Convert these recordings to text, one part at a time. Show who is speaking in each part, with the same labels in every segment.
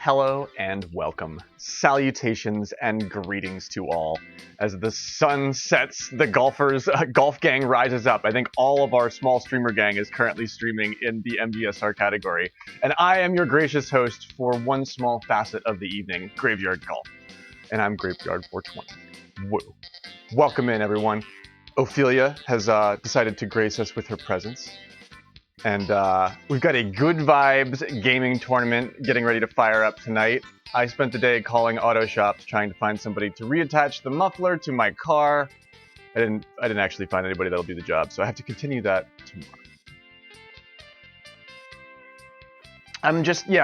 Speaker 1: Hello and welcome. Salutations and greetings to all. As the sun sets, the golf gang rises up. I think all of our small streamer gang is currently streaming in the MDSR category. And I am your gracious host for one small facet of the evening, Graveyard Golf. And I'm Graveyard 420. Woo. Welcome in, everyone. Ophelia has decided to grace us with her presence. And we've got a good vibes gaming tournament getting ready to fire up tonight. I spent the day calling auto shops trying to find somebody to reattach the muffler to my car. I didn't actually find anybody that'll do the job, so I have to continue that tomorrow.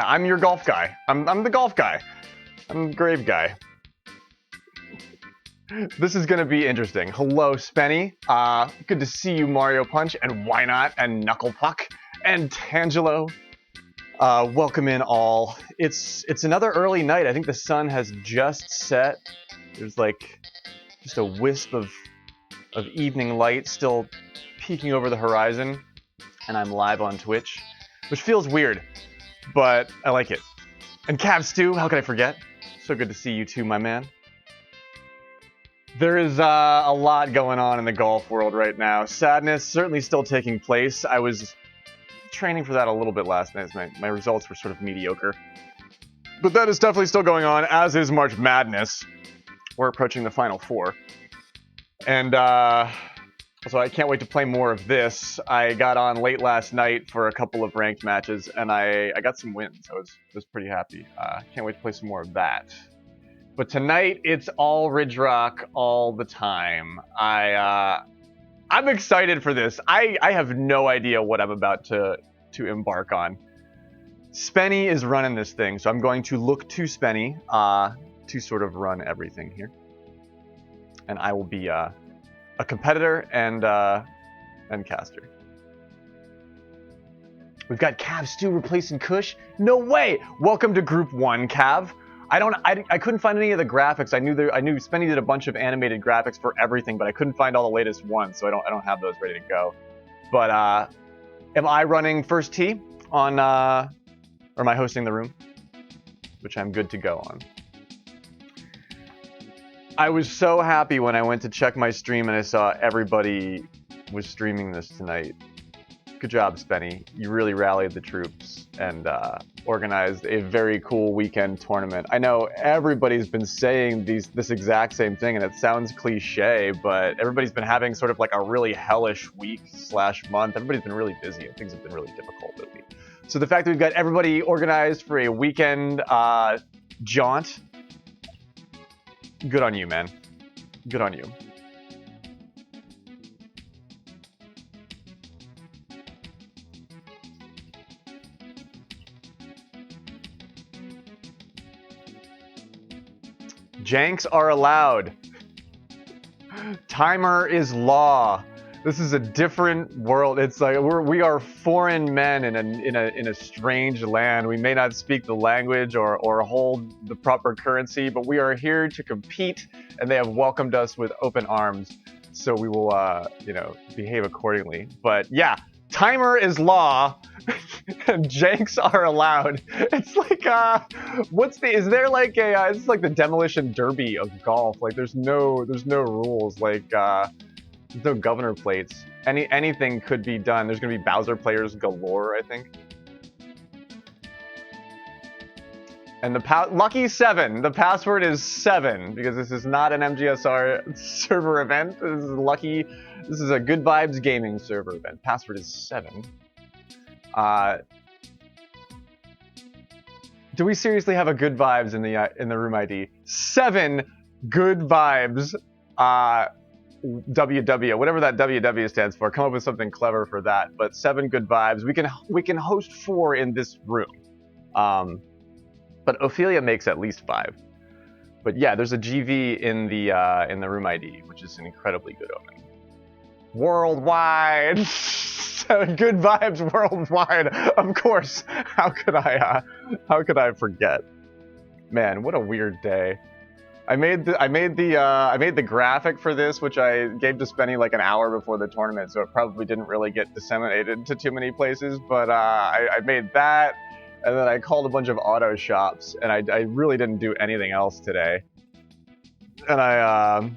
Speaker 1: I'm your golf guy. I'm the golf guy. I'm the grave guy. This is going to be interesting. Hello, Spenny. Good to see you, Mario Punch, and Why Not, and Knuckle Puck, and Tangelo. Welcome in all. It's another early night. I think the sun has just set. There's like just a wisp of evening light still peeking over the horizon, and I'm live on Twitch, which feels weird, but I like it. And Cav Stew, how could I forget? So good to see you too, my man. There is a lot going on in the golf world right now. Sadness certainly still taking place. I was training for that a little bit last night. My results were sort of mediocre. But that is definitely still going on, as is March Madness. We're approaching the Final Four. And so I can't wait to play more of this. I got on late last night for a couple of ranked matches, and I got some wins. I was pretty happy. Can't wait to play some more of that. But tonight, it's all Ridgerock all the time. I'm excited for this. I have no idea what I'm about to embark on. Spenny is running this thing, so I'm going to look to Spenny to sort of run everything here. And I will be a competitor and caster. We've got Cav Stew replacing Kush. No way! Welcome to Group 1, Cav. I couldn't find any of the graphics. I knew Spenny did a bunch of animated graphics for everything, but I couldn't find all the latest ones, so I don't have those ready to go. But am I running first tee on or am I hosting the room? Which I'm good to go on. I was so happy when I went to check my stream and I saw everybody was streaming this tonight. Good job, Spenny. You really rallied the troops and organized a very cool weekend tournament. I know everybody's been saying this exact same thing, and it sounds cliche, but everybody's been having sort of like a really hellish week/month. Everybody's been really busy, and things have been really difficult this week. So the fact that we've got everybody organized for a weekend jaunt, good on you, man. Good on you. Janks are allowed. Timer is law. This is a different world. It's like we are foreign men in a strange land. We may not speak the language or hold the proper currency, but we are here to compete, and they have welcomed us with open arms. So we will, behave accordingly. But yeah, timer is law. Janks are allowed. It's like is there like a it's like the demolition derby of golf. Like there's no rules. Like there's no governor plates. Anything could be done. There's gonna be Bowser players galore, I think. And lucky 7. The password is 7 because this is not an MGSR server event. This is lucky. This is a Good Vibes Gaming server event. Password is 7. Do we seriously have a Good Vibes in the room ID? 7 Good Vibes. WW, whatever that WW stands for. Come up with something clever for that. But 7 Good Vibes. We can host 4 in this room. But Ophelia makes at least 5. But yeah, there's a GV in the room ID, which is an incredibly good omen. Worldwide. Good Vibes worldwide. Of course. How could I forget? Man, what a weird day. I made the graphic for this, which I gave to Spenny like an hour before the tournament, so it probably didn't really get disseminated to too many places. But I made that. And then I called a bunch of auto shops, and I really didn't do anything else today. And I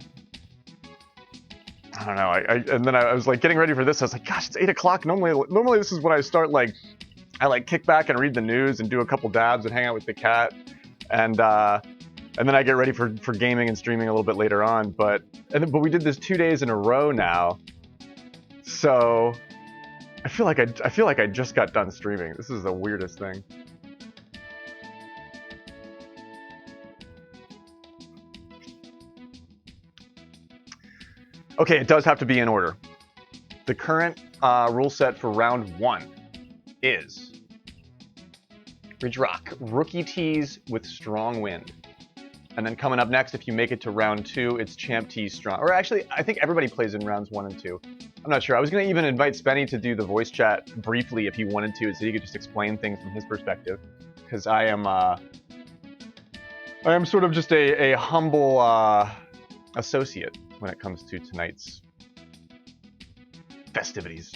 Speaker 1: don't know. And then I was like getting ready for this. I was like, gosh, it's 8 o'clock. Normally this is when I start like, I like kick back and read the news and do a couple dabs and hang out with the cat, and then I get ready for gaming and streaming a little bit later on. But we did this 2 days in a row now, so I feel like I just got done streaming. This is the weirdest thing. Okay, it does have to be in order. The current rule set for round 1 is Ridgerock, rookie tees with strong wind. And then coming up next, if you make it to round 2, it's champ tees strong. Or actually, I think everybody plays in rounds 1 and 2. I'm not sure. I was going to even invite Spenny to do the voice chat briefly if he wanted to, so he could just explain things from his perspective. Because I am sort of just a humble associate when it comes to tonight's festivities.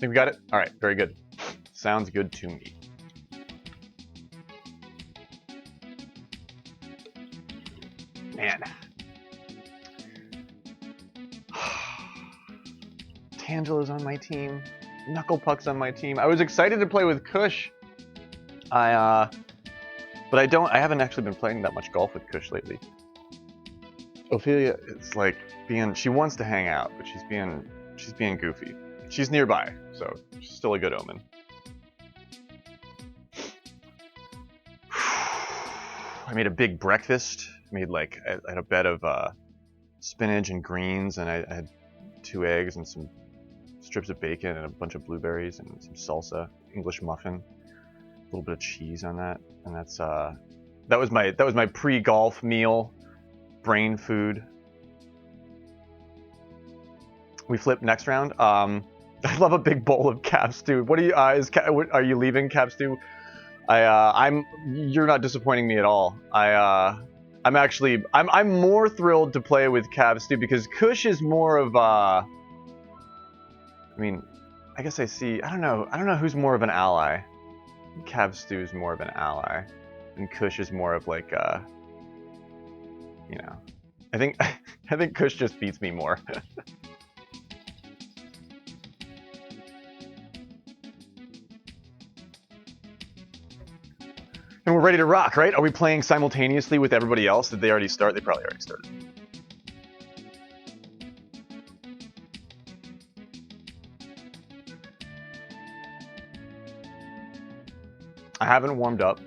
Speaker 1: Think we got it? All right, very good. Sounds good to me. Man. Tangela's on my team. Knucklepuck's on my team. I was excited to play with Kush. But I haven't actually been playing that much golf with Kush lately. Ophelia, it's like she wants to hang out, but she's being goofy. She's nearby, so she's still a good omen. I made a big breakfast. I had a bed of spinach and greens, and I had 2 eggs and some strips of bacon and a bunch of blueberries and some salsa, English muffin, a little bit of cheese on that, and that was my pre-golf meal, brain food. We flip next round. I love a big bowl of cap stew. What are you? Are you leaving cap stew? You're not disappointing me at all. I'm more thrilled to play with cap stew because Kush is more of I mean, I guess I don't know who's more of an ally. Cav Stew is more of an ally, and Kush is more of like I think Kush just beats me more. And we're ready to rock, right? Are we playing simultaneously with everybody else? Did they already start? They probably already started. I haven't warmed up,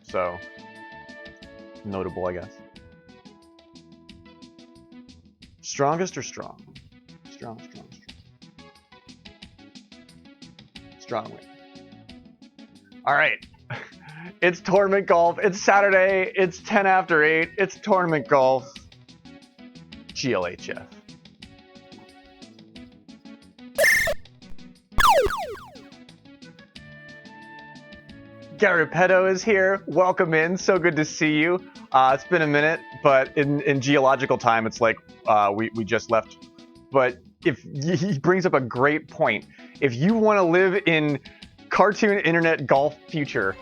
Speaker 1: so notable, I guess. Strongest or strong? Strong. Strong win. All right. It's tournament golf. It's Saturday. It's 10 after 8. It's tournament golf. GLHF. Garipetto is here. Welcome in. So good to see you. It's been a minute, but in geological time, it's like we just left. But he brings up a great point. If you want to live in cartoon internet golf future,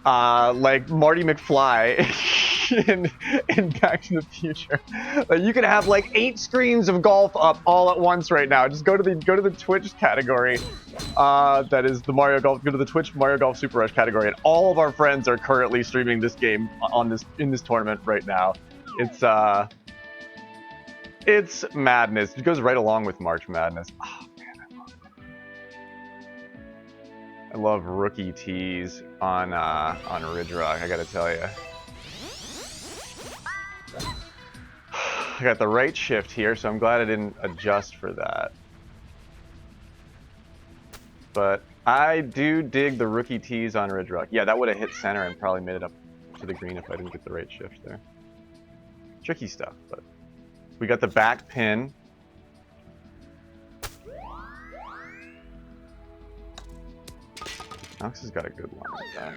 Speaker 1: like Marty McFly in Back to the Future, you can have like 8 screens of golf up all at once right now. Just go to the Twitch category. That is the Mario Golf. Go to the Twitch Mario Golf Super Rush category, and all of our friends are currently streaming this game in this tournament right now. It's madness. It goes right along with March Madness. Oh man, I love rookie tees on Ridgerock. I gotta tell you, I got the right shift here, so I'm glad I didn't adjust for that. But I do dig the rookie tees on Ridgerock. Yeah, that would have hit center and probably made it up to the green if I didn't get the right shift there. Tricky stuff, but we got the back pin. Alex has got a good one like that.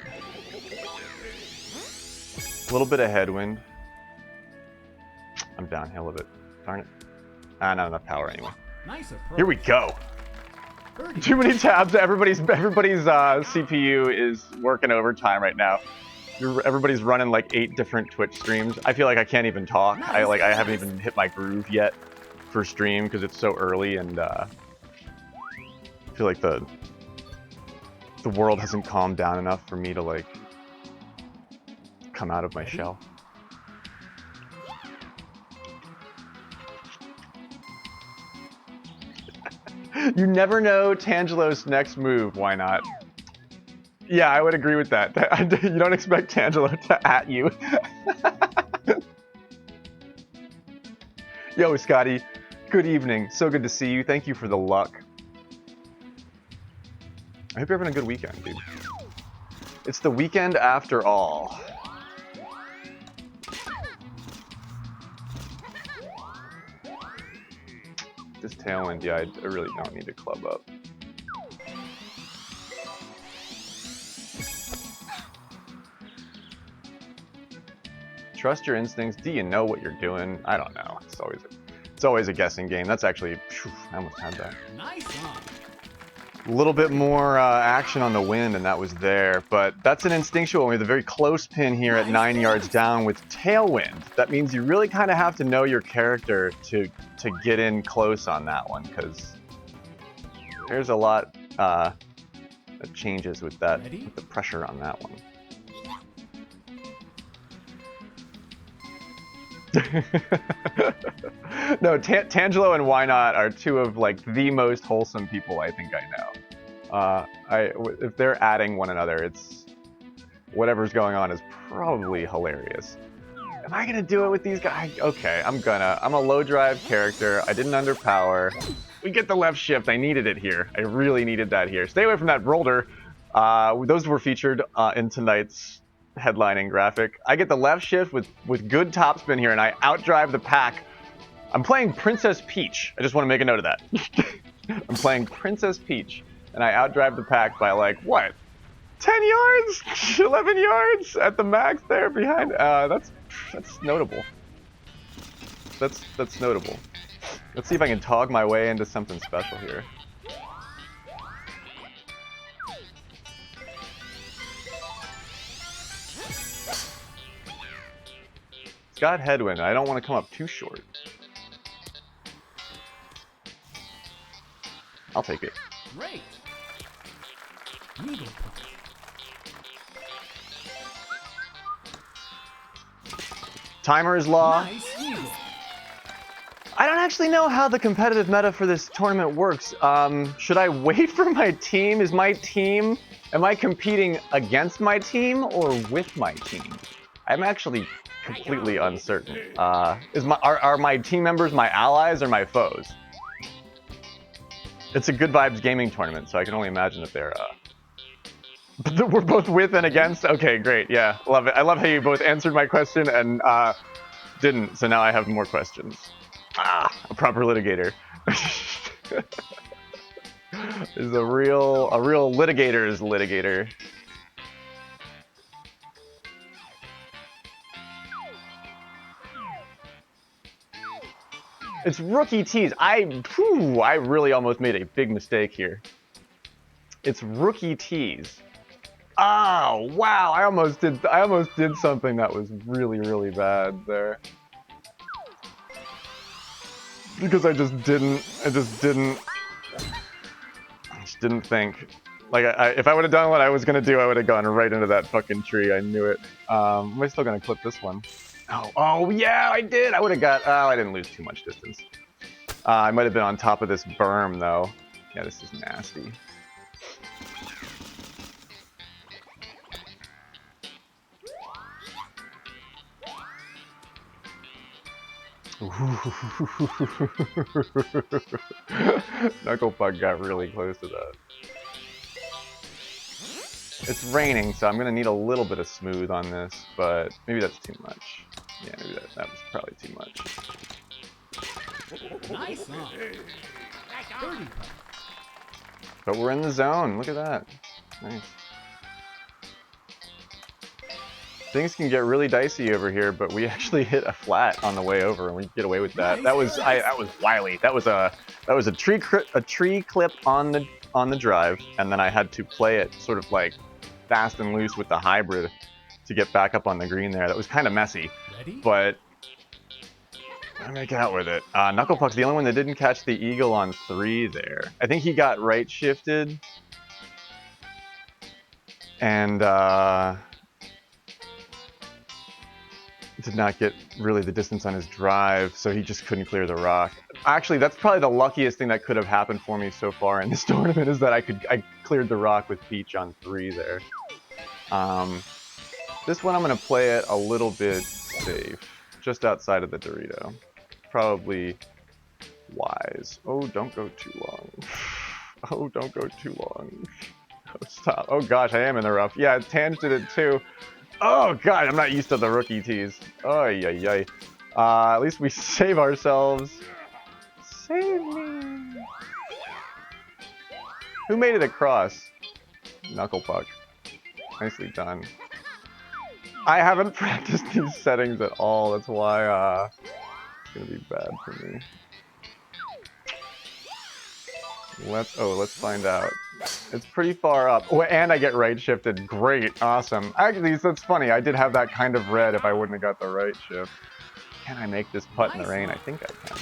Speaker 1: A little bit of headwind. I'm downhill a bit. Darn it. Not enough power anyway.
Speaker 2: Nice approach.
Speaker 1: Here we go. Too many tabs. Everybody's CPU is working overtime right now. Everybody's running like 8 different Twitch streams. I feel like I can't even talk. I haven't even hit my groove yet for stream because it's so early, and I feel like the world hasn't calmed down enough for me to like come out of my shell. You never know Tangelo's next move. Why not? Yeah, I would agree with that. You don't expect Tangelo to at you. Yo, Scotty. Good evening. So good to see you. Thank you for the luck. I hope you're having a good weekend, dude. It's the weekend after all. This Tailwind, yeah, I really don't need to club up. Trust your instincts. Do you know what you're doing? I don't know. It's always a guessing game. That's actually, phew, I almost had that. Nice one. A little bit more action on the wind, and that was there. But that's an instinctual one with a very close pin here at 9 yards down with Tailwind. That means you really kind of have to know your character to get in close on that one, because there's a lot that changes with that, with the pressure on that one. No, Tangelo and Why Not are two of like the most wholesome people I think I know. If they're adding one another, it's whatever's going on is probably hilarious. Am I gonna do it with these guys? Okay, I'm a low drive character. I didn't underpower. We get the left shift. I needed it here. I really needed that here. Stay away from that boulder. Those were featured in tonight's headlining graphic. I get the left shift with good topspin here, and I outdrive the pack. I'm playing Princess Peach. I just want to make a note of that. I'm playing Princess Peach, and I outdrive the pack by like, what? 10 yards? 11 yards at the max there behind. That's notable. That's notable. Let's see if I can tog my way into something special here. It's got headwind. I don't want to come up too short. I'll take it. Great. Timer's Law. Nice. I don't actually know how the competitive meta for this tournament works. Should I wait for my team? Am I competing against my team or with my team? I'm actually completely uncertain. Are my team members my allies or my foes? It's a Good Vibes gaming tournament, so I can only imagine that they're we're both with and against. Okay, great. Yeah, love it. I love how you both answered my question and didn't. So now I have more questions. A proper litigator. Is a real litigator's litigator. It's rookie tease. I really almost made a big mistake here. It's rookie tease. Oh wow! I almost did something that was really bad there. Because I just didn't think. Like if I would have done what I was gonna do, I would have gone right into that fucking tree. I knew it. Am I still gonna clip this one? Oh yeah, I did. I would have got. Oh, I didn't lose too much distance. I might have been on top of this berm though. Yeah, this is nasty. Knucklepuck got really close to that. It's raining, so I'm gonna need a little bit of smooth on this, but maybe that's too much. Yeah, maybe that was probably too much. Nice. But we're in the zone. Look at that. Nice. Things can get really dicey over here, but we actually hit a flat on the way over, and we get away with that. That was wily. That was a tree clip on the on the drive, and then I had to play it sort of like fast and loose with the hybrid to get back up on the green there. That was kind of messy, but I make out with it. Knucklepuck's the only one that didn't catch the eagle on 3 there. I think he got right shifted, and did not get really the distance on his drive, so he just couldn't clear the rock. Actually, that's probably the luckiest thing that could have happened for me so far in this tournament, is that I cleared the rock with Peach on 3 there. This one I'm going to play it a little bit safe, just outside of the Dorito. Probably wise. Oh, don't go too long. Oh, don't go too long. Oh, stop. Oh gosh, I am in the rough. Yeah, Tange did it too. Oh god, I'm not used to the rookie tees. Oh, yay. At least we save ourselves. Save me. Who made it across? Knucklepuck. Nicely done. I haven't practiced these settings at all. That's why it's gonna be bad for me. Let's find out. It's pretty far up. Oh, and I get right shifted. Great, awesome. Actually, that's funny. I did have that kind of red if I wouldn't have got the right shift. Can I make this putt in the rain? I think I can.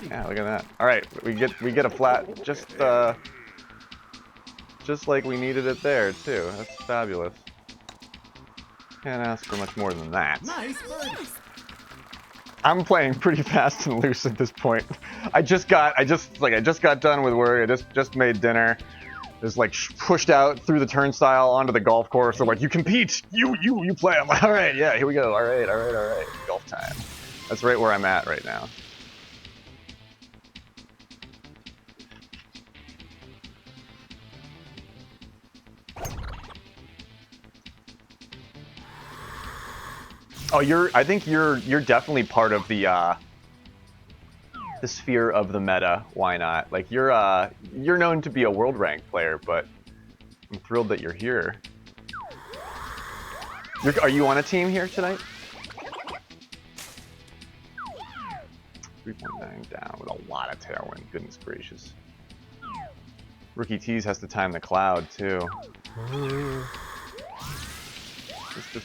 Speaker 1: Yeah, look at that. All right, we get a flat, just like we needed it there too. That's fabulous. Can't ask for much more than that. Nice birdie. I'm playing pretty fast and loose at this point. I just got done with work. I just made dinner. Just like pushed out through the turnstile onto the golf course. They're like, you compete, you play. I'm like, all right, yeah, here we go. All right. Golf time. That's right where I'm at right now. Oh, I think you're definitely part of the sphere of the meta. Why not? Like you're known to be a world ranked player, but I'm thrilled that you're here. Are you on a team here tonight? 3.9 down with a lot of tailwind. Goodness gracious. Rookie Tease has to time the cloud too.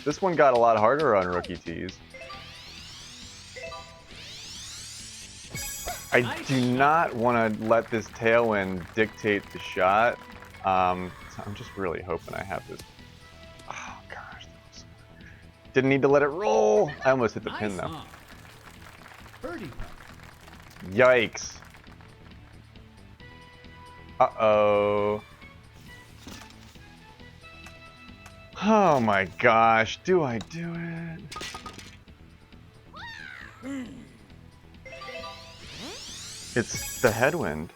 Speaker 1: This one got a lot harder on Rookie Tease. I do not want to let this tailwind dictate the shot. So I'm just really hoping I have this. Oh gosh, didn't need to let it roll. I almost hit the pin though. Yikes. Uh-oh. Oh my gosh, do I do it? It's the headwind.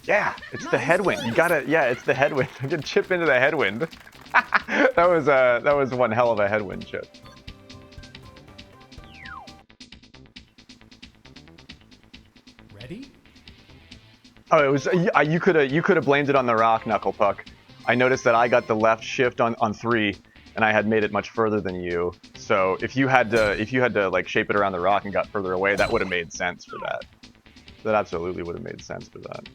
Speaker 1: Yeah, it's the headwind. You gotta, yeah, it's the headwind. I can chip into the headwind. that was one hell of a headwind chip.
Speaker 2: Ready?
Speaker 1: Oh, it was you could have blamed it on the rock, Knucklepuck. I noticed that I got the left shift on 3, and I had made it much further than you. So if you had to like shape it around the rock and got further away, that would have made sense for that. That absolutely would have made sense for that.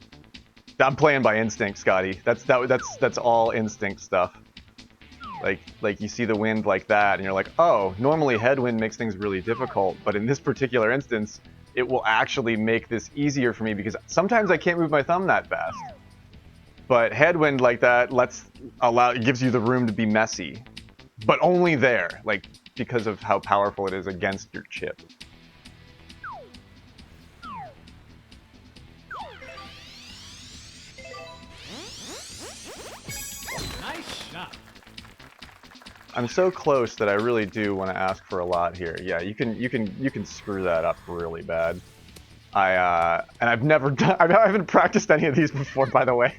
Speaker 1: I'm playing by instinct, Scotty. That's all instinct stuff. Like you see the wind like that, and you're like, oh, normally headwind makes things really difficult, but in this particular instance, it will actually make this easier for me because sometimes I can't move my thumb that fast. But headwind like that it gives you the room to be messy, but only there, like because of how powerful it is against your chip.
Speaker 2: Nice shot.
Speaker 1: I'm so close that I really do want to ask for a lot here. Yeah, you can screw that up really bad. And I've never done. I haven't practiced any of these before, by the way.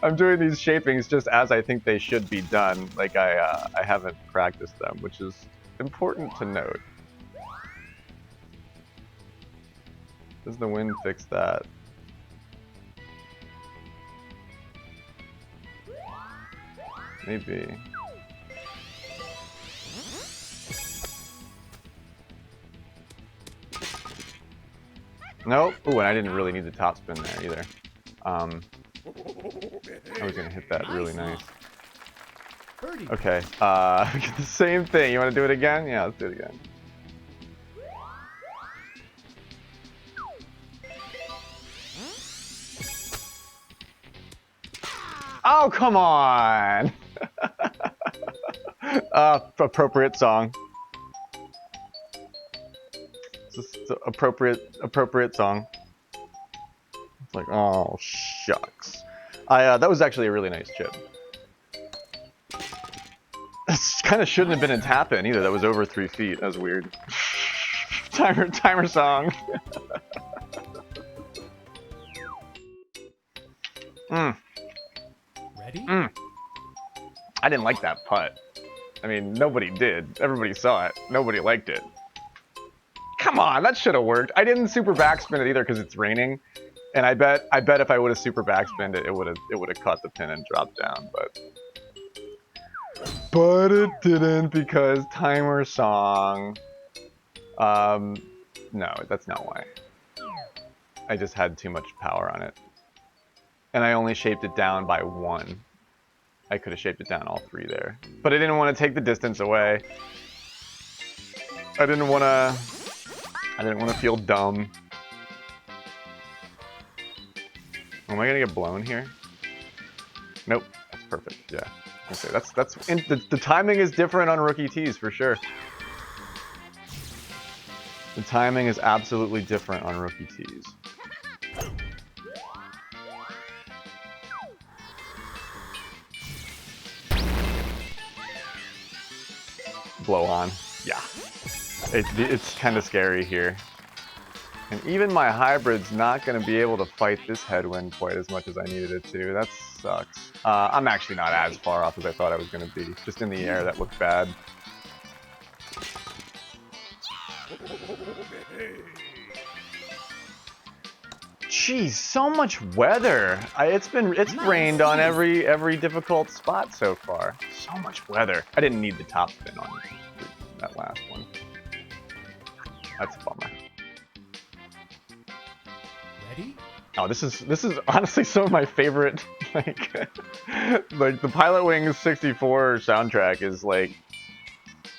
Speaker 1: I'm doing these shapings just as I think they should be done. Like I haven't practiced them, which is important to note. Does the wind fix that? Maybe. Nope. Ooh, and I didn't really need the top spin there either. I was gonna hit that really nice.
Speaker 2: Birdie.
Speaker 1: Okay. Get the same thing. You want to do it again? Yeah, let's do it again. Oh, come on! Appropriate song. It's just appropriate song. It's like, oh, shucks. That was actually a really nice chip. This kind of shouldn't have been a tap in either. That was over 3 feet. That was weird. timer song.
Speaker 2: Ready?
Speaker 1: I didn't like that putt. I mean, nobody did. Everybody saw it. Nobody liked it. Come on, that should have worked. I didn't super backspin it either because it's raining, and I bet if I would have super backspinned it, it would have caught the pin and dropped down. But it didn't because timer song. No, that's not why. I just had too much power on it, and I only shaped it down by 1. I could have shaped it down all 3 there, but I didn't want to take the distance away. I didn't want to feel dumb. Am I gonna get blown here? Nope. That's perfect. Yeah. Okay. The timing is different on rookie tees for sure. The timing is absolutely different on rookie tees. Blow on. Yeah. It's kind of scary here. And even my hybrid's not going to be able to fight this headwind quite as much as I needed it to. That sucks. I'm actually not as far off as I thought I was going to be. Just in the air, that looked bad. Jeez, so much weather. It's rained on every difficult spot so far. So much weather. I didn't need the top spin on that last one. That's a bummer.
Speaker 2: Ready?
Speaker 1: Oh, this is honestly some of my favorite, like the Pilot Wings 64 soundtrack is like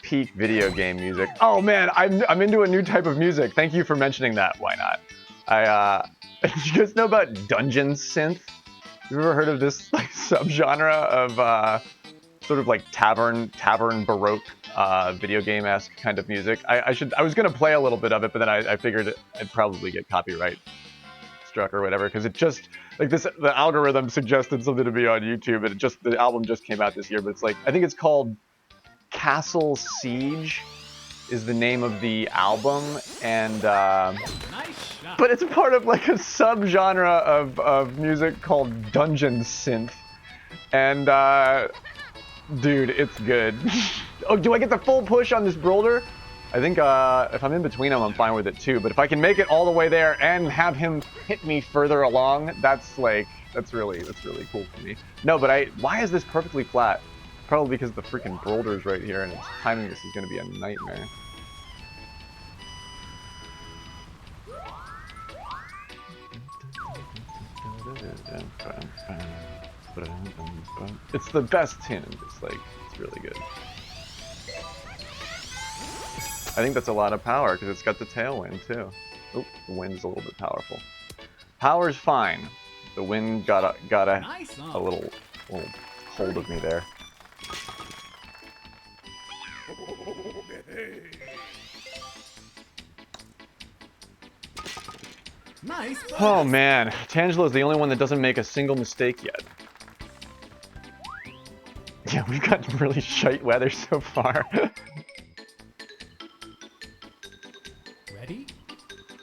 Speaker 1: peak video game music. Oh man, I'm into a new type of music. Thank you for mentioning that. Why not? You guys know about dungeon synth? You ever heard of this like subgenre of sort of like tavern baroque video game-esque kind of music? I was gonna play a little bit of it, but then I figured I'd probably get copyright struck or whatever, because it just like the algorithm suggested something to me on YouTube, and the album just came out this year, but it's like I think it's called Castle Siege is the name of the album, and
Speaker 2: Nice shot.
Speaker 1: but it's part of like a subgenre of music called dungeon synth, and dude, it's good. Oh, do I get the full push on this boulder? I think if I'm in between them, I'm fine with it too. But if I can make it all the way there and have him hit me further along, that's really cool for me. No, but why is this perfectly flat? Probably because the freaking boulder's right here, and timing this is going to be a nightmare. It's the best tune. It's really good. I think that's a lot of power because it's got the tailwind too. Oh, the wind's a little bit powerful. Power's fine. The wind got a little hold of me there.
Speaker 2: Nice.
Speaker 1: Oh man, Tangela is the only one that doesn't make a single mistake yet. Yeah, we've got really shite weather so far.
Speaker 2: Ready?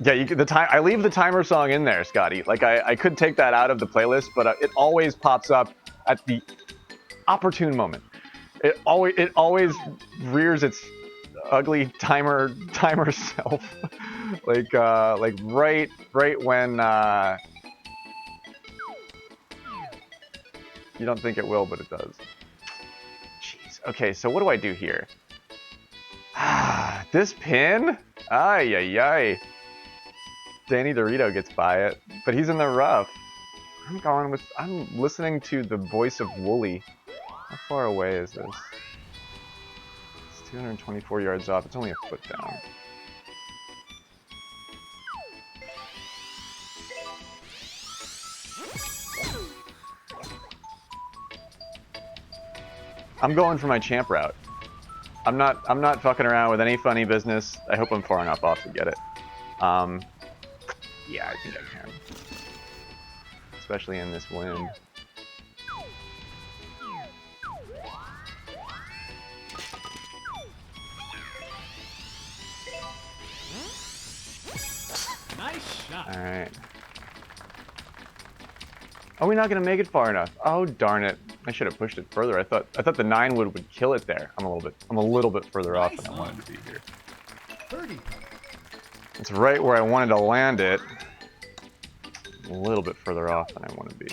Speaker 1: Yeah, I leave the timer song in there, Scotty. Like I could take that out of the playlist, but it always pops up at the opportune moment. It always rears its ugly timer self, like right when you don't think it will, but it does. Jeez. Okay, so what do I do here? This pin? Ay ay ay. Danny Dorito gets by it, but he's in the rough. I'm listening to the voice of Wooly. How far away is this? It's 224 yards off. It's only a foot down. I'm going for my champ route. I'm not fucking around with any funny business. I hope I'm far enough off to get it. Yeah, I think I can. Especially in this wind.
Speaker 2: Nice shot.
Speaker 1: Alright. Are we not gonna make it far enough? Oh darn it. I should have pushed it further. I thought the 9 would kill it there. I'm a little bit further off than I wanted to be here.
Speaker 2: 30.
Speaker 1: It's right where I wanted to land it. A little bit further off than I want to be.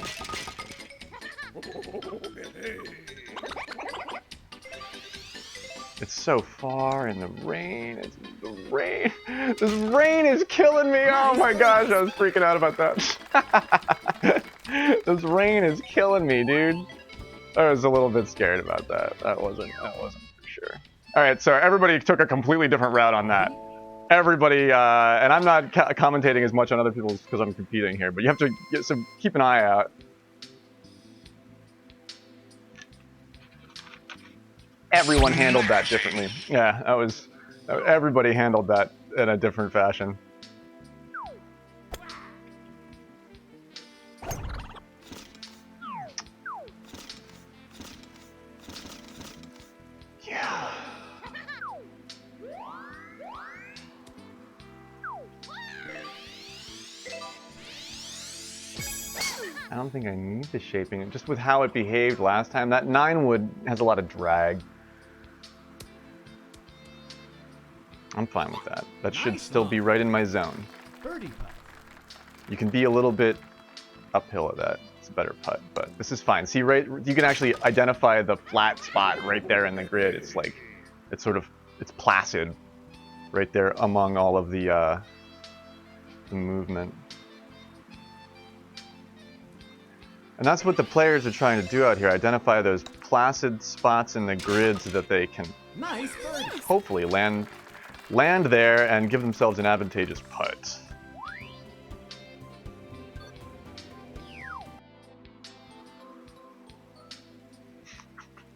Speaker 1: It's so far in the rain. The rain. This rain is killing me. Oh my gosh, I was freaking out about that. This rain is killing me, dude. I was a little bit scared about that. That wasn't for sure. All right, so everybody took a completely different route on that. Everybody, and I'm not commentating as much on other people's because I'm competing here, but you have to keep an eye out. Everyone handled that differently. Yeah, everybody handled that in a different fashion. Yeah. I don't think I need the shaping. Just with how it behaved last time, that 9 wood has a lot of drag. I'm fine with that. That should still be right in my zone.
Speaker 2: Birdie putt.
Speaker 1: You can be a little bit uphill of that. It's a better putt, but this is fine. See, right, you can actually identify the flat spot right there in the grid. It's like, it's placid right there among all of the movement. And that's what the players are trying to do out here, identify those placid spots in the grid so that they can hopefully land there and give themselves an advantageous putt.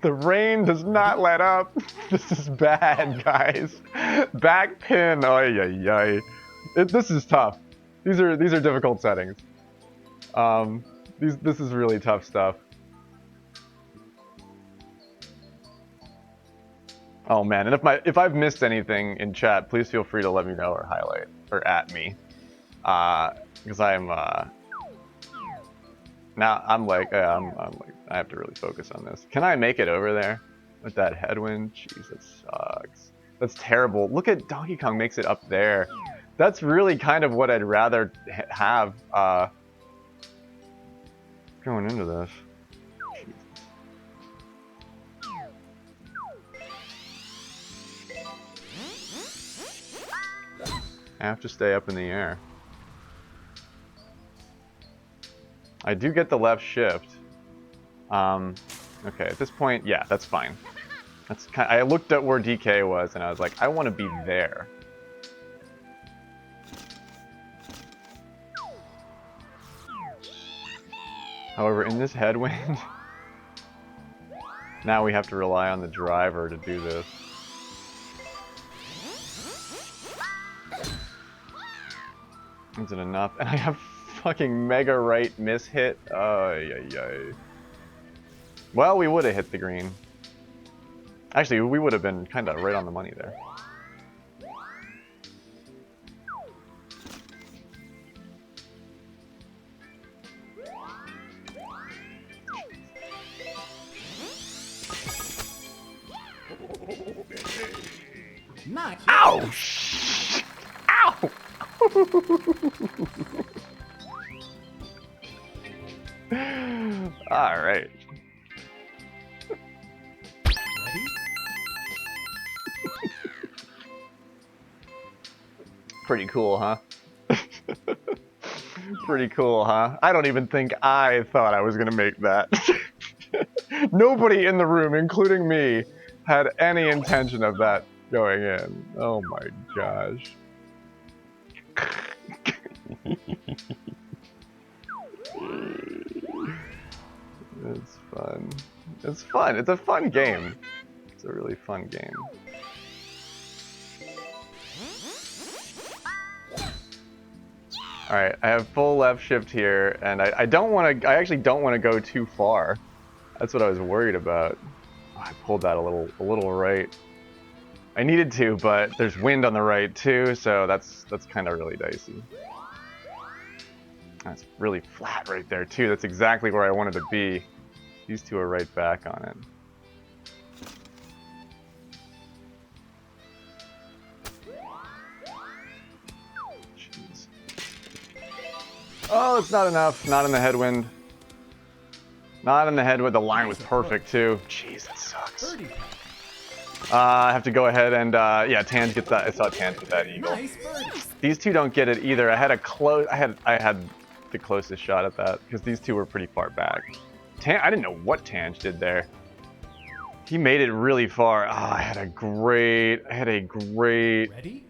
Speaker 1: The rain does not let up. This is bad, guys. Back pin. Ay, ay, ay. This is tough. These are difficult settings. This is really tough stuff. Oh man, and if I've missed anything in chat, please feel free to let me know or highlight or at me, because I'm now I'm like I have to really focus on this. Can I make it over there with that headwind? Jeez, that sucks. That's terrible. Look at Donkey Kong makes it up there. That's really kind of what I'd rather have going into this. I have to stay up in the air. I do get the left shift. Okay, at this point, yeah, that's fine. I looked at where DK was and I was like, I want to be there. However, in this headwind, now we have to rely on the driver to do this. Is it enough? And I have fucking mega right miss hit. Ay, ay, ay. Well, we would have hit the green. Actually, we would have been kind of right on the money there.
Speaker 2: Nice.
Speaker 1: Ow! Ow! All right.
Speaker 2: Ready?
Speaker 1: Pretty cool, huh? Pretty cool, huh? I don't even think I thought I was gonna make that. Nobody in the room, including me, had any intention of that going in. Oh my gosh. It's fun. It's fun. It's a fun game. It's a really fun game. Alright, I have full left shift here, and I don't want to. I actually don't want to go too far. That's what I was worried about. Oh, I pulled that a little right. I needed to, but there's wind on the right too, so that's kind of really dicey. That's really flat right there too. That's exactly where I wanted to be. These two are right back on it. Jeez. Oh, it's not enough. Not in the headwind. Not in the headwind. The line was perfect too. Jeez, that sucks. I have to go ahead and yeah, Tange gets that. I saw Tange get that eagle.
Speaker 2: Nice birdie.
Speaker 1: These two don't get it either. I had the closest shot at that because these two were pretty far back. I didn't know what Tange did there. He made it really far. Oh, I had a great
Speaker 2: Ready?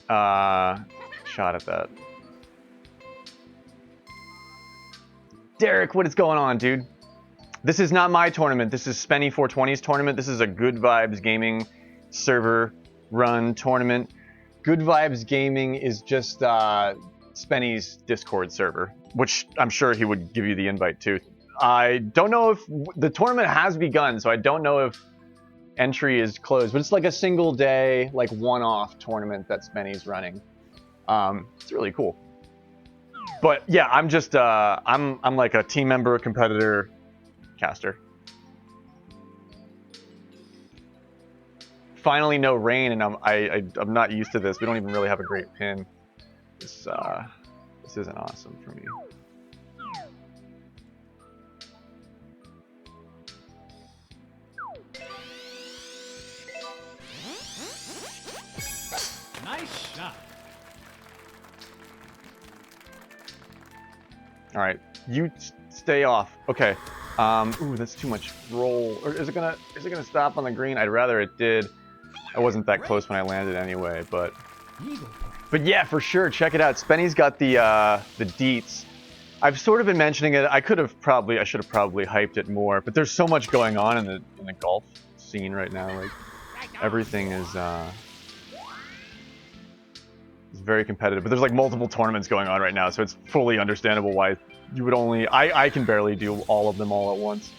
Speaker 1: shot at that. Derek, what is going on, dude? This is not my tournament. This is Spenny 420's tournament. This is a Good Vibes Gaming server run tournament. Good Vibes Gaming is just Spenny's Discord server, which I'm sure he would give you the invite to. I don't know if the tournament has begun, so I don't know if entry is closed, but it's like a single day, like one-off tournament that Spenny's running. It's really cool. But yeah, I'm just I'm like a team member, competitor, caster. Finally, no rain, and I'm not used to this. We don't even really have a great pin. This isn't awesome for me.
Speaker 2: Nice shot.
Speaker 1: All right, you stay off. Okay. Ooh, that's too much roll. Or is it gonna stop on the green? I'd rather it did. I wasn't that close when I landed anyway, but yeah, for sure. Check it out. Spenny's got the deets. I've sort of been mentioning it. I should have probably hyped it more, but there's so much going on in the golf scene right now. Like everything is very competitive, but there's like multiple tournaments going on right now, so it's fully understandable why you would only. I can barely do all of them all at once.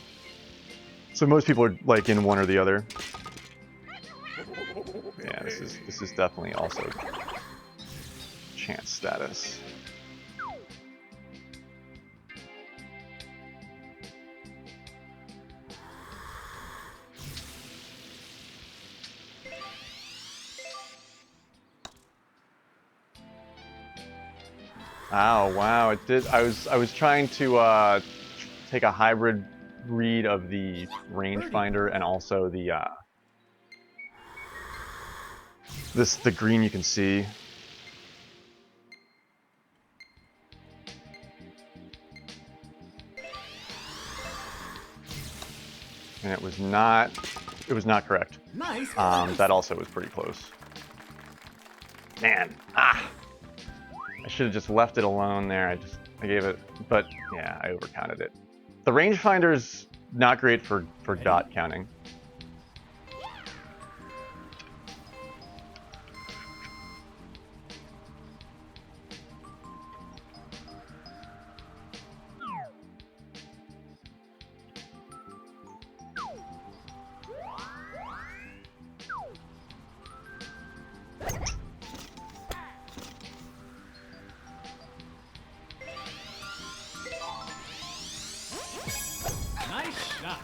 Speaker 1: So most people are like in one or the other. Yeah, this is definitely also chance status. Oh wow, it did. I was trying to take a hybrid read of the rangefinder and also the the green you can see. And it was not correct.
Speaker 2: Nice.
Speaker 1: That also was pretty close. Man, I should have just left it alone there. I gave it, but yeah, I overcounted it. The rangefinder's not great for dot counting.
Speaker 2: Nice shot.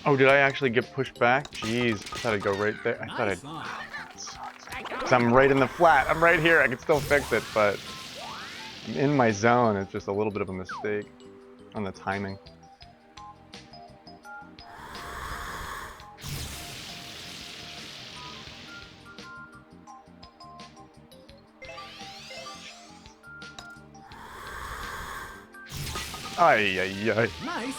Speaker 1: Oh, did I actually get pushed back? Jeez, I thought I'd go right there. I thought
Speaker 2: Nice
Speaker 1: I'd.
Speaker 2: on.
Speaker 1: That sucks. 'Cause I'm right in the flat. I'm right here. I can still fix it, but I'm in my zone. It's just a little bit of a mistake on the timing. Ay, ay, ay.
Speaker 2: Nice.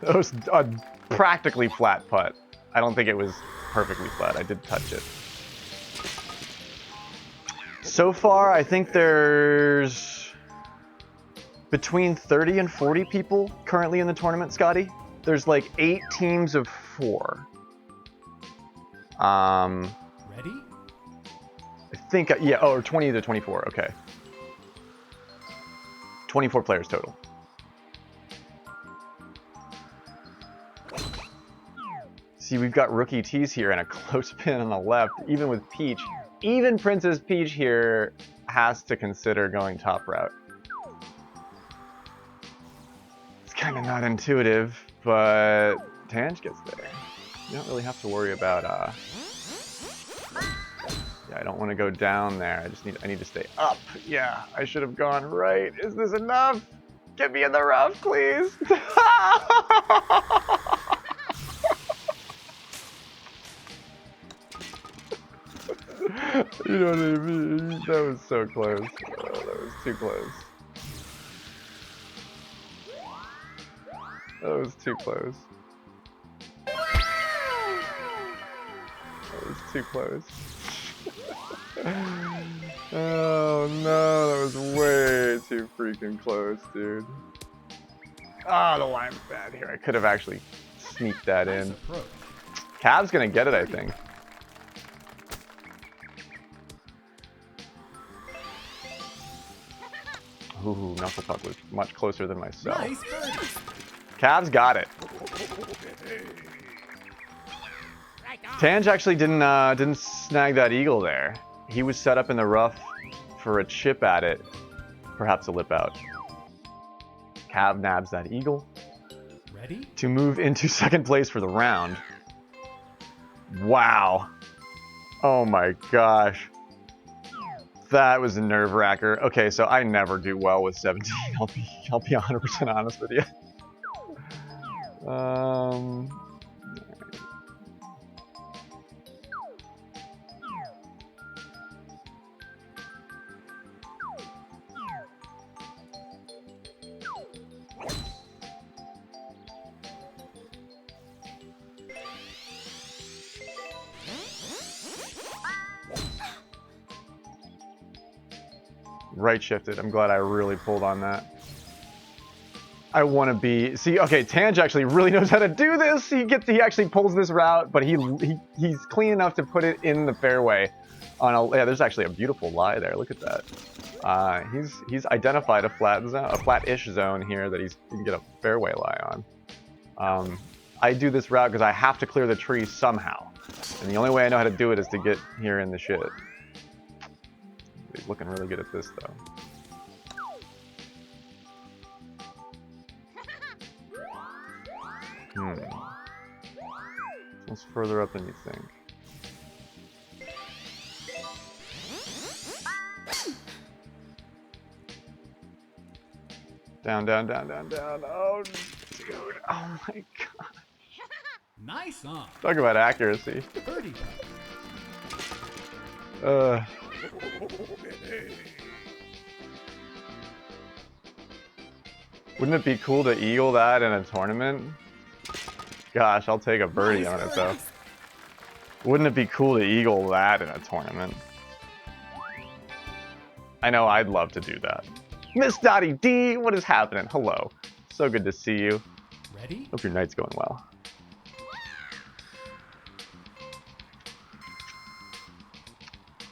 Speaker 1: That was a practically flat putt. I don't think it was perfectly flat. I did touch it. So far, I think there's between 30 and 40 people currently in the tournament, Scotty. There's like 8 teams of 4.
Speaker 2: Ready?
Speaker 1: I think, yeah, or 20 to 24, okay. 24 players total. See, we've got rookie tees here and a close pin on the left, even with Peach. Even Princess Peach here has to consider going top route. It's kind of not intuitive, but Tange gets there. You don't really have to worry about, yeah, I don't want to go down there. I need to stay up. Yeah, I should have gone right. Is this enough? Get me in the rough, please. You know what I mean? That was so close. Oh, that was too close. That was too close. That was too close. Oh no, that was way too freaking close, dude. Ah, the line's bad here. I could have actually sneaked that in. Cav's gonna get it, I think. Ooh, Knuckle Puck was much closer than myself.
Speaker 2: Nice.
Speaker 1: Cav's got it. Tange actually didn't snag that eagle there. He was set up in the rough for a chip at it, perhaps a lip out. Cav nabs that eagle.
Speaker 2: Ready?
Speaker 1: To move into second place for the round. Wow. Oh my gosh. That was a nerve-wracker. Okay, so I never do well with 17. I'll be 100% honest with you. Right shifted. I'm glad I really pulled on that. I want to be... See, okay, Tange actually really knows how to do this. He actually pulls this route, but he's clean enough to put it in the fairway. Yeah, there's actually a beautiful lie there. Look at that. He's identified a flat zone, a flat-ish zone here that he can get a fairway lie on. I do this route because I have to clear the tree somehow, and the only way I know how to do it is to get here in the shit. He's looking really good at this, though. It's further up than you think. Down, down, down, down, down. Oh, dude. Oh my god.
Speaker 2: Nice on.
Speaker 1: Talk about accuracy.
Speaker 2: 30.
Speaker 1: Wouldn't it be cool to eagle that in a tournament? Gosh, I'll take a birdie on it though. Wouldn't it be cool to eagle that in a tournament? I know I'd love to do that. Miss Dottie D, what is happening? Hello. So good to see you.
Speaker 2: Ready?
Speaker 1: Hope your night's going well.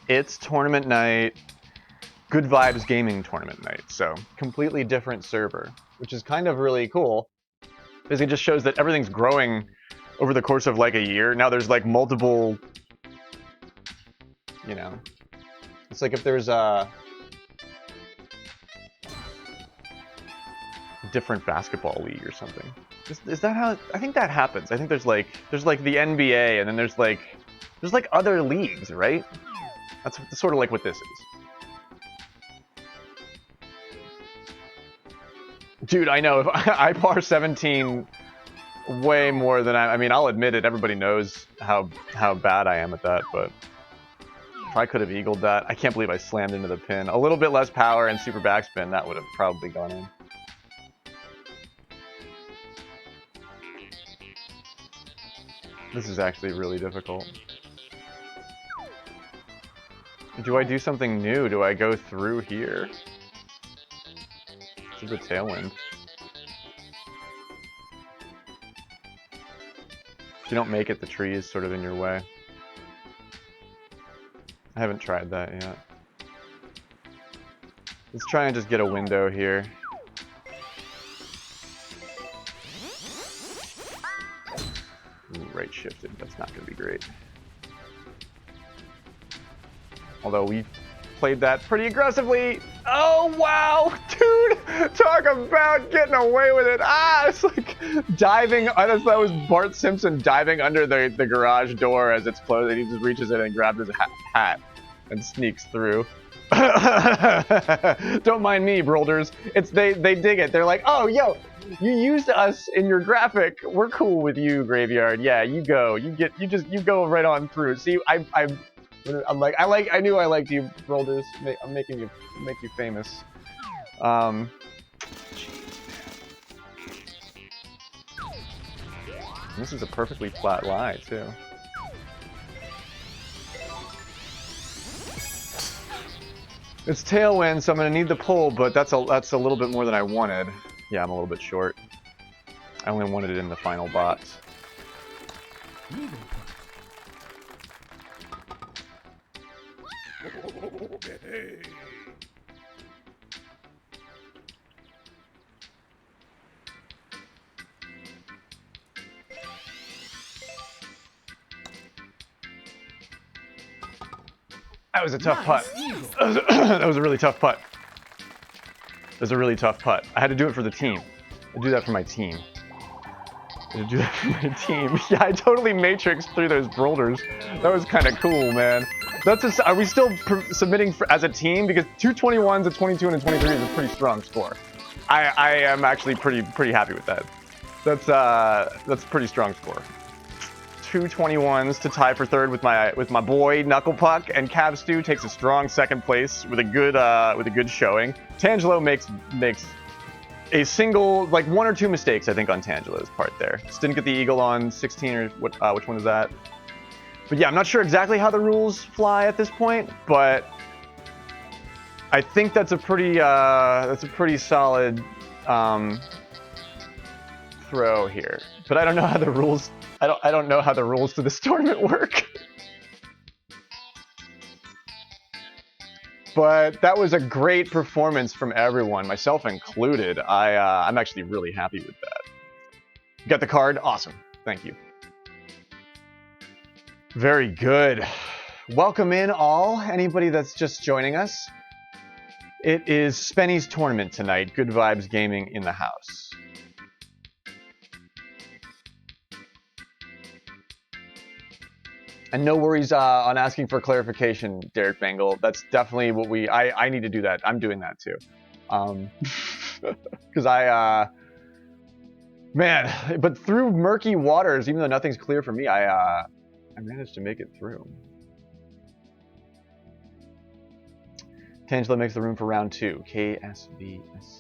Speaker 1: It's tournament night. Good Vibes Gaming tournament night. So, completely different server, which is kind of really cool. Because it just shows that everything's growing over the course of like a year. Now there's like multiple, you know, it's like if there's a different basketball league or something. Is that how, I think that happens. I think there's like the NBA and then there's like other leagues, right? That's sort of like what this is. Dude, I know, if I par 17 way more than I mean, I'll admit it, everybody knows how bad I am at that, but If I could have eagled that, I can't believe I slammed into the pin. A little bit less power and super backspin, that would have probably gone in. This is actually really difficult. Do I do something new? Do I go through here? This is a tailwind. If you don't make it, the tree is sort of in your way. I haven't tried that yet. Let's try and just get a window here. Ooh, right shifted. That's not going to be great. Although we played that pretty aggressively. Oh, wow! Dude! Talk about getting away with it. Ah! It's like diving. I just thought it was Bart Simpson diving under the garage door as it's closed, and he just reaches in and grabs his hat and sneaks through. Don't mind me, Brolders. They dig it. They're like, oh, yo, you used us in your graphic. We're cool with you, Graveyard. Yeah, you go. You go right on through. See, I knew I liked you, Brolders. I'm making you famous. This is a perfectly flat lie too. It's tailwind, so I'm gonna need the pull, but that's a little bit more than I wanted. Yeah, I'm a little bit short. I only wanted it in the final box. That was a tough putt. That was a really tough putt. That was a really tough putt. I had to do it for the team. I do that for my team. I do that for my team. Yeah, I totally matrixed through those boulders. That was kind of cool, man. Are we still submitting as a team? Because 2 21s, a 22, and a 23 is a pretty strong score. I am actually pretty happy with that. That's a pretty strong score. 2 21s to tie for third with my boy Knuckle Puck, and Cav Stew takes a strong second place with a good showing. Tangelo makes a single, like 1 or 2 mistakes, I think, on Tangelo's part there. Just didn't get the eagle on 16 or which one is that? But yeah, I'm not sure exactly how the rules fly at this point, but I think that's a pretty solid throw here. But I don't know how the rules. I don't know how the rules to this tournament work. But that was a great performance from everyone, myself included. I'm actually really happy with that. You got the card? Awesome. Thank you. Very good. Welcome in all, anybody that's just joining us. It is Spenny's tournament tonight. Good Vibes Gaming in the house. And no worries on asking for clarification, Derek Bangle. That's definitely what I need to do that. I'm doing that too. Because man, but through murky waters, even though nothing's clear for me, I managed to make it through. Tangela makes the room for round 2. KSVS.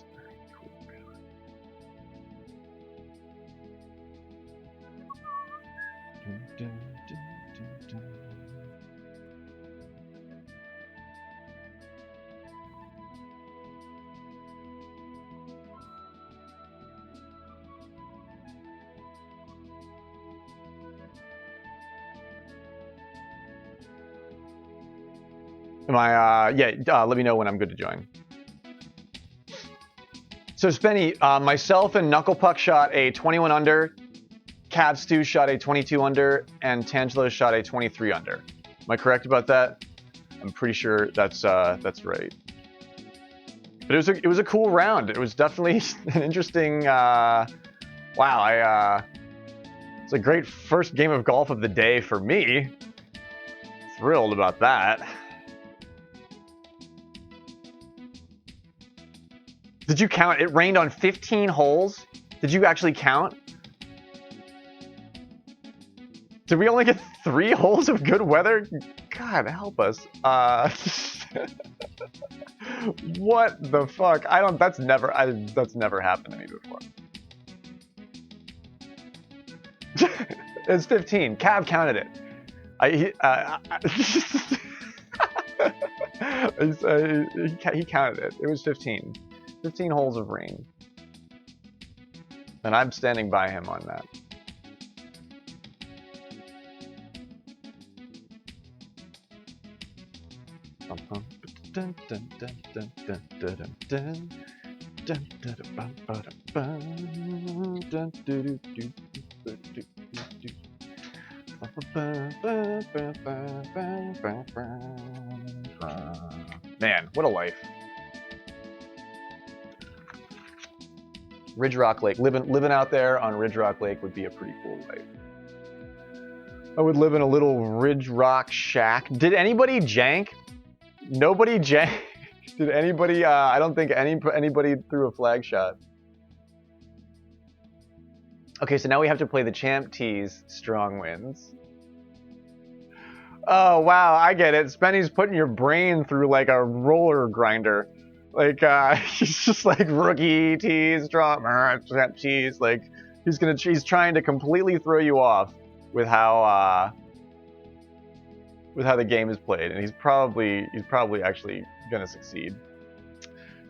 Speaker 1: Am I, let me know when I'm good to join. So Spenny, myself and Knuckle Puck shot a 21 under, Cav Stew shot a 22 under, and Tangelo shot a 23 under. Am I correct about that? I'm pretty sure that's right. But it was a cool round. It was definitely an interesting, wow, it's a great first game of golf of the day for me. Thrilled about that. Did you count? It rained on 15 holes? Did you actually count? Did we only get 3 holes of good weather? God, help us. What the fuck? That's never happened to me before. It's 15. Cav counted it. He counted it. It was 15. 15 holes of rain. And I'm standing by him on that. Man, what a life. Ridgerock Lake. Living out there on Ridgerock Lake would be a pretty cool life. I would live in a little Ridgerock shack. Did anybody jank? Nobody jank. Did anybody? I don't think anybody threw a flag shot. Okay, so now we have to play the champ tees strong wins. Oh wow, I get it. Spenny's putting your brain through like a roller grinder. Like he's just like rookie tees, strong champ tees. Like he's trying to completely throw you off with how the game is played, and he's probably actually gonna succeed.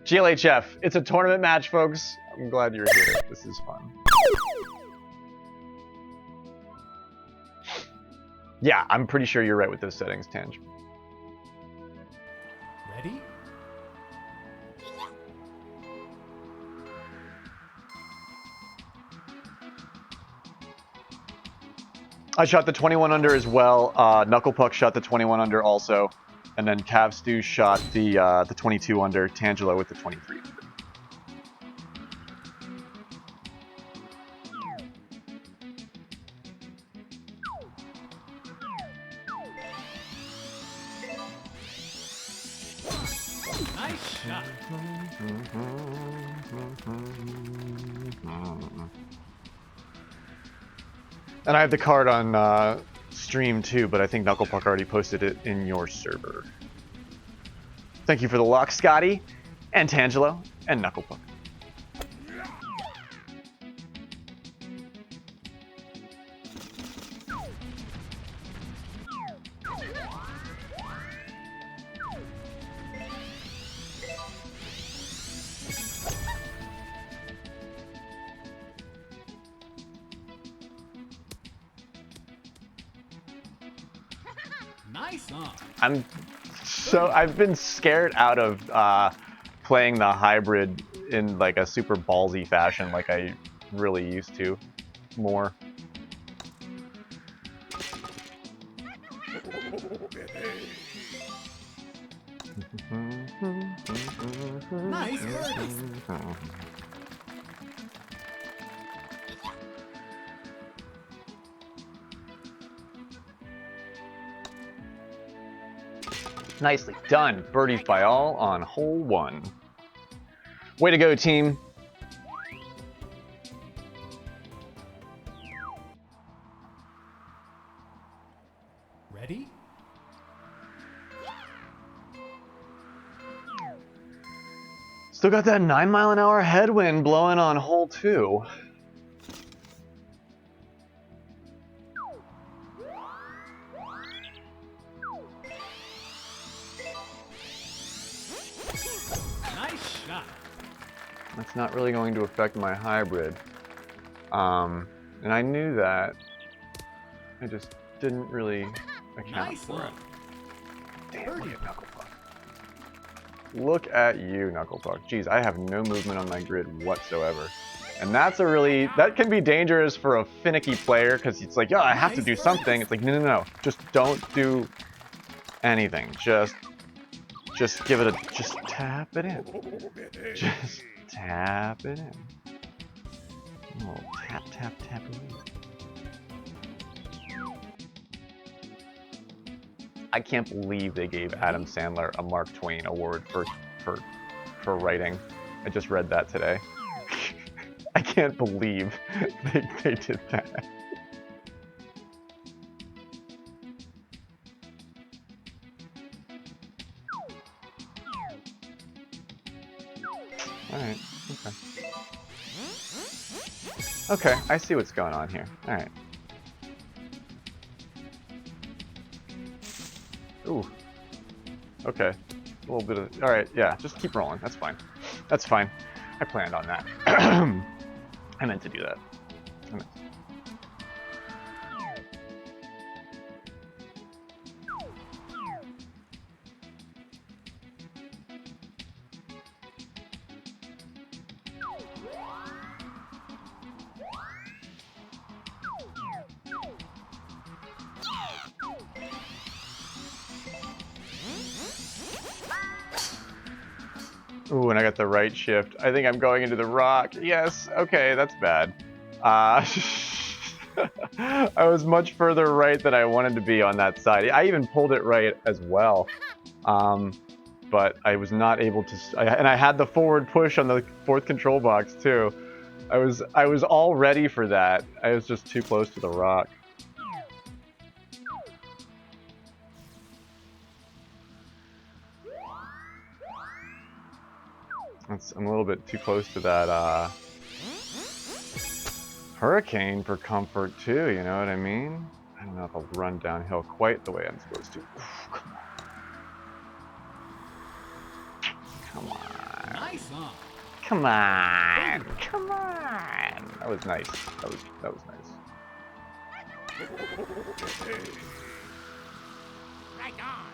Speaker 1: GLHF, it's a tournament match, folks. I'm glad you're here. This is fun. Yeah, I'm pretty sure you're right with those settings, Tange.
Speaker 2: Ready?
Speaker 1: I shot the 21 under as well. Knucklepuck shot the 21 under also, and then Cav Stew shot the 22 under. Tangelo with the 23 under.
Speaker 2: Nice shot.
Speaker 1: And I have the card on stream too, but I think Knucklepuck already posted it in your server. Thank you for the luck, Scotty, and Tangelo, and Knucklepuck.
Speaker 2: Nice on.
Speaker 1: I've been scared out of playing the hybrid in like a super ballsy fashion like I really used to more.
Speaker 2: Nice birdie.
Speaker 1: Nicely done. Birdies by all on hole 1. Way to go, team.
Speaker 2: Ready?
Speaker 1: Still got that 9-mile-an-hour headwind blowing on hole 2.
Speaker 2: Nice shot.
Speaker 1: That's not really going to affect my hybrid. And I knew that. I just didn't really account
Speaker 2: Nice
Speaker 1: for it.
Speaker 2: one.
Speaker 1: Damn, look at Knucklepuck. Look at you, Knucklepuck. Jeez, I have no movement on my grid whatsoever. And that can be dangerous for a finicky player, because it's like, yeah, I have to do something. It's like, no. Just don't do anything. Just give it just tap it in. Just tap it in. Oh, tap it in. I can't believe they gave Adam Sandler a Mark Twain award for writing. I just read that today. I can't believe they did that. Alright, okay. Okay, I see what's going on here. Alright. Ooh. Okay. A little bit of... Alright, yeah, just keep rolling. That's fine. That's fine. I planned on that. I meant to do that. Ooh, and I got the right shift. I think I'm going into the rock. Yes, okay, that's bad. I was much further right than I wanted to be on that side. I even pulled it right as well. But I was not able to... and I had the forward push on the fourth control box, too. I was all ready for that. I was just too close to the rock. I'm a little bit too close to that hurricane for comfort too, you know what I mean? I don't know if I'll run downhill quite the way I'm supposed to. Oof, come on.
Speaker 2: Nice on.
Speaker 1: Come on. Come on. That was nice. That was nice.
Speaker 2: Right on.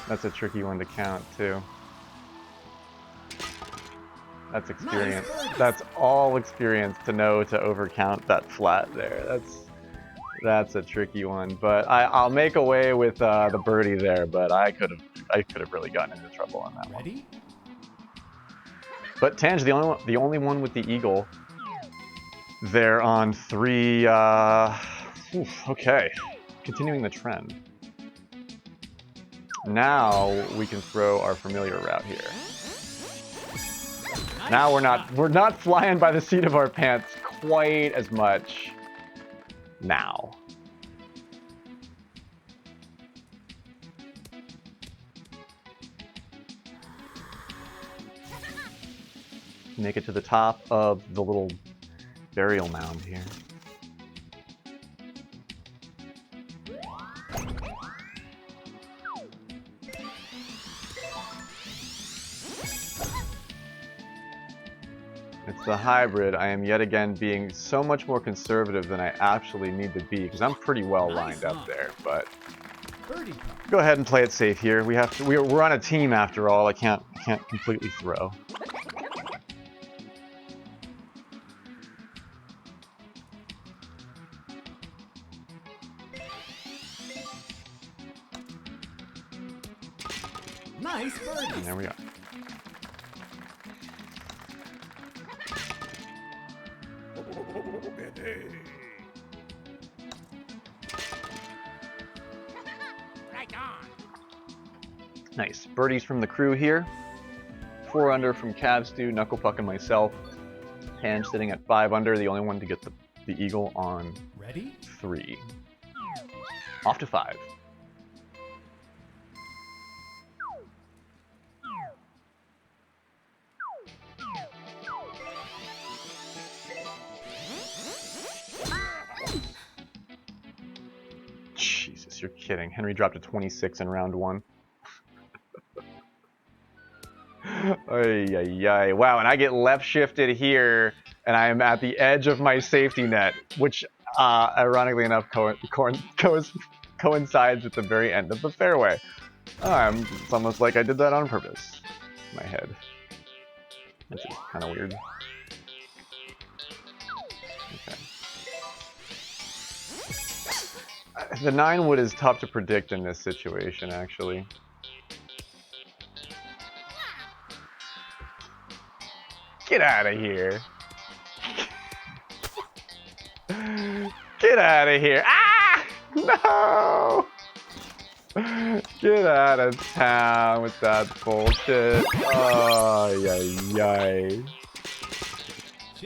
Speaker 1: That's a tricky one to count too. That's experience.
Speaker 2: Nice.
Speaker 1: That's all experience to know to overcount that flat there. That's a tricky one. But I'll make away with the birdie there. But I could have really gotten into trouble on that one.
Speaker 2: Ready?
Speaker 1: But Tange, the only one with the eagle. There on 3. Okay, continuing the trend. Now we can throw our familiar route here.
Speaker 2: Nice.
Speaker 1: Now we're not flying by the seat of our pants quite as much now. Make it to the top of the little burial mound here. It's the hybrid. I am yet again being so much more conservative than I actually need to be because I'm pretty well lined up there. But
Speaker 2: Birdie.
Speaker 1: go ahead and play it safe here. We have to. We're on a team after all. I can't completely throw.
Speaker 2: Nice birdie.
Speaker 1: And there we are.
Speaker 2: Right on.
Speaker 1: Nice. Birdies from the crew here. 4 under from Cavstew, Knucklepuck, and myself. Tange sitting at 5 under, the only one to get the eagle on
Speaker 2: Ready?
Speaker 1: 3. Off to 5. Jesus, you're kidding. Henry dropped a 26 in round 1. Ay, ay, ay. Wow, and I get left shifted here, and I am at the edge of my safety net, which, ironically enough, coincides with the very end of the fairway. It's almost like I did that on purpose. In my head. Which is kind of weird. Okay. The 9 wood is tough to predict in this situation, actually. Get out of here. Get out of here. Ah! No! Get out of town with that bullshit. Oh, yay, yay.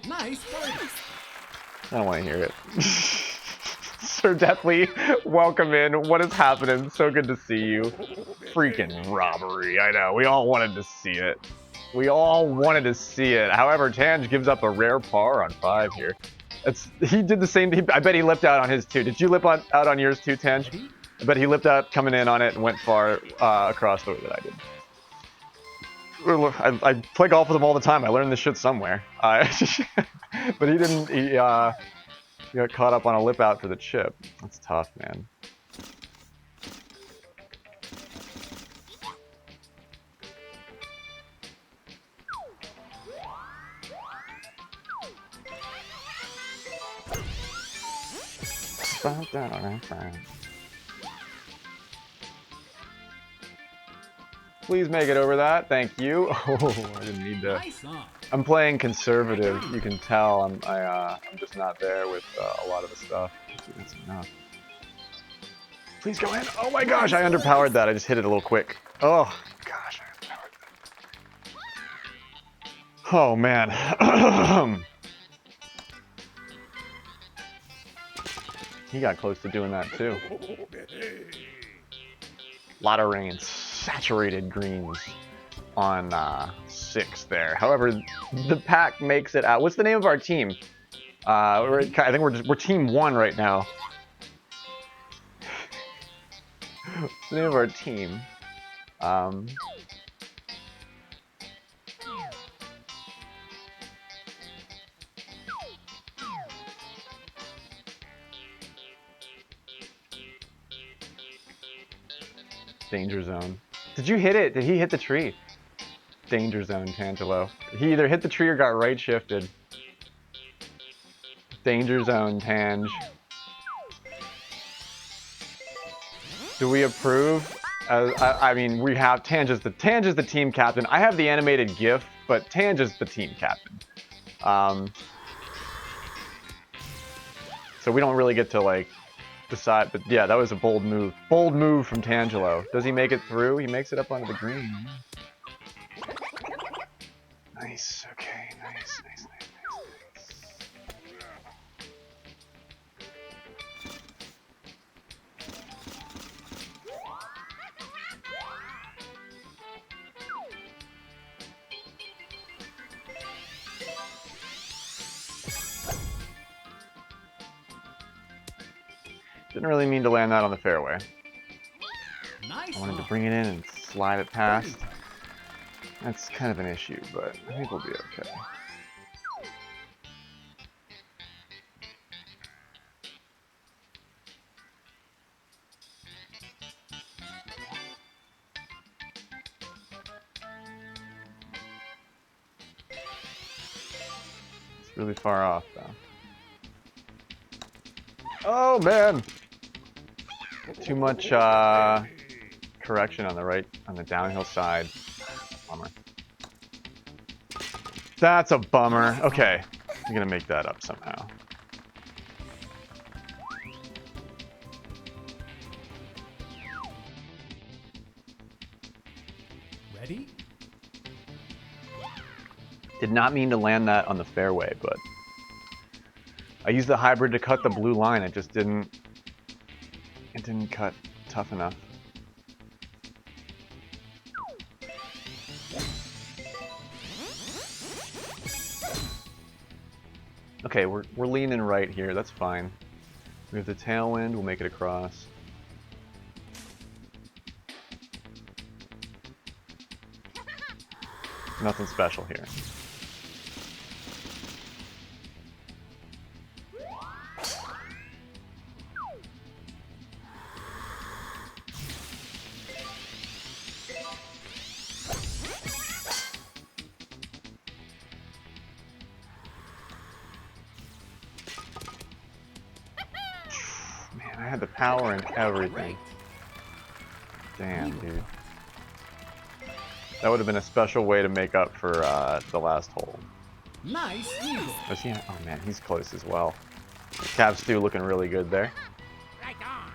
Speaker 2: Nice birdie.
Speaker 1: I don't want to hear it. Sir Deathly, welcome in. What is happening? So good to see you. Freaking robbery. I know. We all wanted to see it. We all wanted to see it. However, Tange gives up a rare par on 5 here. He did the same. I bet he lipped out on his too. Did you lip out on yours too, Tange?
Speaker 2: Ready?
Speaker 1: I bet he lipped out coming in on it and went far across the way that I did. I play golf with him all the time. I learned this shit somewhere. But he didn't. He got caught up on a lip out for the chip. That's tough, man. Please make it over that. Thank you. Oh, I didn't need to.
Speaker 2: Nice on.
Speaker 1: I'm playing conservative. You can tell I'm just not there with a lot of the stuff. That's enough. Please go in. Oh my gosh, I underpowered that. I just hit it a little quick. Oh gosh, I underpowered that. Oh man. He got close to doing that too. Lot of rain, saturated greens on 6 there. However, the pack makes it out. What's the name of our team? I think we're team 1 right now. What's the name of our team? Danger zone. Did you hit it? Did he hit the tree? Danger zone, Tangelo. He either hit the tree or got right shifted. Danger zone, Tange. Do we approve? I mean, we have Tange is the team captain. I have the animated GIF, but Tange is the team captain. So we don't really get to like decide. But yeah, that was a bold move. Bold move from Tangelo. Does he make it through? He makes it up onto the green. Nice. Okay. Nice. Didn't really mean to land that on the fairway.
Speaker 2: Nice.
Speaker 1: I wanted to bring it in and slide it past. That's kind of an issue, but I think we'll be okay. It's really far off, though. Oh, man! Too much correction on the downhill side. Bummer. That's a bummer. Okay, I'm gonna make that up somehow.
Speaker 2: Ready?
Speaker 1: Did not mean to land that on the fairway, but I used the hybrid to cut the blue line. It just didn't cut tough enough. Okay, we're leaning right here. That's fine. We have the tailwind. We'll make it across. Nothing special here. Man, I had the power and everything. Damn, dude. That would have been a special way to make up for the last hole.
Speaker 2: Nice eagle.
Speaker 1: Was he? Oh man, he's close as well. Cav Stew looking really good there.
Speaker 2: Right on.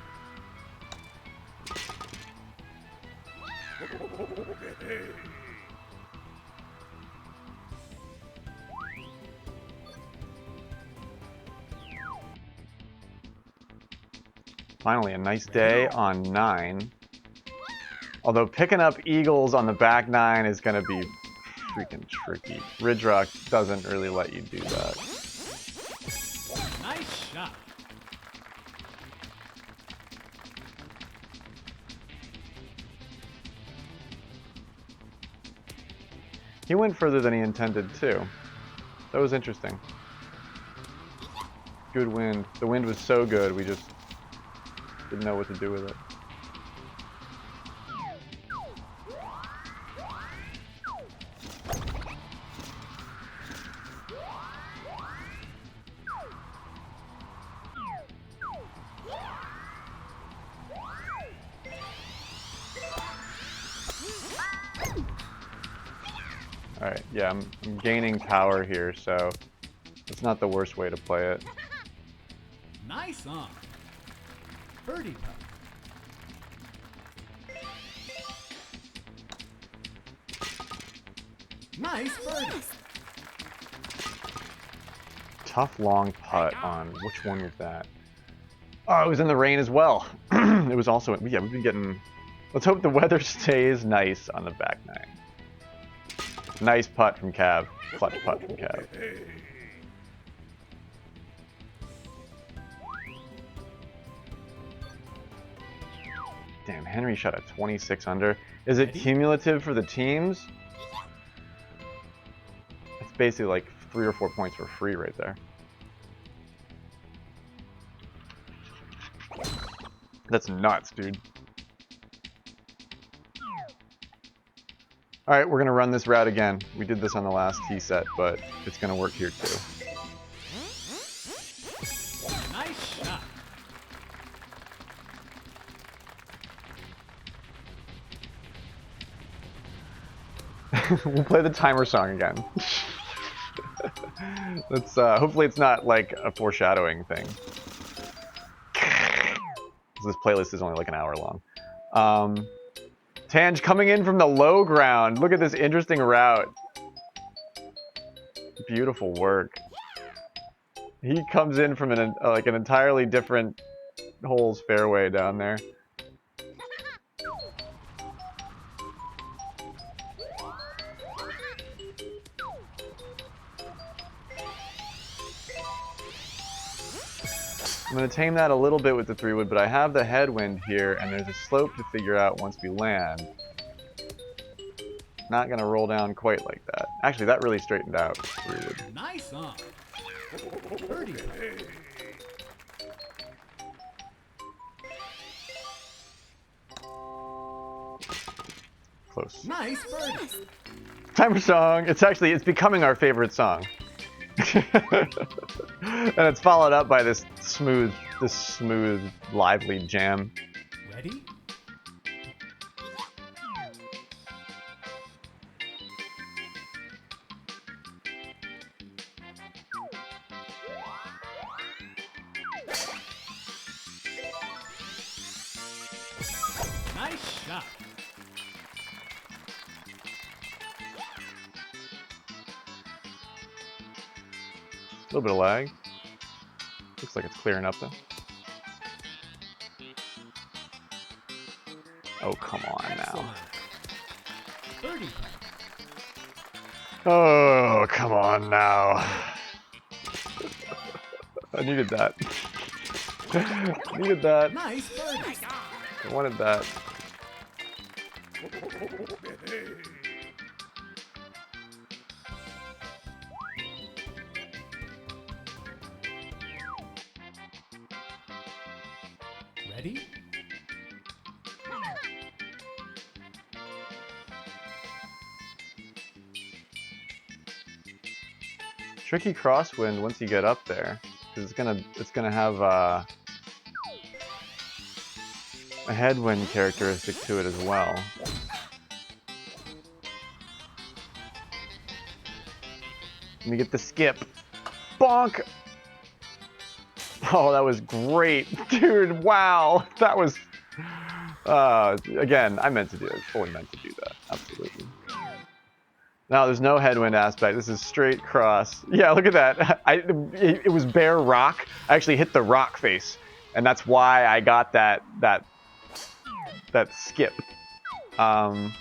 Speaker 1: Finally, a nice day on 9. Although picking up eagles on the back 9 is going to be freaking tricky. Ridgerock doesn't really let you do that.
Speaker 2: Nice shot.
Speaker 1: He went further than he intended too. That was interesting. Good wind. The wind was so good, we just didn't know what to do with it. Alright, yeah, I'm gaining power here, so it's not the worst way to play it.
Speaker 2: Nice on. Birdie putt. Nice birdie.
Speaker 1: Tough long putt on, which one was that? Oh, it was in the rain as well. It was also, yeah, we've been getting, let's hope the weather stays nice on the back 9. Nice putt from Cav. Clutch putt from Cav. Damn, Henry shot at 26 under. Is it cumulative for the teams? It's basically like 3 or 4 points for free right there. That's nuts, dude. Alright, we're gonna run this route again. We did this on the last tee set, but it's gonna work here too.
Speaker 2: Nice shot.
Speaker 1: We'll play the timer song again. Let's hopefully it's not like a foreshadowing thing. This playlist is only like an hour long. Tange coming in from the low ground. Look at this interesting route. Beautiful work. He comes in from an like an entirely different holes fairway down there. I'm going to tame that a little bit with the 3-wood, but I have the headwind here, and there's a slope to figure out once we land. Not going to roll down quite like that. Actually, that really straightened out 3-wood.
Speaker 2: Nice on. Birdie putt.
Speaker 1: Close.
Speaker 2: Nice birdie.
Speaker 1: Timer song! It's becoming our favorite song. And it's followed up by this smooth, lively jam.
Speaker 2: Ready? Nice shot.
Speaker 1: A little bit of lag. Looks like it's clearing up though. Oh, come on now.
Speaker 2: Birdie putt.
Speaker 1: Oh, come on now. I needed that. I needed that.
Speaker 2: Nice birdie.
Speaker 1: I wanted that.
Speaker 2: Ready?
Speaker 1: Tricky crosswind once you get up there, because it's gonna have a headwind characteristic to it as well. Let me get the skip. Bonk! Oh, that was great. Dude, wow. That was... again, I meant to do it. Fully meant to do that. Absolutely. Now, there's no headwind aspect. This is straight cross. Yeah, look at that. It was bare rock. I actually hit the rock face And that's why I got that skip. Not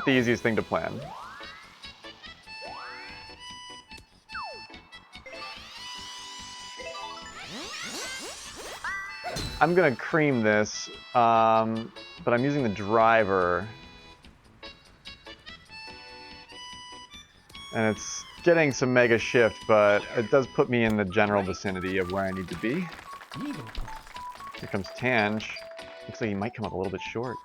Speaker 1: the easiest thing to plan. I'm gonna cream this, but I'm using the driver. And it's getting some mega shift, but it does put me in the general vicinity of where I need to be.
Speaker 2: Eagle puck.
Speaker 1: Here comes Tange. Looks like he might come up a little bit short.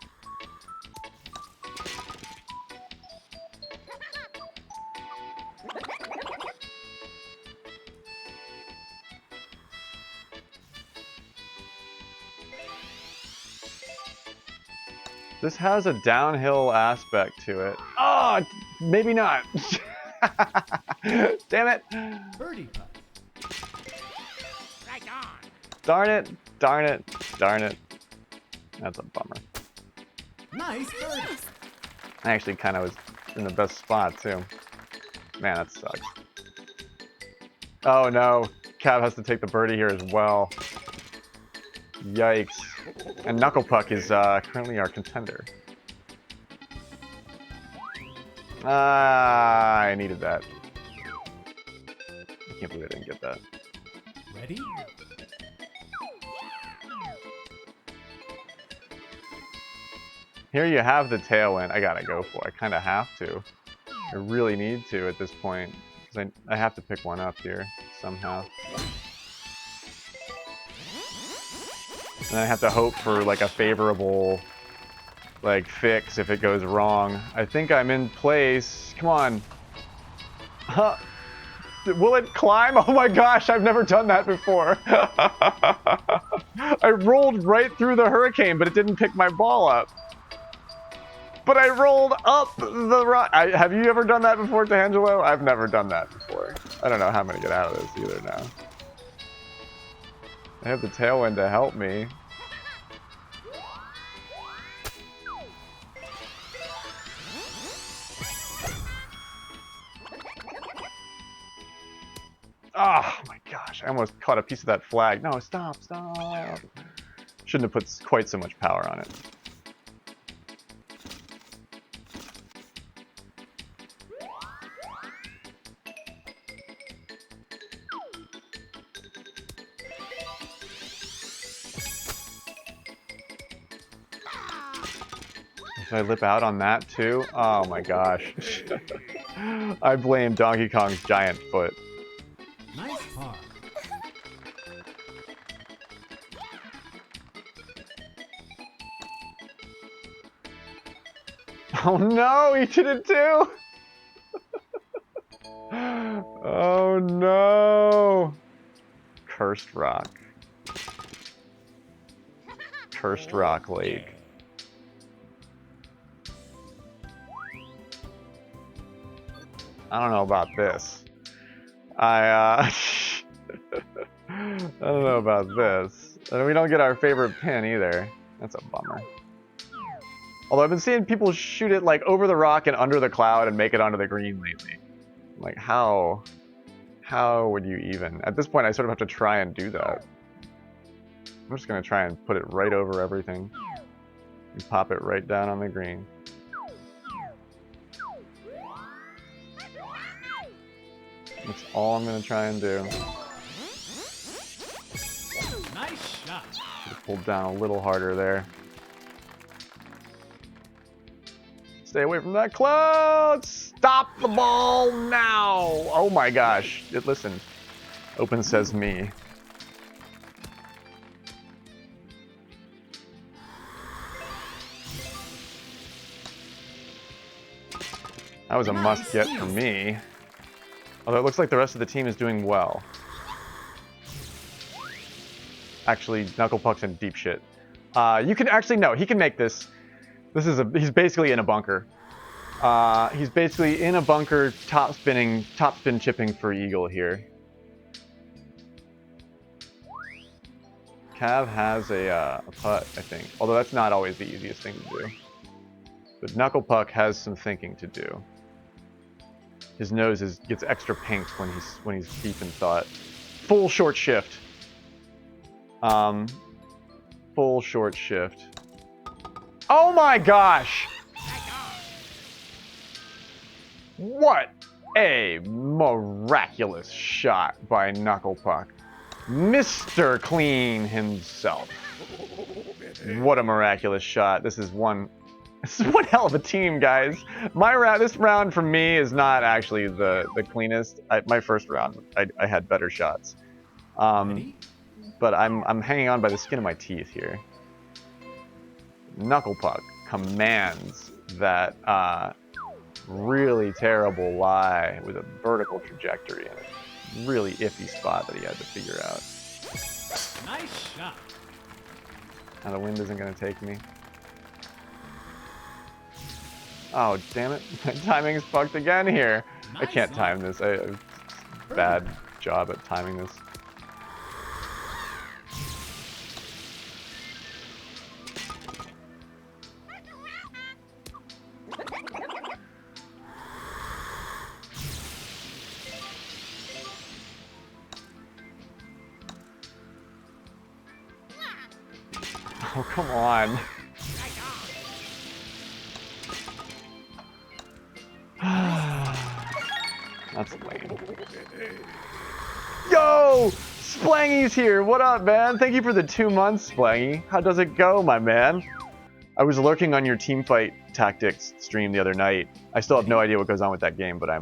Speaker 1: This has a downhill aspect to it. Oh, maybe not. Damn it.
Speaker 2: Birdie putt.
Speaker 3: Right on.
Speaker 1: Darn it. Darn it. Darn it. That's a bummer.
Speaker 2: Nice birdie.
Speaker 1: I actually kind of was in the best spot, too. Man, that sucks. Oh, no. Cav has to take the birdie here as well. Yikes. And Knuckle Puck is currently our contender. I needed that. I can't believe I didn't get that.
Speaker 2: Ready?
Speaker 1: Here you have the tailwind. I gotta go for it. I kind of have to. I really need to at this point. Because I have to pick one up here somehow. And I have to hope for like a favorable like fix if it goes wrong. I think I'm in place. Come on. Huh. Will it climb? Oh my gosh, I've never done that before. I rolled right through the hurricane, but it didn't pick my ball up. But I rolled up the rock. Have you ever done that before, D'Angelo? I've never done that before. I don't know how I'm gonna get out of this either now. I have the tailwind to help me. Oh my gosh, I almost caught a piece of that flag. No, stop, stop. Shouldn't have put quite so much power on it. Should I lip out on that too? Oh my gosh. I blame Donkey Kong's giant foot.
Speaker 2: Nice par.
Speaker 1: Oh no, he did it too! Oh no! Cursed Rock. Cursed Rock Lake. I don't know about this. I don't know about this. And we don't get our favorite pin either. That's a bummer. Although I've been seeing people shoot it like over the rock and under the cloud and make it onto the green lately. Like how would you even? At this point I sort of have to try and do that. I'm just gonna try and put it right over everything and pop it right down on the green. That's all I'm gonna try and do.
Speaker 2: Nice shot.
Speaker 1: Should've pulled down a little harder there. Stay away from that cloud! Stop the ball now! Oh my gosh, it listened. Open says me. That was a must get for me. Although it looks like the rest of the team is doing well. Actually, Knuckle Puck's in deep shit. You can actually, no, he can make this. He's basically in a bunker. He's basically in a bunker, top spin chipping for Eagle here. Cav has a putt, I think. Although that's not always the easiest thing to do. But Knuckle Puck has some thinking to do. His nose gets extra pink when he's deep in thought. Full short shift. Full short shift. Oh my gosh! What a miraculous shot by Knuckle Puck. Mr. Clean himself. What a miraculous shot. This is one hell of a team, guys. This round for me is not actually the cleanest. My first round, I had better shots. But I'm hanging on by the skin of my teeth here. Knuckle Puck commands that really terrible lie with a vertical trajectory and a really iffy spot that he had to figure out.
Speaker 2: Nice shot.
Speaker 1: Now the wind isn't going to take me. Oh, damn it. My timing's fucked again here. I can't time this. I bad job at timing this. Oh, come on. That's lame. Yo! Splangy's here! What up, man? Thank you for the 2 months, Splangy. How does it go, my man? I was lurking on your teamfight tactics stream the other night. I still have no idea what goes on with that game, but I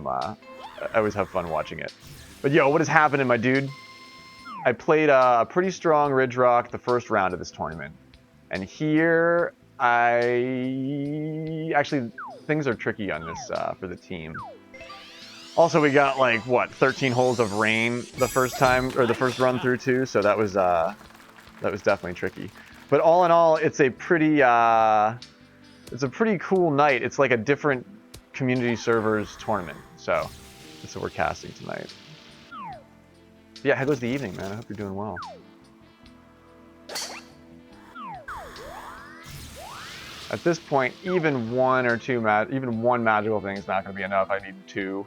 Speaker 1: always have fun watching it. But yo, what is happening, my dude? I played a pretty strong Ridgerock the first round of this tournament. And here, actually, things are tricky on this for the team. Also, we got like, what, 13 holes of rain the first time, or the first run through too, so that was definitely tricky. But all in all, it's a pretty cool night. It's like a different community servers tournament, so that's what we're casting tonight. Yeah, how goes the evening, man? I hope you're doing well. At this point, even one magical thing is not going to be enough. I need 2.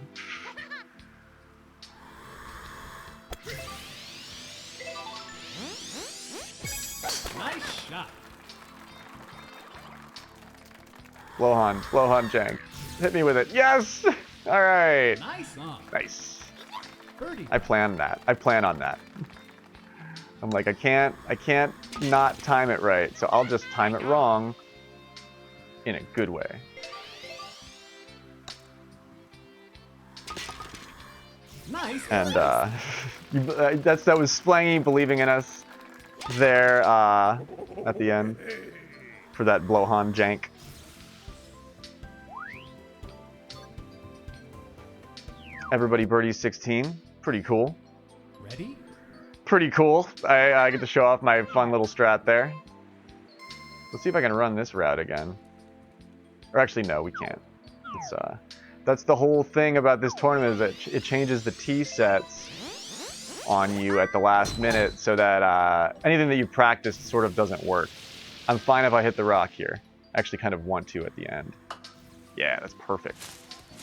Speaker 2: Nice shot.
Speaker 1: Blowhorn jank. Hit me with it. Yes! All right.
Speaker 2: Nice on.
Speaker 1: Nice.
Speaker 2: Birdie.
Speaker 1: I plan on that. I'm like, I can't not time it right, so I'll just time it wrong in a good way.
Speaker 2: Nice.
Speaker 1: And that was Splangy believing in us there at the end for that Blowhorn jank. Everybody birdie 16. Pretty cool.
Speaker 2: Ready?
Speaker 1: Pretty cool. I get to show off my fun little strat there. Let's see if I can run this route again. Or actually, no, we can't. It's, that's the whole thing about this tournament, is that it changes the tee sets on you at the last minute so that anything that you practiced sort of doesn't work. I'm fine if I hit the rock here. I actually kind of want to at the end. Yeah, that's perfect.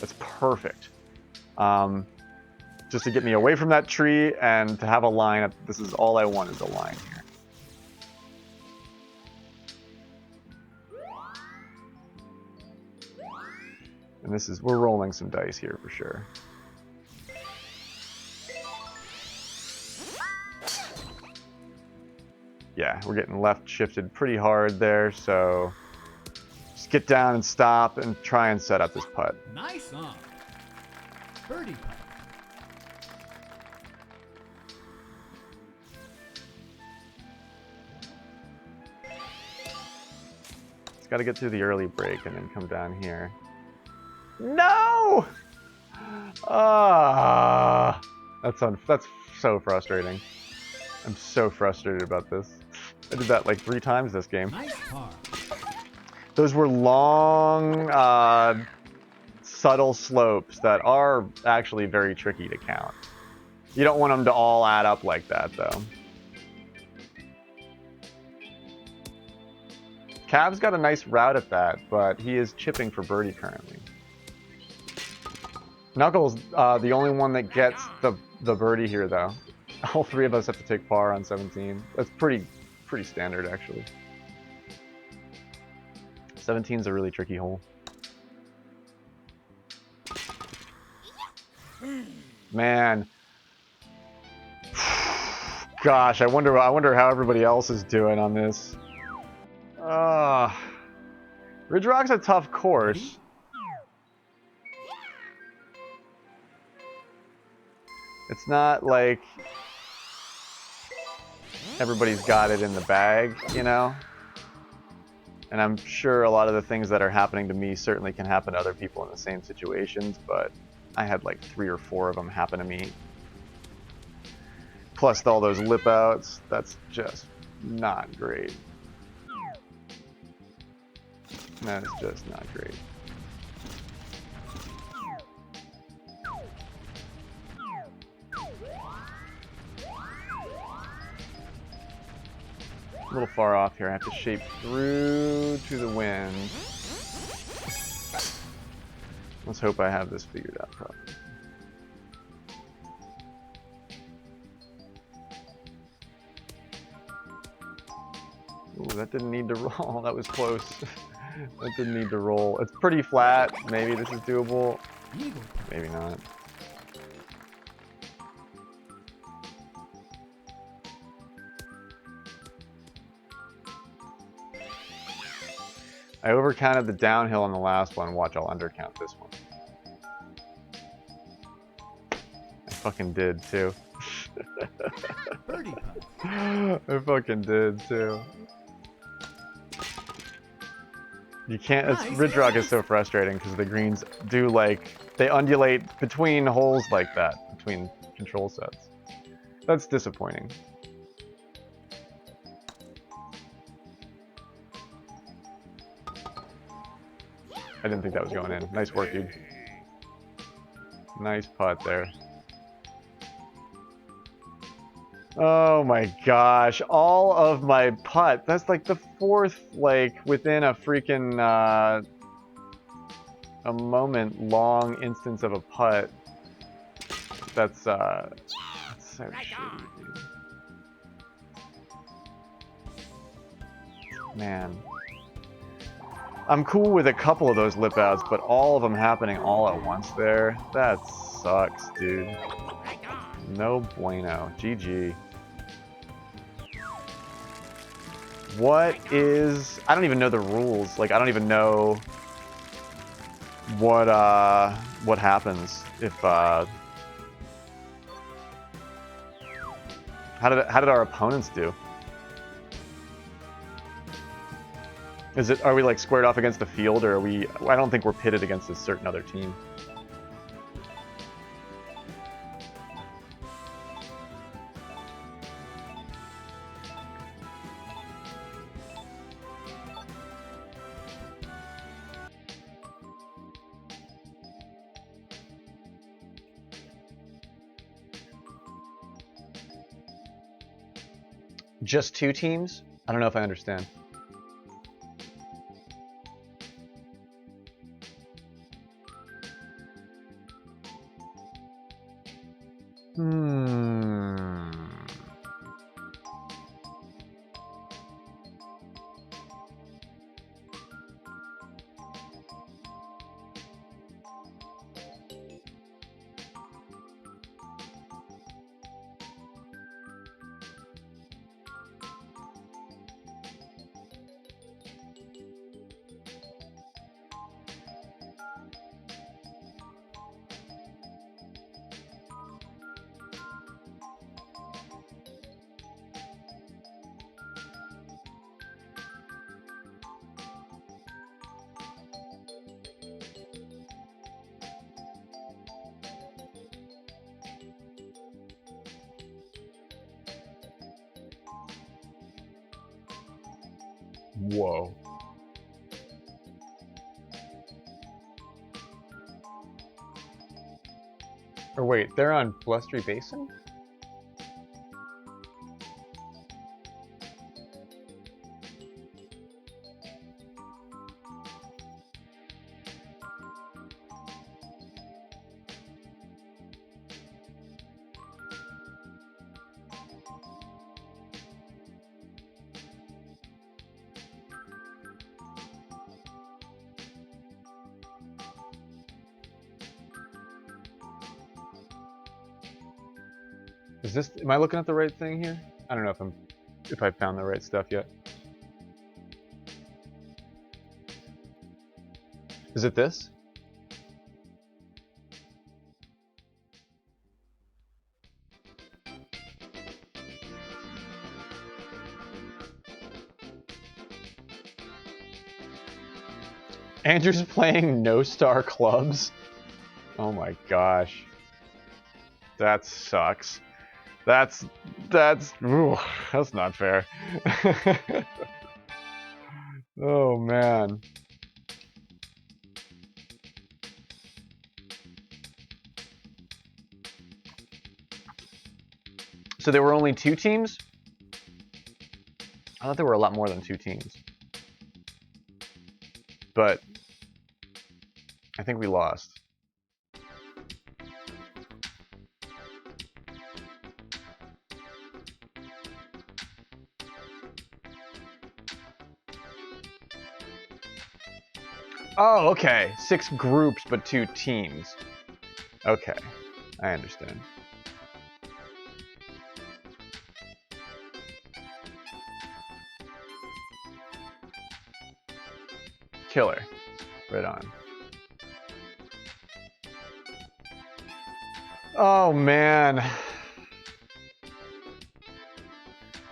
Speaker 1: That's perfect. Just to get me away from that tree and to have a line. This is all I want, is a line here. And we're rolling some dice here for sure. Yeah, we're getting left shifted pretty hard there, so just get down and stop and try and set up this putt.
Speaker 2: Nice on. Birdie putt.
Speaker 1: It's got to get through the early break and then come down here. No! That's so frustrating. I'm so frustrated about this. I did that like 3 times this game.
Speaker 2: Nice par.
Speaker 1: Those were long, subtle slopes that are actually very tricky to count. You don't want them to all add up like that, though. Cav's got a nice route at that, but he is chipping for birdie currently. Knuckles, the only one that gets the birdie here, though. All three of us have to take par on 17. That's pretty standard, actually. 17's a really tricky hole. Man. Gosh, I wonder how everybody else is doing on this. Ridgerock's a tough course. It's not like everybody's got it in the bag, you know? And I'm sure a lot of the things that are happening to me certainly can happen to other people in the same situations, but I had like 3 or 4 of them happen to me. Plus all those lip outs, that's just not great. That's just not great. A little far off here. I have to shape through to the wind. Let's hope I have this figured out properly. Ooh, that didn't need to roll. That was close. That didn't need to roll. It's pretty flat. Maybe this is doable. Maybe not. I overcounted the downhill on the last one. Watch, I'll undercount this one. I fucking did too.
Speaker 2: Birdie putt.
Speaker 1: I fucking did too. You can't. Ridgerock is so frustrating because the greens do they undulate between holes like that, between control sets. That's disappointing. I didn't think that was going in. Nice work, dude. Nice putt there. Oh my gosh, all of my putt. That's like the 4th, within a freaking, a moment long instance of a putt. That's so shitty, dude. Man. I'm cool with a couple of those lip outs, but all of them happening all at once there, that sucks, dude. No bueno. GG. What is... I don't even know the rules. I don't even know what happens if, How did our opponents do? Are we squared off against the field, or are we... I don't think we're pitted against a certain other team. Just 2 teams? I don't know if I understand. Whoa. Or wait, they're on Blustery Basin? Is this? Am I looking at the right thing here? I don't know if I found the right stuff yet. Is it this? Andrew's playing no star clubs. Oh my gosh. That sucks. That's not fair. Oh man. So there were only 2 teams? I thought there were a lot more than 2 teams. But I think we lost. Oh, okay. 6 groups, but 2 teams. Okay, I understand. Killer. Right on. Oh, man.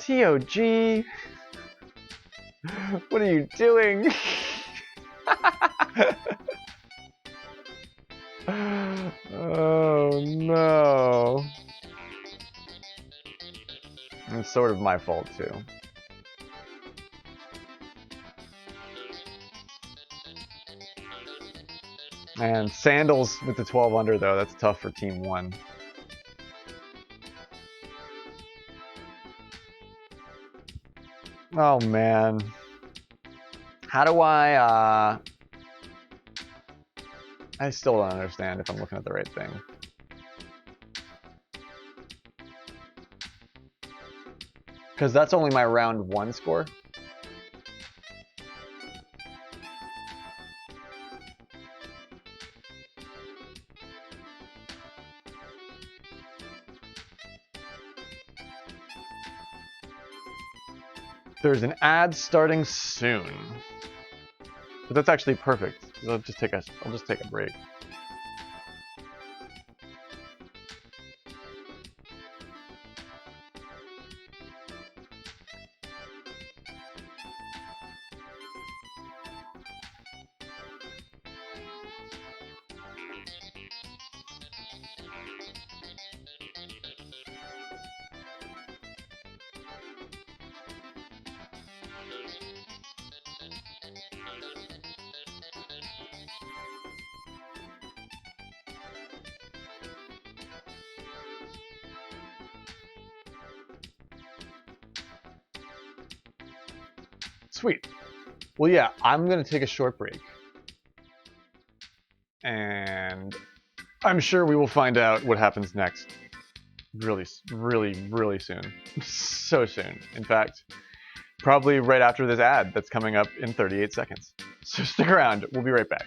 Speaker 1: TOG. What are you doing? Oh, no. It's sort of my fault, too. And Sandals with the 12 under, though. That's tough for Team 1. Oh, man. How do I still don't understand if I'm looking at the right thing. Because that's only my round 1 score. There's an ad starting soon. But that's actually perfect. I'll just take a break. Sweet. Well, yeah, I'm going to take a short break. And I'm sure we will find out what happens next really soon. So soon. In fact, probably right after this ad that's coming up in 38 seconds. So stick around. We'll be right back.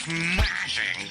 Speaker 3: Smashing.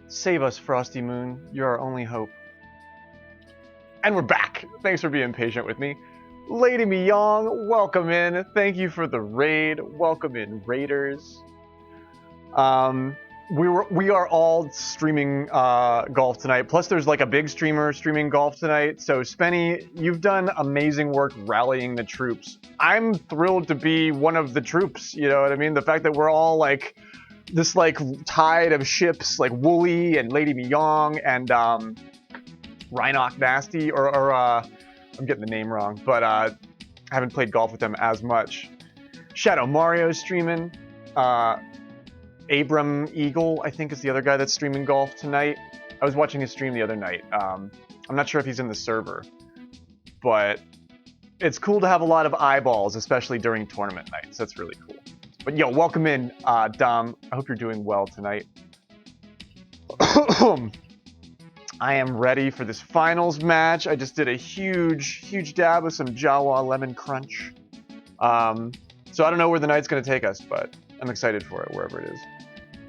Speaker 1: Save us, Frosty Moon. You're our only hope. And we're back. Thanks for being patient with me. Lady Miyong, welcome in. Thank you for the raid. Welcome in, Raiders. We are all streaming golf tonight. Plus, there's like a big streamer streaming golf tonight. So, Spenny, you've done amazing work rallying the troops. I'm thrilled to be one of the troops. You know what I mean? The fact that we're all like this like tide of ships, like Wooly and Lady Miyong and Rhinoc Nasty, or I'm getting the name wrong, but I haven't played golf with them as much. Shadow Mario's streaming. Abram Eagle, I think, is the other guy that's streaming golf tonight. I was watching his stream the other night. I'm not sure if he's in the server, but it's cool to have a lot of eyeballs, especially during tournament nights. That's really cool. But yo, welcome in, Dom. I hope you're doing well tonight. I am ready for this finals match. I just did a huge dab with some Jawa Lemon Crunch. So I don't know where the night's going to take us, but I'm excited for it, wherever it is.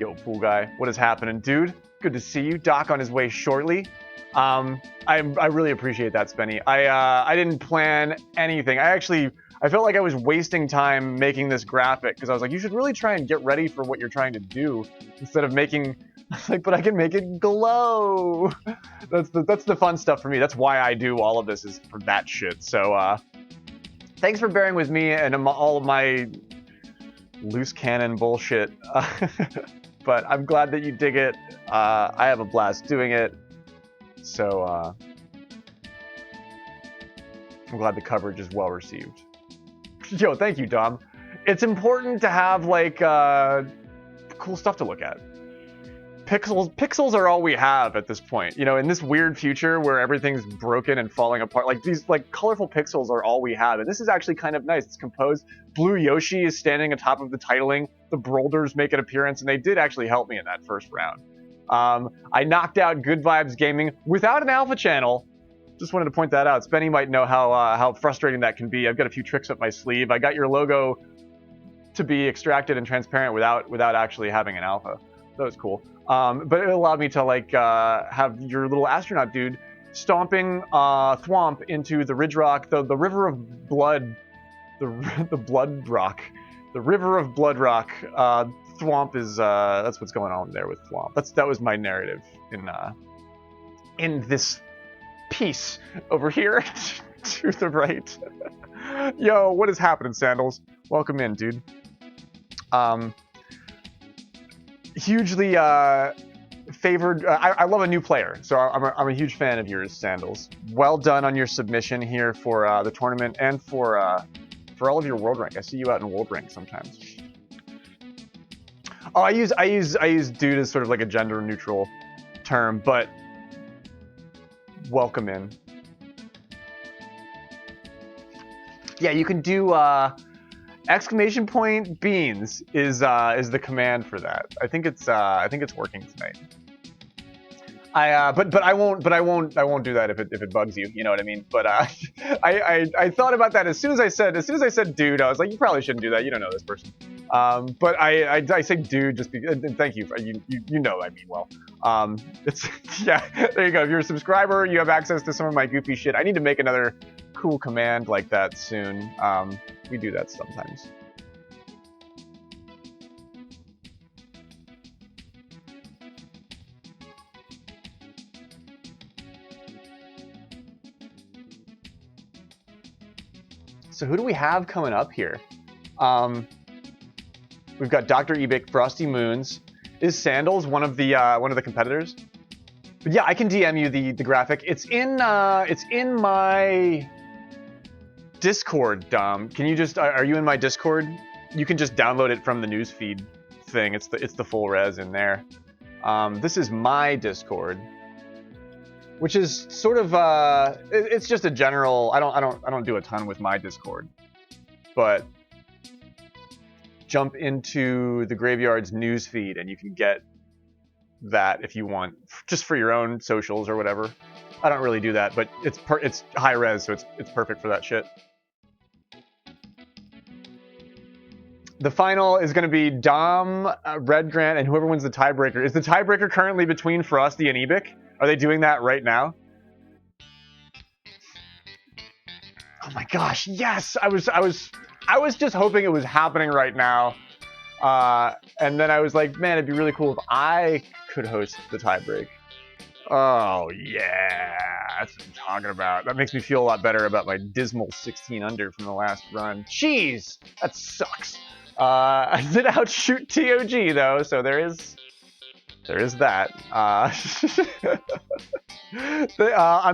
Speaker 1: Yo, Pool Guy, what is happening, dude? Good to see you. Doc on his way shortly. I really appreciate that, Spenny. I didn't plan anything. I felt like I was wasting time making this graphic, because I was like, you should really try and get ready for what you're trying to do, instead of making... like, but I can make it glow. That's the fun stuff for me. That's why I do all of this, is for that shit. So thanks for bearing with me and all of my loose cannon bullshit. But I'm glad that you dig it. I have a blast doing it. So I'm glad the coverage is well received. Yo, thank you, Dom. It's important to have like cool stuff to look at. Pixels are all we have at this point. You know, in this weird future where everything's broken and falling apart, like these like colorful pixels are all we have. And this is actually kind of nice. It's composed. Blue Yoshi is standing atop of the titling. The Boulders make an appearance, and they did actually help me in that first round. I knocked out Good Vibes Gaming without an alpha channel. Just wanted to point that out. Spenny might know how frustrating that can be. I've got a few tricks up my sleeve. I got your logo to be extracted and transparent without actually having an alpha. That was cool. But it allowed me to like have your little astronaut dude stomping Thwomp into the Ridgerock, the river of blood, the blood rock, the river of blood rock. Thwomp is that's what's going on there with Thwomp. That was my narrative in this piece over here to the right. Yo, what is happening, Sandals? Welcome in, dude. Hugely favored. I love a new player, so I'm a huge fan of yours, Sandals. Well done on your submission here for the tournament and for all of your world rank. I see you out in world rank sometimes. Oh, I use dude as sort of like a gender neutral term, but welcome in. Yeah, you can do exclamation point beans is the command for that. I think it's working tonight. But I won't do that if it bugs you. You know what I mean? But I thought about that as soon as I said dude. I was like, you probably shouldn't do that. You don't know this person. But I say dude just because. Thank you. You know I mean well. It's yeah. There you go. If you're a subscriber, you have access to some of my goofy shit. I need to make another cool command like that soon. We do that sometimes. So who do we have coming up here? We've got Dr. Ebic, Frosty Moons. Is Sandals one of the competitors? But yeah, I can DM you the graphic. It's in my Discord, Dom. Can you just are you in my Discord? You can just download it from the newsfeed thing. It's the full res in there. This is my Discord, which is sort of it's just a general. I don't do a ton with my Discord, but jump into the Graveyard's newsfeed and you can get that if you want, just for your own socials or whatever. I don't really do that, but it's high res, so it's perfect for that shit. The final is going to be Dom, Red Grant, and whoever wins the tiebreaker. Is the tiebreaker currently between Frosty and Ebic? Are they doing that right now? Oh my gosh, yes! I was just hoping it was happening right now. And then I was like, man, it'd be really cool if I could host the tiebreak. Oh, yeah. That's what I'm talking about. That makes me feel a lot better about my dismal 16 under from the last run. Jeez, that sucks. I did outshoot TOG, though, so there is that. I'm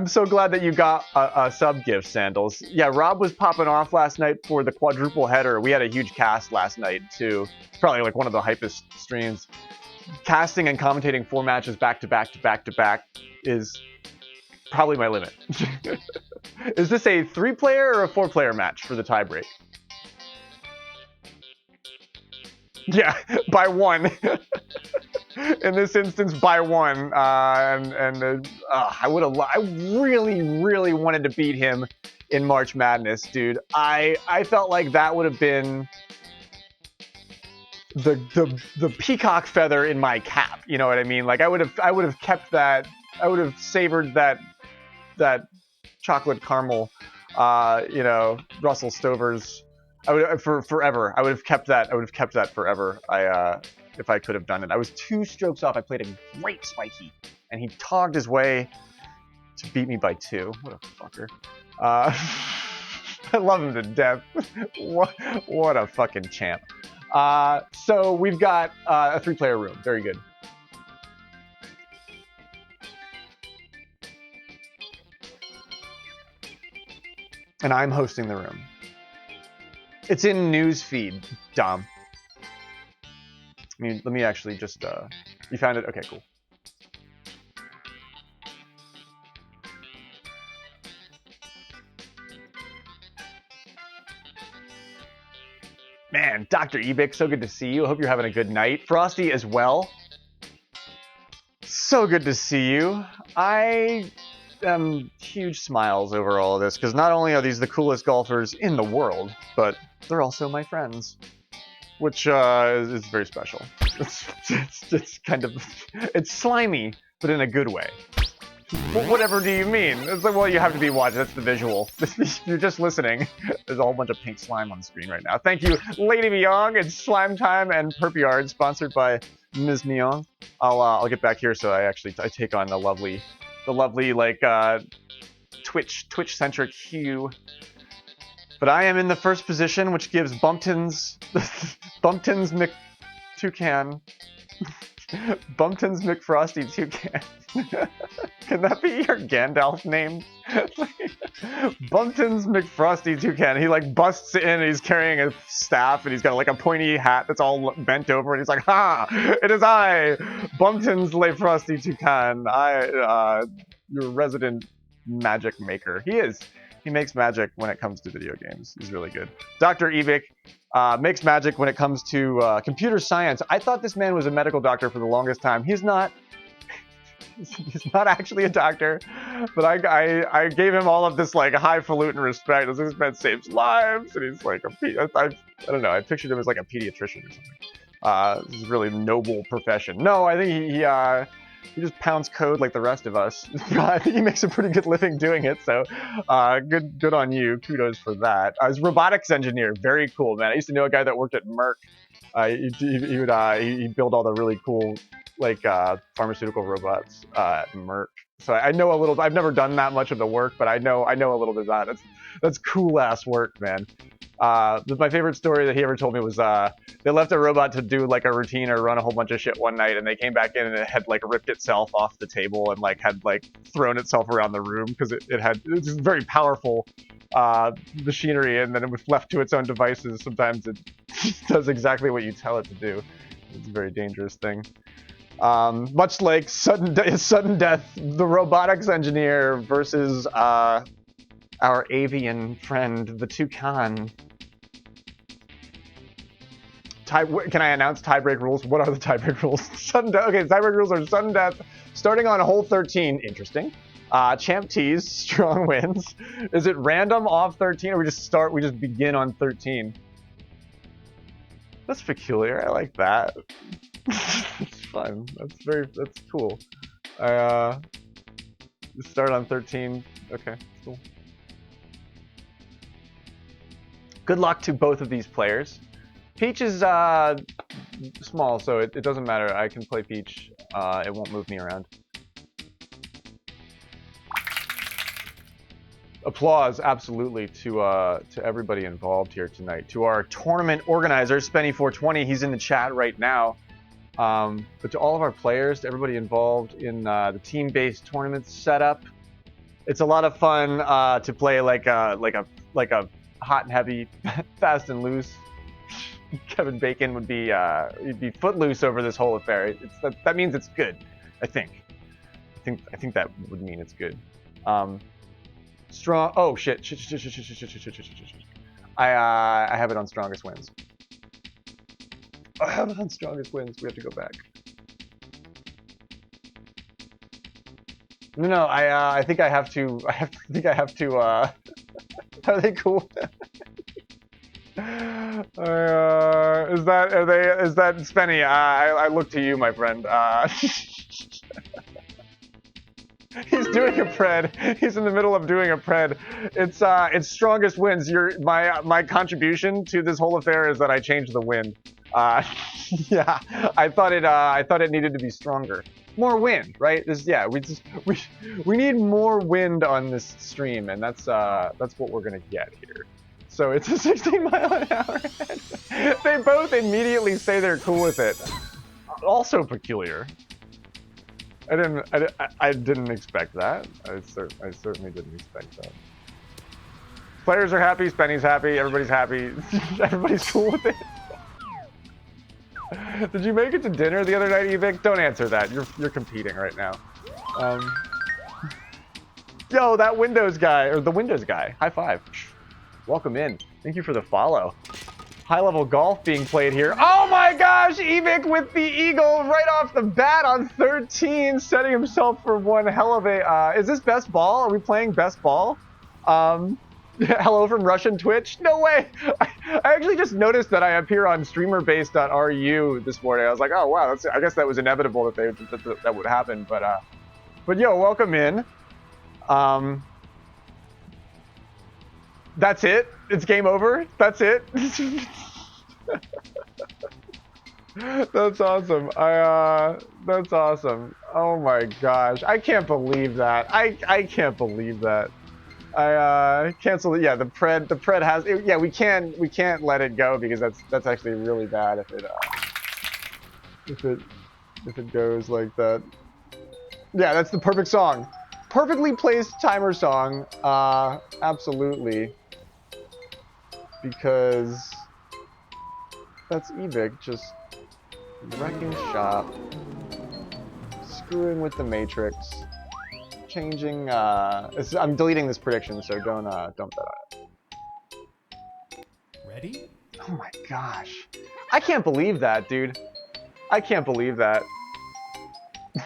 Speaker 1: so glad that you got a sub gift, Sandals. Yeah, Rob was popping off last night for the quadruple header. We had a huge cast last night, too. Probably like one of the hypest streams. Casting and commentating 4 matches back to back to back to back is probably my limit. Is this a 3-player or a 4-player match for the tiebreak? Yeah, by 1. In this instance, by 1. I really wanted to beat him in March Madness, dude. I felt like that would have been the peacock feather in my cap. You know what I mean? Like I would have kept that. I would have savored that chocolate caramel. Russell Stover's. I would for forever. I would have kept that. I would have kept that forever. If I could have done it. I was 2 strokes off. I played a great spiky, and he togged his way to beat me by 2. What a fucker. I love him to death. What a fucking champ. So we've got a 3-player room. Very good. And I'm hosting the room. It's in newsfeed, Dom. Let me actually just, you found it? Okay, cool. Man, Dr. Ebic, so good to see you. I hope you're having a good night. Frosty as well. So good to see you. I am huge smiles over all of this, because not only are these the coolest golfers in the world, but they're also my friends. Which is very special. It's kind of, it's slimy, but in a good way. Well, whatever do you mean? It's like, well, you have to be watching. That's the visual. You're just listening. There's a whole bunch of pink slime on the screen right now. Thank you, Lady Myong. It's Slime Time and Perpyard, sponsored by Ms. Myong. I'll get back here so I take on the lovely like Twitch-centric hue. But I am in the first position, which gives Bumptons McToucan Bumptons McFrosty Toucan. Can that be your Gandalf name? Bumptons McFrosty Toucan. He like busts in and he's carrying a staff and he's got like a pointy hat that's all bent over and he's like, "Ha! It is I, Bumptons LeFrosty Toucan. Your resident magic maker." He is. He makes magic when it comes to video games. He's really good. Dr. Evic makes magic when it comes to computer science. I thought this man was a medical doctor for the longest time. He's not. He's not actually a doctor, but I gave him all of this like highfalutin respect. This man saves lives, and he's like I don't know. I pictured him as like a pediatrician or something. This is a really noble profession. No, I think he just pounds code like the rest of us. I think he makes a pretty good living doing it. So, good on you. Kudos for that. He's a robotics engineer. Very cool, man. I used to know a guy that worked at Merck. He'd build all the really cool like pharmaceutical robots at Merck. So I know a little. I've never done that much of the work, but I know a little bit about it. That's cool ass work, man. My favorite story that he ever told me was they left a robot to do like a routine or run a whole bunch of shit one night, and they came back in and it had like ripped itself off the table and like had like thrown itself around the room because it was very powerful machinery, and then it was left to its own devices. Sometimes it does exactly what you tell it to do. It's a very dangerous thing. Much like sudden death, the robotics engineer versus our avian friend, the toucan. Can I announce tiebreak rules? What are the tiebreak rules? Okay, tiebreak rules are sudden death, starting on hole 13. Interesting. Champ tees, strong wins. Is it random off 13, or we just begin on 13? That's peculiar. I like that. It's fun. That's cool. Start on 13. Okay, cool. Good luck to both of these players. Peach is small, so it doesn't matter. I can play Peach. It won't move me around. Applause, absolutely, to everybody involved here tonight. To our tournament organizer, Spenny420. He's in the chat right now. But to all of our players, to everybody involved in the team-based tournament setup, it's a lot of fun to play like a hot and heavy, fast and loose. Kevin Bacon would be he'd be footloose over this whole affair. That means it's good. I think that would mean it's good. Strong. Oh shit. I have it on strongest wins. I have it on strongest wins. We have to go back. No. I think I have to. I think I have to. Are they cool? Is that Spenny? I look to you, my friend. He's doing a pred. He's in the middle of doing a pred. It's strongest wins. My contribution to this whole affair is that I changed the wind. Yeah, I thought it needed to be stronger. More wind, right? We need more wind on this stream, and that's what we're gonna get here. So it's a 16-mile-an-hour head. They both immediately say they're cool with it. Also peculiar. I didn't expect that. I certainly didn't expect that. Players are happy. Spenny's happy. Everybody's happy. Everybody's cool with it. Did you make it to dinner the other night, Evic? Don't answer that. You're competing right now. Yo, that Windows guy, or the Windows guy. High five. Welcome in. Thank you for the follow. High-level golf being played here. Oh my gosh, Evic with the eagle right off the bat on 13, setting himself for one hell of a... is this best ball? Are we playing best ball? Hello from Russian Twitch? No way! I actually just noticed that I appear on streamerbase.ru this morning. I was like, oh wow, I guess that was inevitable that would happen. But yo, welcome in. That's it? It's game over? That's it? That's awesome. That's awesome. Oh my gosh. I can't believe that. I can't believe that. I canceled it. Yeah, the pred has. Yeah, we can't let it go because that's actually really bad if it goes like that. Yeah, that's the perfect song. Perfectly placed timer song. Absolutely. Because that's Evic just wrecking shop, screwing with the matrix, changing. I'm deleting this prediction, so don't bet on it.
Speaker 2: Ready?
Speaker 1: Oh my gosh, I can't believe that, dude. I can't believe that.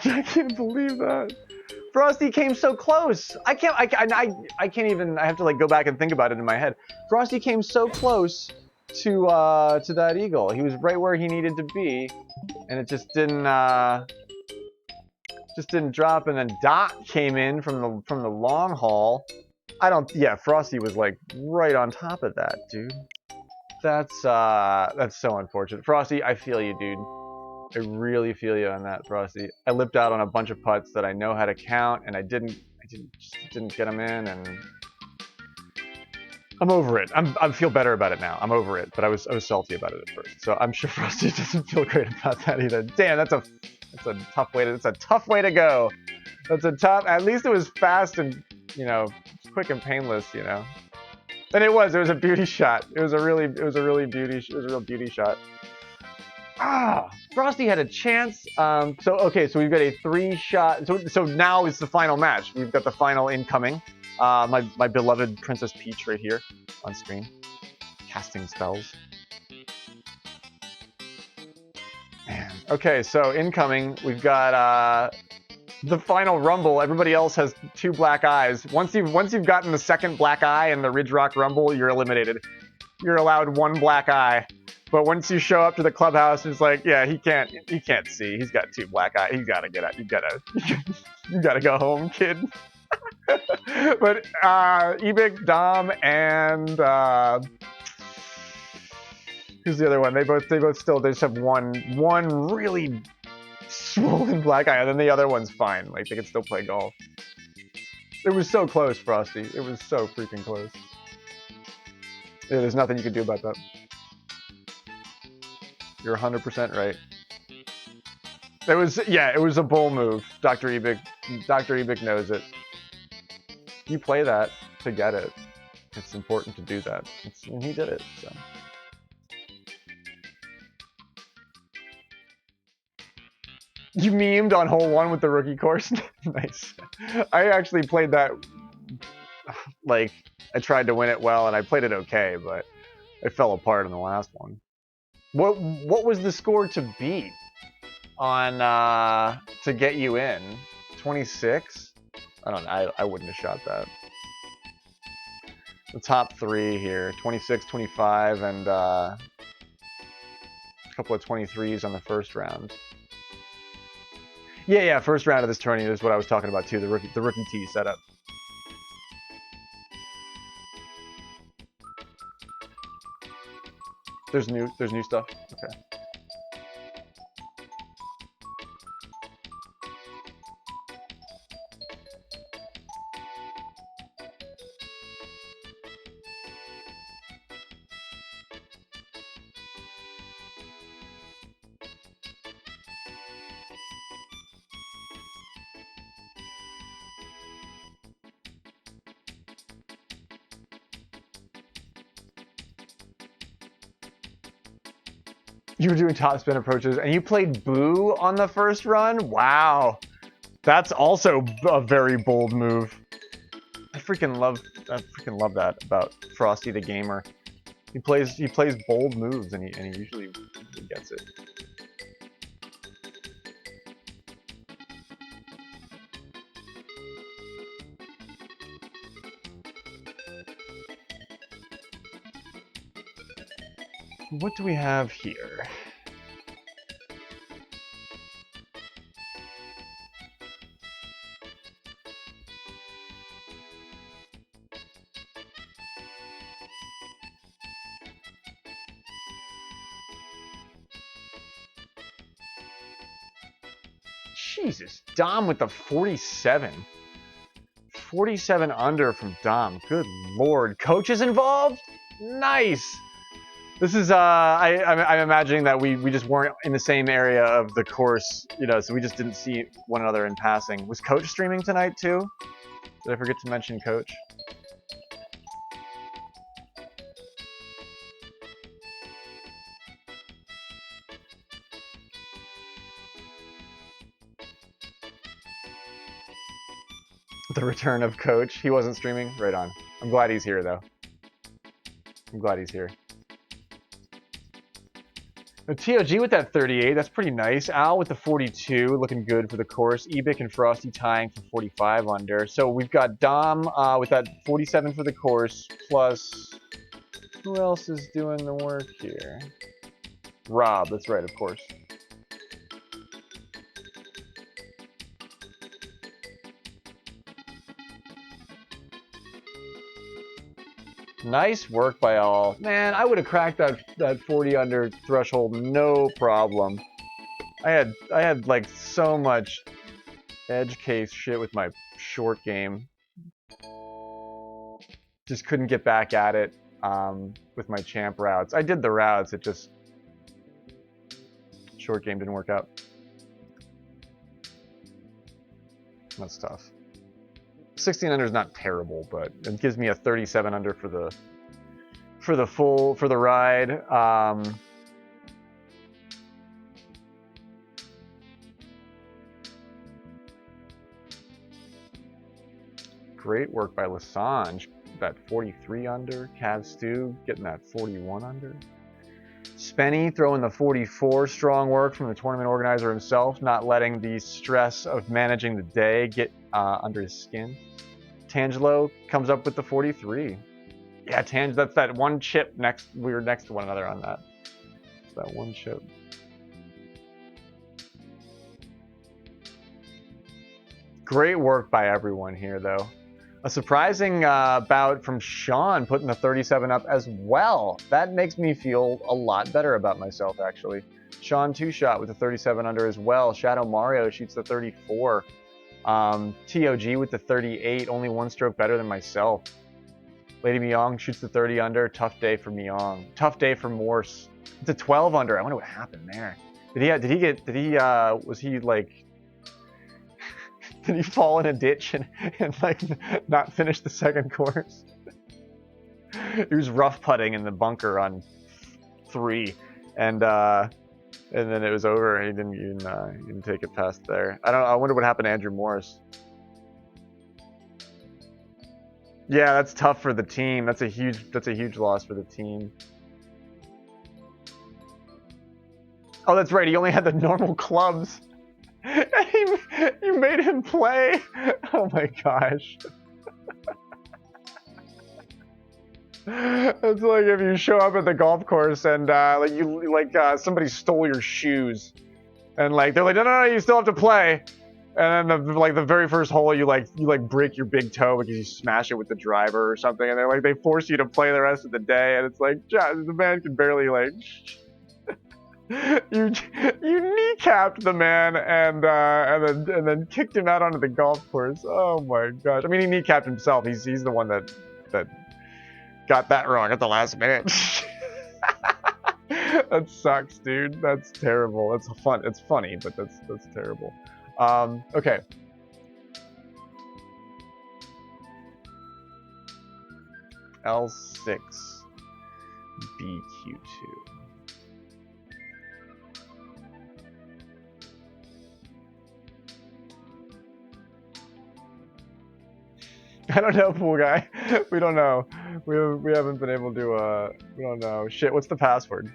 Speaker 1: I can't believe that. Frosty came so close. I can't even. I have to like go back and think about it in my head. Frosty came so close to that eagle. He was right where he needed to be, and it just didn't drop. And then Dot came in from the long haul. Yeah, Frosty was like right on top of that, dude. That's so unfortunate. Frosty, I feel you, dude. I really feel you on that, Frosty. I lipped out on a bunch of putts that I know how to count, and I didn't get them in, and I'm over it. I feel better about it now. I'm over it, but I was salty about it at first. So I'm sure Frosty doesn't feel great about that either. Damn, that's a tough way to go. That's a tough. At least it was fast and quick and painless. And it was a beauty shot. It was a real beauty shot. Frosty had a chance. So we've got a 3-shot. So now it's the final match. We've got the final incoming. My beloved Princess Peach right here on screen, casting spells. Man. Okay, so incoming, we've got the final rumble. Everybody else has 2 black eyes. Once you've gotten the second black eye in the Ridgerock rumble, you're eliminated. You're allowed 1 black eye. But once you show up to the clubhouse, it's like, yeah, he can't see. He's got 2 black eyes. He's got to get out. You gotta go home, kid. But Ebic, Dom, and who's the other one? They both just have one really swollen black eye, and then the other one's fine. Like they can still play golf. It was so close, Frosty. It was so freaking close. Yeah, there's nothing you can do about that. You're 100% right. It was a bull move. Dr. Ebic knows it. You play that to get it. It's important to do that. And he did it, so. You memed on hole 1 with the rookie course? Nice. I actually played that, like, I tried to win it well, and I played it okay, but it fell apart in the last one. What was the score to beat on to get you in? 26? I don't know. I wouldn't have shot that. The top 3 here, 26, 25, and a couple of 23s on the first round. Yeah, first round of this tournament is what I was talking about too. The rookie tee setup. There's new stuff. Okay. You were doing topspin approaches, and you played Boo on the first run? Wow. That's also a very bold move. I freaking love that about Frosty the Gamer. He plays bold moves, and he usually gets it. What do we have here? Jesus, Dom with the 47. 47 under from Dom. Good lord. Coach is involved? Nice. This is, I'm imagining that we just weren't in the same area of the course, you know, so we just didn't see one another in passing. Was Coach streaming tonight too? Did I forget to mention Coach? The return of Coach. He wasn't streaming? Right on. I'm glad he's here, though. I'm glad he's here. The TOG with that 38, that's pretty nice. Al with the 42, looking good for the course. Ebic and Frosty tying for 45 under. So we've got Dom with that 47 for the course, plus who else is doing the work here? Rob, that's right, of course. Nice work by all. Man, I would have cracked that 40 under threshold no problem. I had like so much edge case shit with my short game. Just couldn't get back at it with my champ routes. I did the routes, it just short game didn't work out. That's tough. 16 under is not terrible, but it gives me a 37 under for the ride. Great work by Lasange. That 43 under. Cav Stu getting that 41 under. Spenny throwing the 44. Strong work from the tournament organizer himself, not letting the stress of managing the day get under his skin. Tangelo comes up with the 43. Yeah, that's that one chip next. We were next to one another on that. It's that one chip. Great work by everyone here, though. A surprising bout from Sean putting the 37 up as well. That makes me feel a lot better about myself, actually. Sean two-shot with the 37 under as well. Shadow Mario shoots the 34. TOG with the 38, only one stroke better than myself. Lady Myong shoots the 30 under. Tough day for Myong. Tough day for Morse. It's a 12 under. I wonder what happened there. Was he like, did he fall in a ditch and like not finish the second course? He was rough putting in the bunker on 3, and then it was over. He didn't even take it past there. I wonder what happened to Andrew Morris. Yeah, that's tough for the team. That's a huge loss for the team. Oh, that's right. He only had the normal clubs. You made him play. Oh my gosh. It's like if you show up at the golf course and somebody stole your shoes, and like they're like, no, you still have to play. And then the very first hole you break your big toe because you smash it with the driver or something, and they're like they force you to play the rest of the day, and it's like the man can barely like you kneecapped the man and then kicked him out onto the golf course. Oh my gosh! I mean, he kneecapped himself. He's the one that got that wrong at the last minute. That sucks, dude. That's terrible. It's funny, but that's terrible. Okay. L6 BQ2. I don't know, pool guy. We don't know. We haven't been able to. We don't know. Shit. What's the password?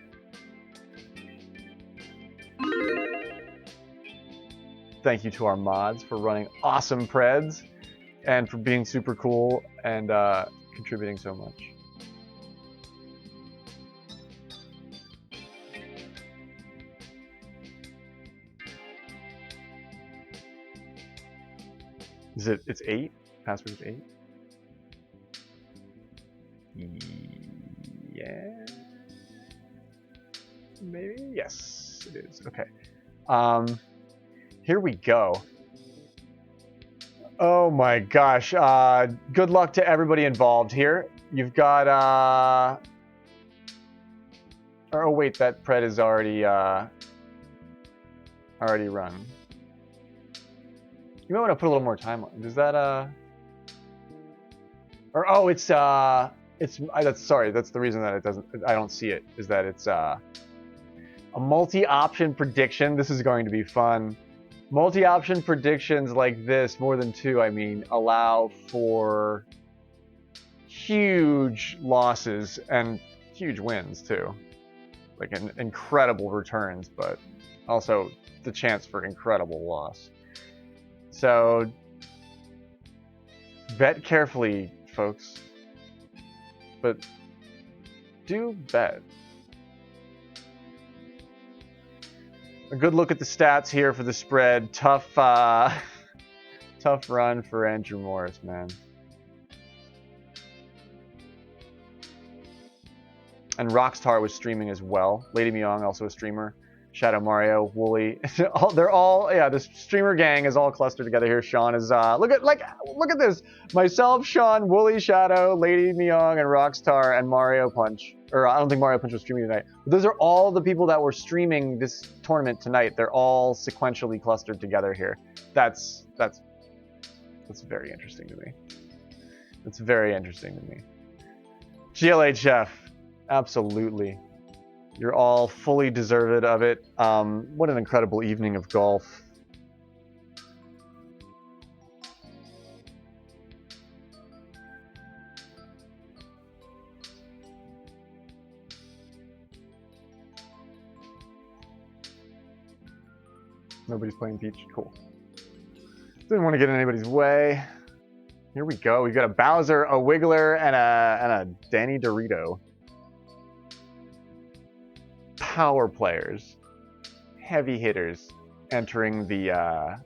Speaker 1: Thank you to our mods for running awesome preds and for being super cool and contributing so much. It's 8? Password is 8? Yeah. Maybe? Yes, it is. Okay. Here we go. Oh my gosh. Good luck to everybody involved here. You've got, oh wait, that pred is already run. You might want to put a little more time on. Does that, or, oh, that's, sorry, that's the reason that I don't see it, is that it's, a multi-option prediction. This is going to be fun. Multi-option predictions like this, more than two, I mean, allow for huge losses and huge wins too. Like incredible returns, but also the chance for incredible loss. So bet carefully, folks, but do bet. A good look at the stats here for the spread. Tough, tough run for Andrew Morris, man. And Rockstar was streaming as well. Lady Myung also a streamer. Shadow Mario, Wooly, they're all, yeah, this streamer gang is all clustered together here. Sean is, look at this. Myself, Sean, Wooly, Shadow, Lady Myung, and Rockstar, and Mario Punch. Or I don't think Mario Punch was streaming tonight. But those are all the people that were streaming this tournament tonight. They're all sequentially clustered together here. That's very interesting to me. It's very interesting to me. GLHF, absolutely. You're all fully deserved of it. What an incredible evening of golf. Nobody's playing Peach. Cool. Didn't want to get in anybody's way. Here we go. We've got a Bowser, a Wiggler, and a Danny Dorito. Power players, heavy hitters, entering the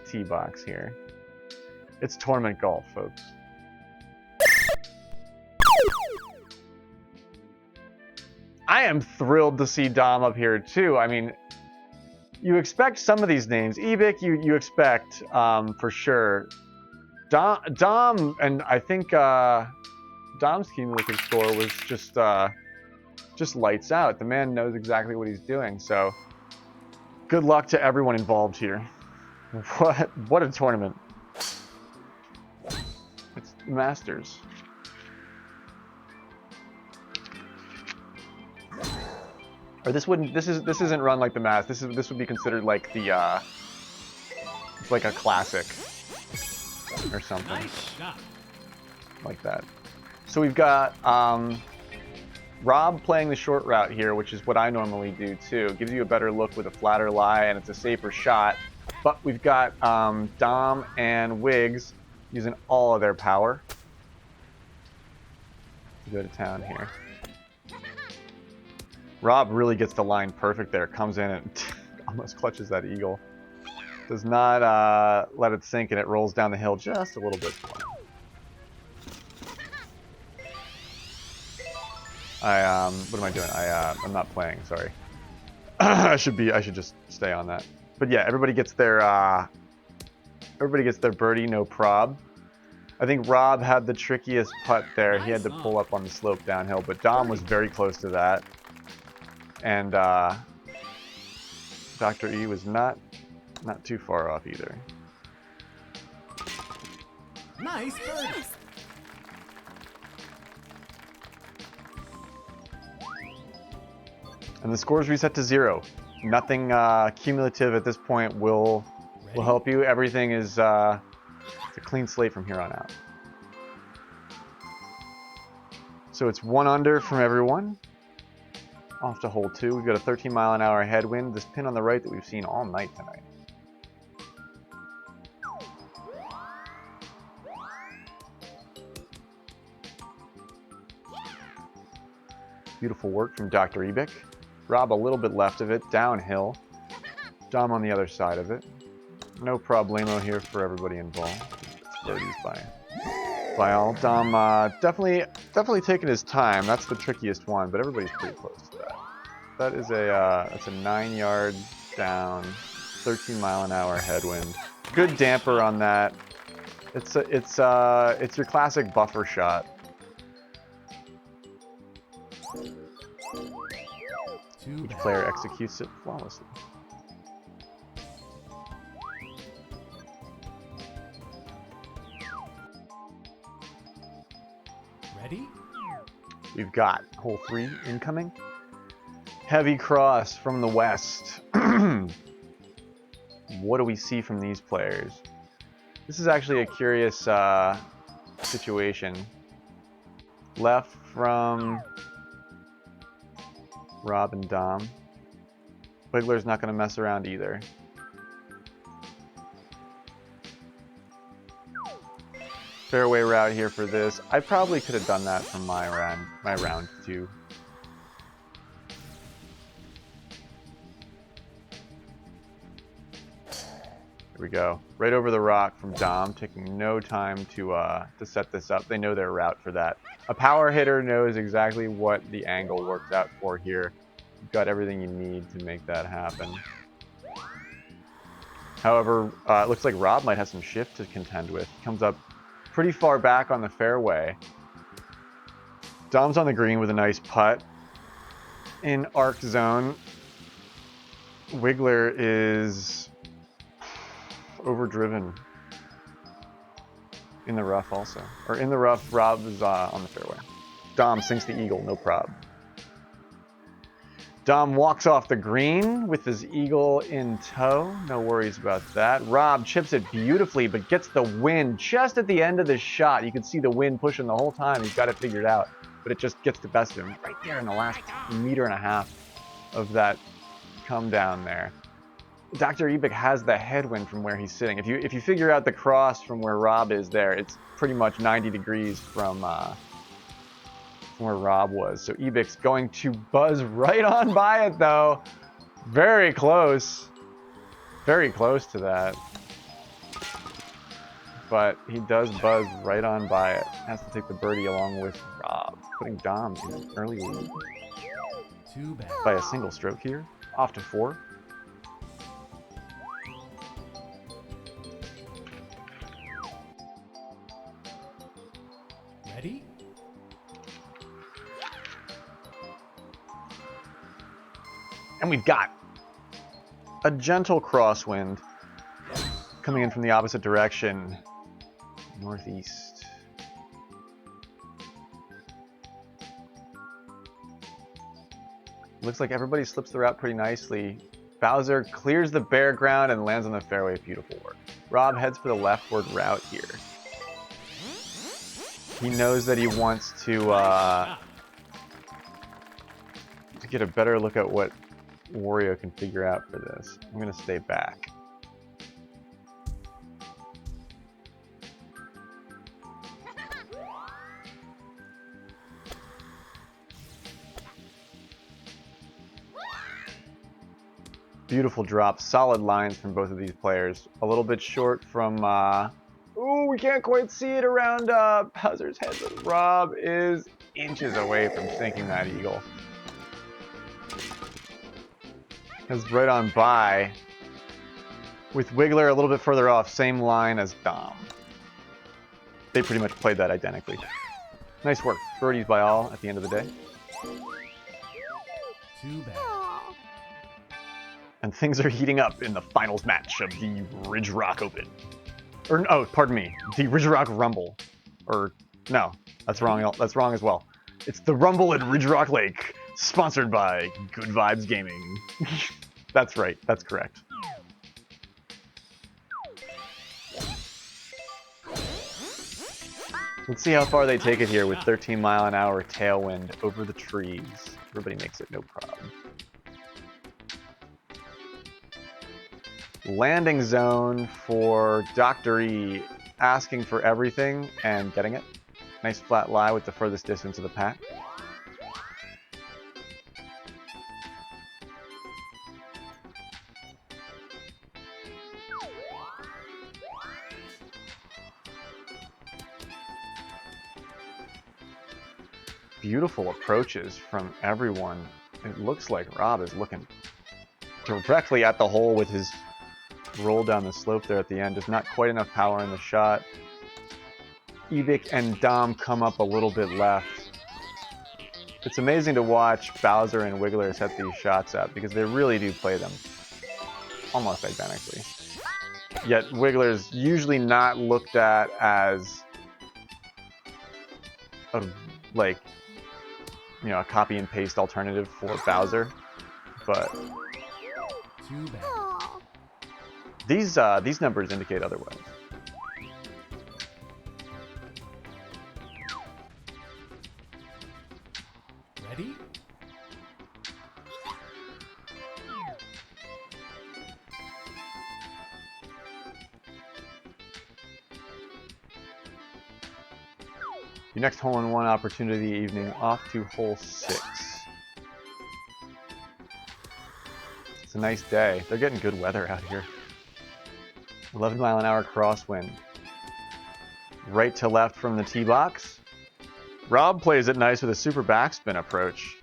Speaker 1: tee box here. It's tournament golf, folks. I am thrilled to see Dom up here too. I mean, you expect some of these names. Ebic, you expect for sure. Dom, and I think Dom's cumulative score was just lights out. The man knows exactly what he's doing. So good luck to everyone involved here. What a tournament. It's Masters. Or this isn't run like the Masters. This would be considered like the it's like a classic or something.
Speaker 2: Nice shot.
Speaker 1: Like that. So we've got Rob playing the short route here, which is what I normally do too. Gives you a better look with a flatter lie, and it's a safer shot. But we've got Dom and Wiggs using all of their power to go to town here. Rob really gets the line perfect there. Comes in and almost clutches that eagle. Does not let it sink, and it rolls down the hill just a little bit. What am I doing? I'm not playing, sorry. I should just stay on that. But yeah, everybody gets their birdie, no prob. I think Rob had the trickiest putt there. He had to pull up on the slope downhill, but Dom was very close to that. And Dr. E was not too far off either.
Speaker 2: Nice birdie.
Speaker 1: And the scores reset to 0. Nothing cumulative at this point will help you. Everything is it's a clean slate from here on out. So it's 1 under from everyone. Off to hole 2. We've got a 13-mile-an-hour headwind. This pin on the right that we've seen all night tonight. Beautiful work from Dr. Ebic. Rob a little bit left of it, downhill. Dom on the other side of it. No problemo here for everybody involved. It's birdies by all. Dom definitely taking his time. That's the trickiest one, but everybody's pretty close to that. That is that's a 9 yard down, 13-mile-an-hour headwind. Good damper on that. It's your classic buffer shot. Each player executes it flawlessly.
Speaker 2: Ready?
Speaker 1: We've got hole 3 incoming. Heavy cross from the west. What do we see from these players? This is actually a curious situation. Left from Rob and Dom. Wiggler's not going to mess around either. Fairway route here for this. I probably could have done that from my round 2. Here we go. Right over the rock from Dom, taking no time to set this up. They know their route for that. A power hitter knows exactly what the angle works out for here. You've got everything you need to make that happen. However, it looks like Rob might have some shift to contend with. Comes up pretty far back on the fairway. Dom's on the green with a nice putt. In arc zone, Wiggler is overdriven. In the rough also. Or in the rough, Rob is on the fairway. Dom sinks the eagle, no prob. Dom walks off the green with his eagle in tow. No worries about that. Rob chips it beautifully, but gets the wind just at the end of the shot. You can see the wind pushing the whole time. He's got it figured out, but it just gets the best of him right there in the last 1.5 meters of that come down there. Dr. Ebik has the headwind from where he's sitting. If you figure out the cross from where Rob is there, it's pretty much 90 degrees from where Rob was. So Ebik's going to buzz right on by it though. Very close. Very close to that. But he does buzz right on by it. Has to take the birdie along with Rob, putting Dom in an early lead.
Speaker 2: Too bad.
Speaker 1: By a single stroke here. Off to 4.
Speaker 2: Ready?
Speaker 1: And we've got a gentle crosswind coming in from the opposite direction, northeast. Looks like everybody slips the route pretty nicely. Bowser clears the bare ground and lands on the fairway. Beautiful work. Rob heads for the leftward route here. He knows that he wants to get a better look at what Wario can figure out for this. I'm going to stay back. Beautiful drop, solid lines from both of these players. A little bit short from, ooh, we can't quite see it around Bowser's head, but Rob is inches away from sinking that eagle. Is right on by, with Wiggler a little bit further off, same line as Dom. They pretty much played that identically. Nice work. Birdies by all at the end of the day.
Speaker 2: Too bad.
Speaker 1: And things are heating up in the finals match of the Ridgerock Open. Or, oh, pardon me, the Ridgerock Rumble. Or, no, that's wrong. That's wrong as well. It's the Rumble at Ridgerock Lake, sponsored by Good Vibes Gaming. That's right, that's correct. Let's see how far they take it here with 13-mile-an-hour tailwind over the trees. Everybody makes it no problem. Landing zone for Dr. E, asking for everything and getting it. Nice flat lie with the furthest distance of the pack. Beautiful approaches from everyone. It looks like Rob is looking directly at the hole with his roll down the slope there at the end. Just not quite enough power in the shot. Ebic and Dom come up a little bit left. It's amazing to watch Bowser and Wiggler set these shots up because they really do play them almost identically. Yet Wiggler's usually not looked at as a, like, you know, a copy and paste alternative for Bowser, but
Speaker 2: Too bad.
Speaker 1: these numbers indicate otherwise.
Speaker 2: Ready?
Speaker 1: Your next hole-in-one opportunity evening off to hole 6. It's a nice day. They're getting good weather out here. 11-mile-an-hour crosswind. Right to left from the tee box. Rob plays it nice with a super backspin approach.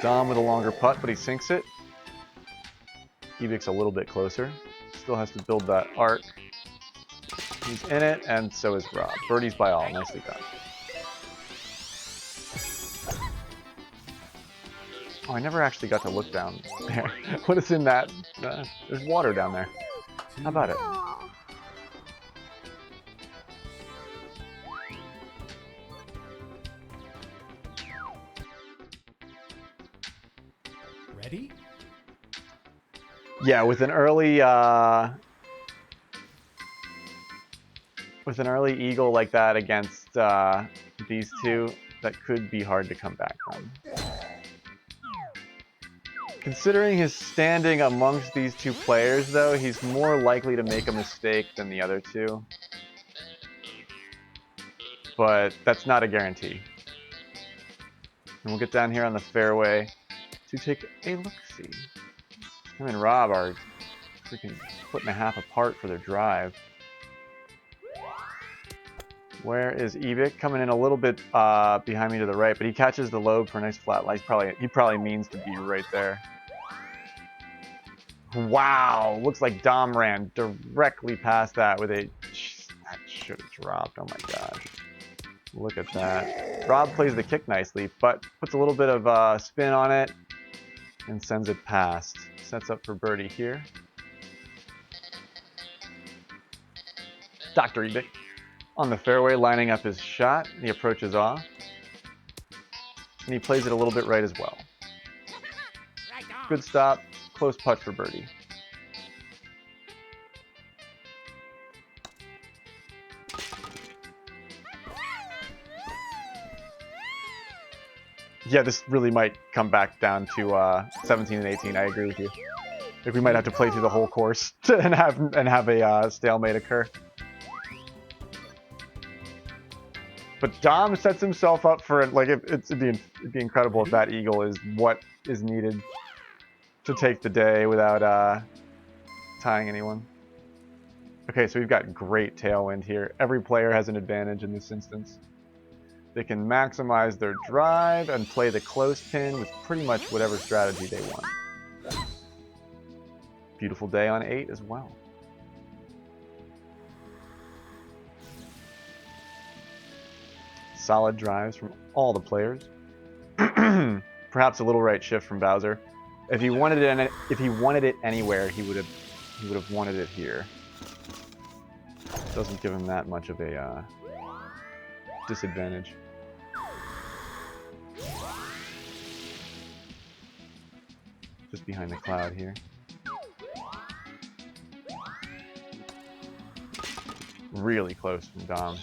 Speaker 1: Dom with a longer putt, but he sinks it. Ebic's a little bit closer. Still has to build that arc. He's in it, and so is Rob. Birdies by all. Nicely done. Oh, I never actually got to look down there. What is in that? There's water down there. How about it?
Speaker 2: Ready?
Speaker 1: Yeah, with an early eagle like that against these two, that could be hard to come back from. Considering his standing amongst these two players, though, he's more likely to make a mistake than the other two. But that's not a guarantee. And we'll get down here on the fairway to take a look-see. Him and Rob are freaking foot and a half apart for their drive. Where is Ebic? Coming in a little bit behind me to the right, but he catches the lobe for a nice flat lie. He probably means to be right there. Wow, looks like Dom ran directly past that with a... That should have dropped, oh my gosh. Look at that. Rob plays the kick nicely, but puts a little bit of spin on it and sends it past. Sets up for birdie here. Dr. Ebic on the fairway, lining up his shot. The approach is off. And he plays it a little bit right as well. Good stop. Close putt for birdie. Yeah, this really might come back down to 17 and 18. I agree with you. Like, we might have to play through the whole course and have a stalemate occur. But Dom sets himself up for it. Like, it'd be incredible if that eagle is what is needed to take the day without tying anyone. Okay, so we've got great tailwind here. Every player has an advantage in this instance. They can maximize their drive and play the close pin with pretty much whatever strategy they want. Beautiful day on 8 as well. Solid drives from all the players. Perhaps a little right shift from Bowser. If he wanted it anywhere, he would have wanted it here. Doesn't give him that much of a disadvantage. Just behind the cloud here. Really close from Dom.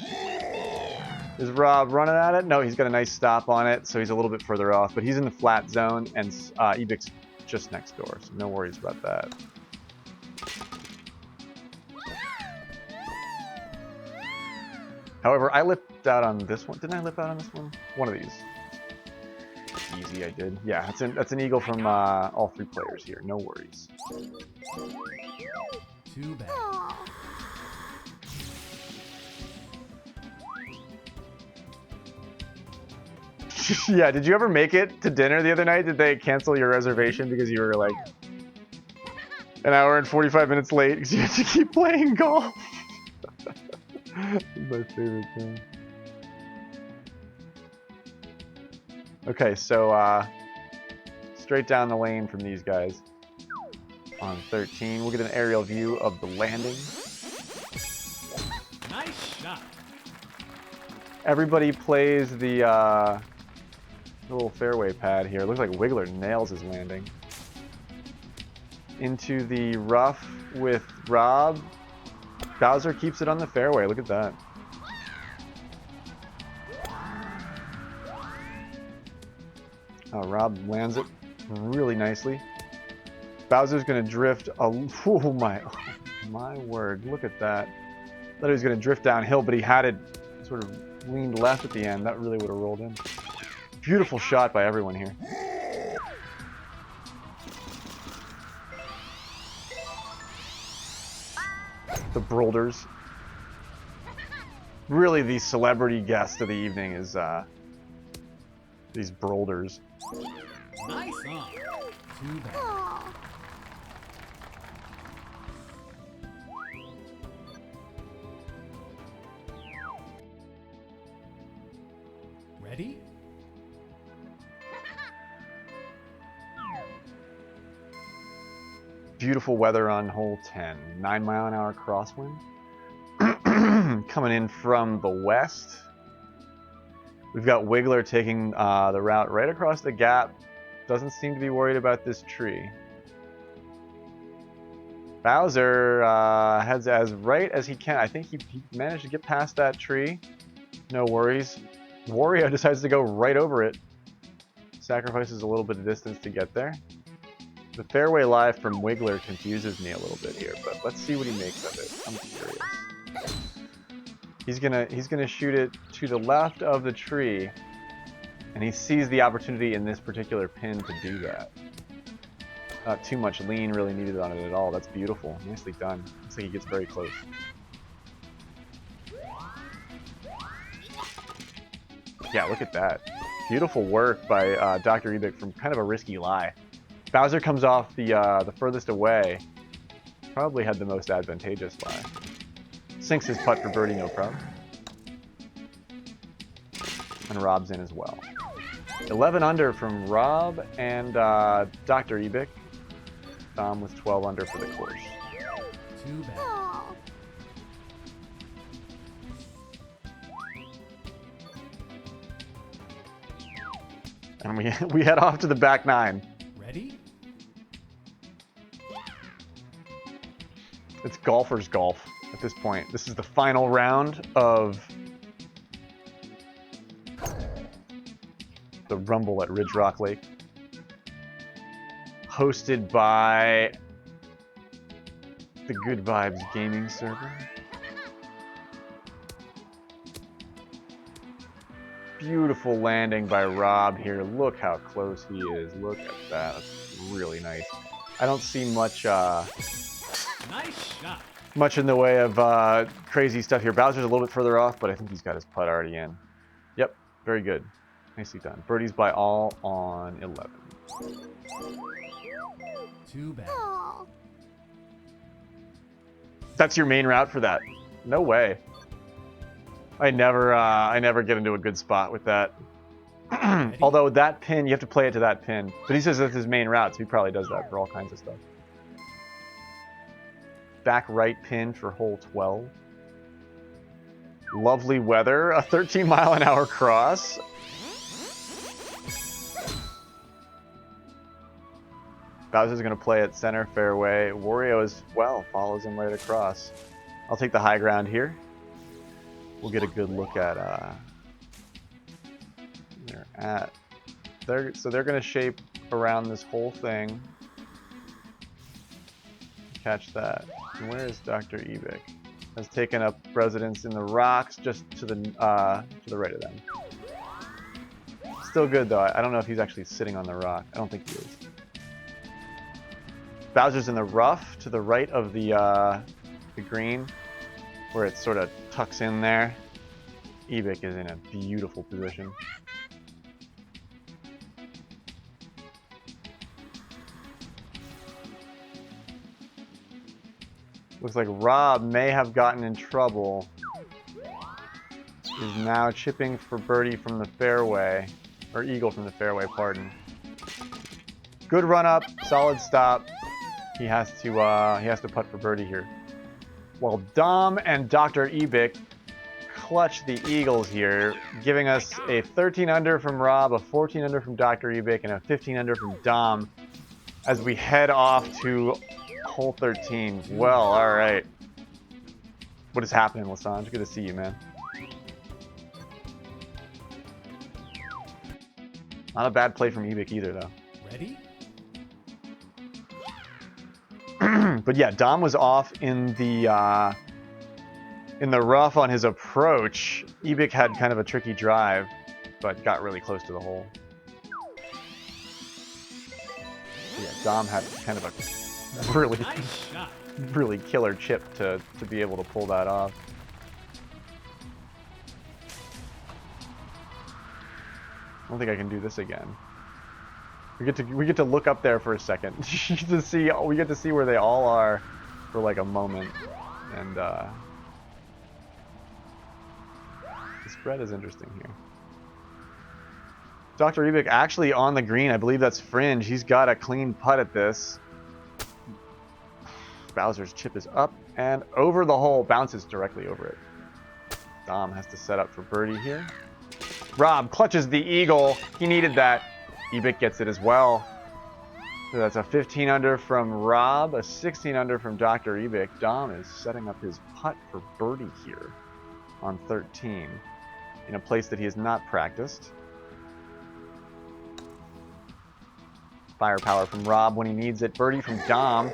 Speaker 1: Is Rob running at it? No, he's got a nice stop on it, so he's a little bit further off, but he's in the flat zone, and Ebic's just next door, so no worries about that. However, I lipped out on this one. Didn't I lip out on this one? One of these. Easy, I did. Yeah, that's an eagle from all 3 players here. No worries.
Speaker 2: Too bad.
Speaker 1: Yeah, did you ever make it to dinner the other night? Did they cancel your reservation because you were like an hour and 45 minutes late because you had to keep playing golf? My favorite thing. Okay, so straight down the lane from these guys. On 13, we'll get an aerial view of the landing.
Speaker 2: Nice shot.
Speaker 1: Everybody plays the little fairway pad here. It looks like Wiggler nails his landing. Into the rough with Rob. Bowser keeps it on the fairway. Look at that. Rob lands it really nicely. Bowser's going to drift. Oh my word. Look at that. Thought he was going to drift downhill, but he had it sort of leaned left at the end. That really would have rolled in. Beautiful shot by everyone here. The Boulders. Really, the celebrity guest of the evening is these Boulders.
Speaker 2: Nice on. Too bad. Ready?
Speaker 1: Beautiful weather on hole 10. 9-mile-an-hour crosswind. Coming in from the west. We've got Wiggler taking the route right across the gap. Doesn't seem to be worried about this tree. Bowser heads as right as he can. I think he managed to get past that tree. No worries. Wario decides to go right over it. Sacrifices a little bit of distance to get there. The fairway lie from Wiggler confuses me a little bit here, but let's see what he makes of it. I'm curious. He's gonna shoot it to the left of the tree, and he sees the opportunity in this particular pin to do that. Not too much lean really needed on it at all. That's beautiful. Nicely done. Looks like he gets very close. Yeah, look at that. Beautiful work by Dr. Ebik from kind of a risky lie. Bowser comes off the furthest away. Probably had the most advantageous lie. Sinks his putt for birdie, no problem. And Rob's in as well. 11 under from Rob and Dr. Ebik. Dom with 12 under for the course.
Speaker 2: Too bad.
Speaker 1: And we head off to the back nine.
Speaker 2: Ready?
Speaker 1: It's golfer's golf at this point. This is the final round of the Rumble at Ridgerock Lake. Hosted by the Good Vibes gaming server. Beautiful landing by Rob here. Look how close he is. Look at that. That's really nice. I don't see much
Speaker 2: Nice shot.
Speaker 1: much in the way of crazy stuff here. Bowser's a little bit further off, but I think he's got his putt already in. Yep, very good. Nicely done. Birdies by all on 11.
Speaker 2: Too bad.
Speaker 1: That's your main route for that? No way. I never get into a good spot with that. Although that pin, you have to play it to that pin. But he says that's his main route, so he probably does that for all kinds of stuff. Back right pin for hole 12. Lovely weather. A 13-mile-an-hour cross. Bowser's going to play at center fairway. Wario as well follows him right across. I'll take the high ground here. We'll get a good look at where they're at. So they're going to shape around this whole thing. Catch that. And where is Dr. Ebik? Has taken up residence in the rocks just to the right of them. Still good though. I don't know if he's actually sitting on the rock. I don't think he is. Bowser's in the rough to the right of the green, where it sort of tucks in there. Ebik is in a beautiful position. Looks like Rob may have gotten in trouble. He's now chipping for birdie from the fairway. Or eagle from the fairway, pardon. Good run up, solid stop. He has to putt for birdie here. While Dom and Dr. Ebic clutch the eagles here, giving us a 13 under from Rob, a 14 under from Dr. Ebic, and a 15 under from Dom as we head off to hole 13. Well, all right. What is happening, Lasange? Good to see you, man. Not a bad play from Ebic either, though.
Speaker 2: Ready?
Speaker 1: But yeah, Dom was off in the rough on his approach. Ebic had kind of a tricky drive, but got really close to the hole. Yeah, Dom had kind of a really,
Speaker 2: Nice shot.
Speaker 1: really killer chip to be able to pull that off. I don't think I can do this again. We get to look up there for a second we get to see where they all are for like a moment, and the spread is interesting here. Dr. Ebic actually on the green. I believe that's fringe. He's got a clean putt at this. Bowser's chip is up and over the hole, bounces directly over it. Dom has to set up for birdie here. Rob clutches the eagle. He needed that. Ebic gets it as well. So that's a 15 under from Rob, a 16 under from Dr. Ebic. Dom is setting up his putt for birdie here on 13 in a place that he has not practiced. Firepower from Rob when he needs it. Birdie from Dom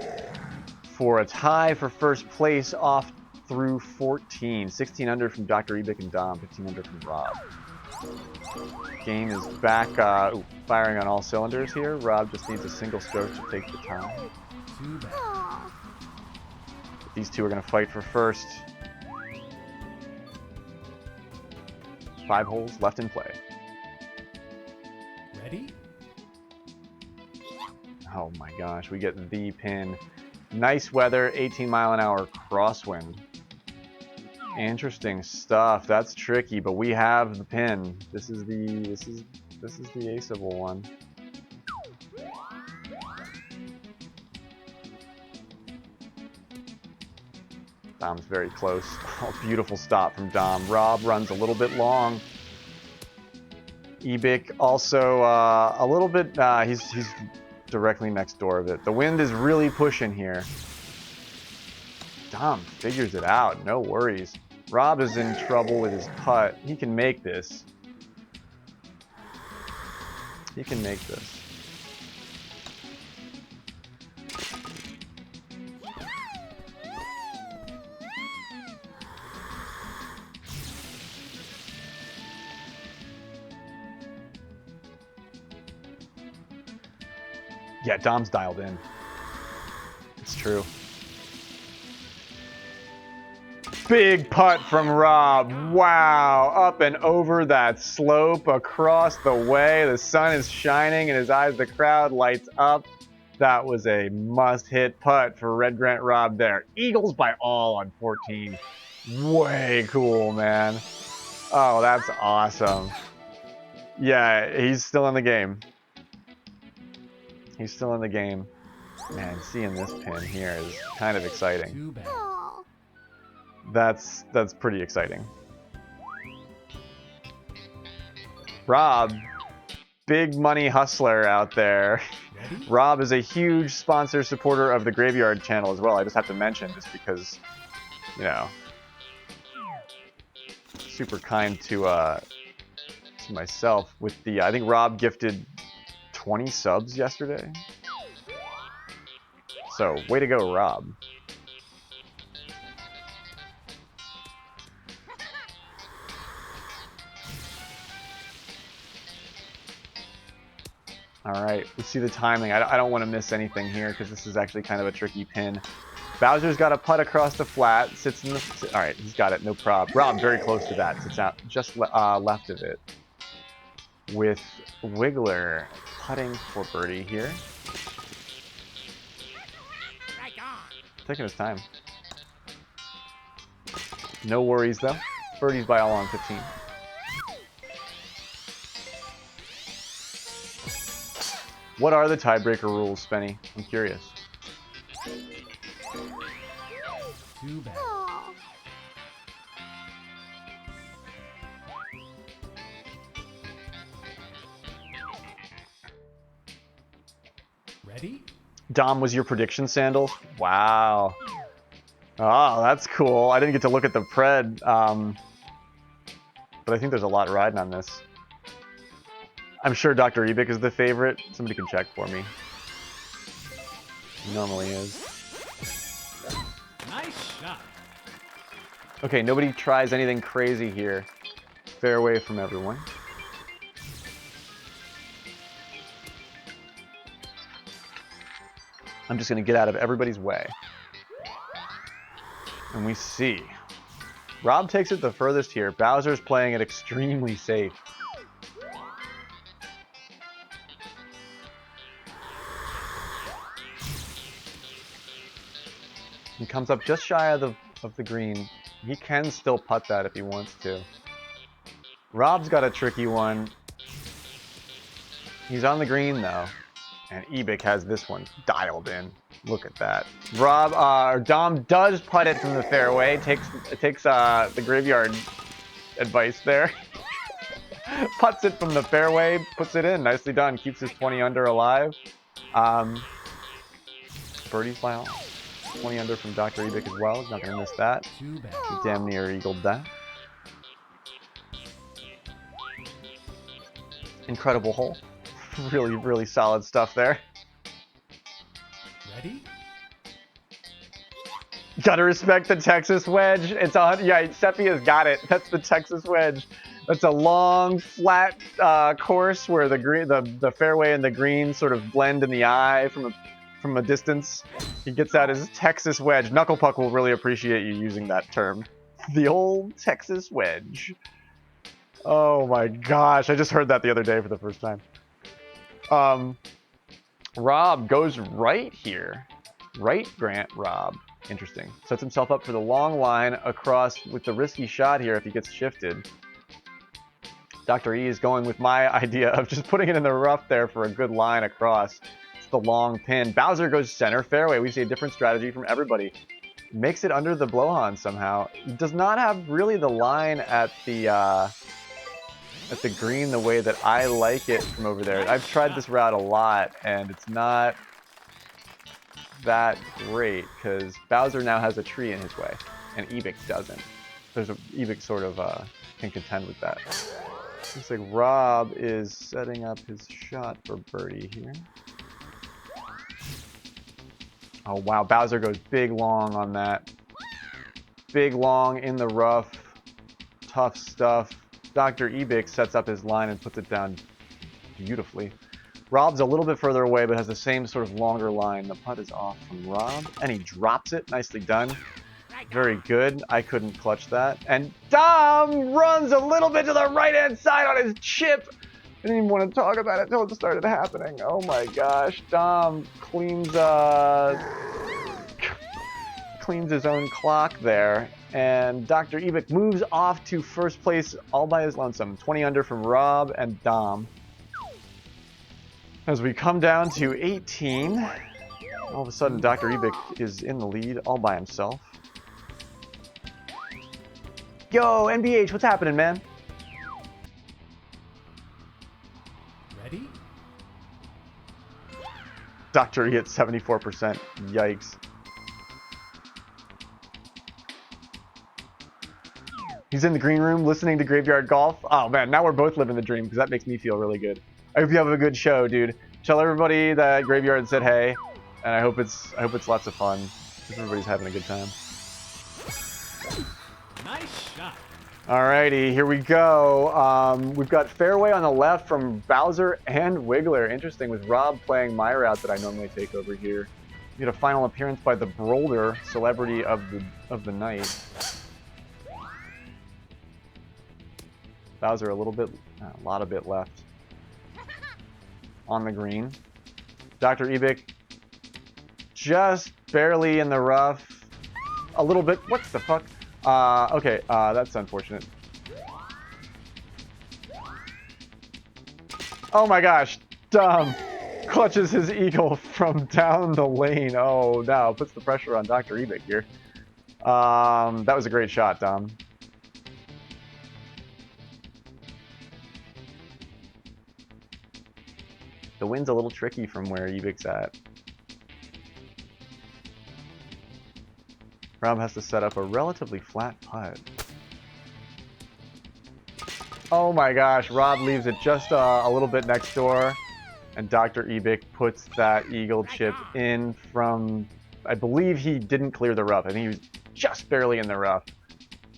Speaker 1: for a tie for first place off through 14. 16 under from Dr. Ebic and Dom, 15 under from Rob. Game is back firing on all cylinders here. Rob just needs a single stroke to take the tie.
Speaker 2: Too bad.
Speaker 1: These two are going to fight for first. 5 holes left in play.
Speaker 2: Ready?
Speaker 1: Oh my gosh, we get the pin. Nice weather, 18-mile-an-hour crosswind. Interesting stuff. That's tricky, but we have the pin. This is the aceable one. Dom's very close. Oh, beautiful stop from Dom. Rob runs a little bit long. Ebic also a little bit. He's directly next door of it. The wind is really pushing here. Dom figures it out, no worries. Rob is in trouble with his putt. He can make this. He can make this. Yeah, Dom's dialed in. It's true. Big putt from Rob. Wow. Up and over that slope, across the way. The sun is shining in his eyes. The crowd lights up. That was a must-hit putt for Red Grant Rob there. Eagles by all on 14. Way cool, man. Oh, that's awesome. Yeah, he's still in the game. He's still in the game. Man, seeing this pin here is kind of exciting.
Speaker 2: Too bad.
Speaker 1: That's pretty exciting. Rob, big money hustler out there.
Speaker 2: Ready?
Speaker 1: Rob is a huge sponsor supporter of the Graveyard channel as well. I just have to mention just because, you know, super kind to myself with the, I think Rob gifted 20 subs yesterday. So, way to go, Rob. All right, we see the timing. I don't want to miss anything here because this is actually kind of a tricky pin. Bowser's got a putt across the flat, sits in the... All right, he's got it, no problem. Rob, very close to that, sits out just left of it. With Wiggler putting for birdie here. Taking his time. No worries, though. Birdies by all on 15. What are the tiebreaker rules, Spenny? I'm curious.
Speaker 2: Too bad. Ready?
Speaker 1: Dom was your prediction, Sandals? Wow. Oh, that's cool. I didn't get to look at the pred, but I think there's a lot riding on this. I'm sure Dr. Ebik is the favorite. Somebody can check for me. He normally is.
Speaker 2: Nice shot.
Speaker 1: Okay, nobody tries anything crazy here. Fairway from everyone. I'm just going to get out of everybody's way. And we see. Rob takes it the furthest here. Bowser's playing it extremely safe. He comes up just shy of the green. He can still putt that if he wants to. Rob's got a tricky one. He's on the green though. And Ebik has this one dialed in. Look at that. Dom does putt it from the fairway. Takes the graveyard advice there. Putts it from the fairway, puts it in. Nicely done. Keeps his 20 under alive. Birdies by all. 20 under from Dr. Ebik as well. He's not going to miss that.
Speaker 2: Too bad.
Speaker 1: He damn near eagled that. Incredible hole. Really, really solid stuff there.
Speaker 2: Ready?
Speaker 1: Gotta respect the Texas wedge. It's on. Yeah, Seppi has got it. That's the Texas wedge. That's a long, flat course where the fairway and the green sort of blend in the eye from a distance. He gets out his Texas wedge. Knuckle Puck will really appreciate you using that term. The old Texas wedge. Oh my gosh, I just heard that the other day for the first time. Rob goes right here. Right, Grant, Rob. Interesting. Sets himself up for the long line across with the risky shot here if he gets shifted. Dr. E is going with my idea of just putting it in the rough there for a good line across. It's the long pin. Bowser goes center fairway. We see a different strategy from everybody. Makes it under the blowhorn somehow. Does not have really the line at the green the way that I like it from over there. I've tried this route a lot, and it's not that great because Bowser now has a tree in his way, and Ebik doesn't. Ebik sort of can contend with that. Looks like Rob is setting up his shot for birdie here. Oh wow, Bowser goes big long on that. Big long in the rough. Tough stuff. Dr. Ebik sets up his line and puts it down beautifully. Rob's a little bit further away, but has the same sort of longer line. The putt is off from Rob, and he drops it. Nicely done. Very good. I couldn't clutch that. And Dom runs a little bit to the right-hand side on his chip. I didn't even want to talk about it until it started happening. Oh my gosh. Dom cleans his own clock there. And Dr. Ebik moves off to first place all by his lonesome. 20 under from Rob and Dom. As we come down to 18, all of a sudden Dr. Ebik is in the lead all by himself. Yo, NBH, what's happening, man?
Speaker 2: Ready?
Speaker 1: Dr. E at 74%. Yikes. He's in the green room listening to Graveyard Golf. Oh man, now we're both living the dream because that makes me feel really good. I hope you have a good show, dude. Tell everybody that Graveyard said hey, and I hope it's lots of fun. Hope everybody's having a good time.
Speaker 2: Nice shot.
Speaker 1: Alrighty, here we go. We've got fairway on the left from Bowser and Wiggler. Interesting, with Rob playing my route that I normally take over here. We get a final appearance by the Brolder, celebrity of the night. Bowser a lot of bit left on the green. Dr. Ebik just barely in the rough. A little bit, what the fuck? Okay, that's unfortunate. Oh my gosh, Dom clutches his eagle from down the lane. Oh no, puts the pressure on Dr. Ebic here. That was a great shot, Dom. The wind's a little tricky from where Ebic's at. Rob has to set up a relatively flat putt. Oh my gosh, Rob leaves it just a little bit next door, and Dr. Ebic puts that eagle chip in from, I believe he didn't clear the rough. I think he was just barely in the rough.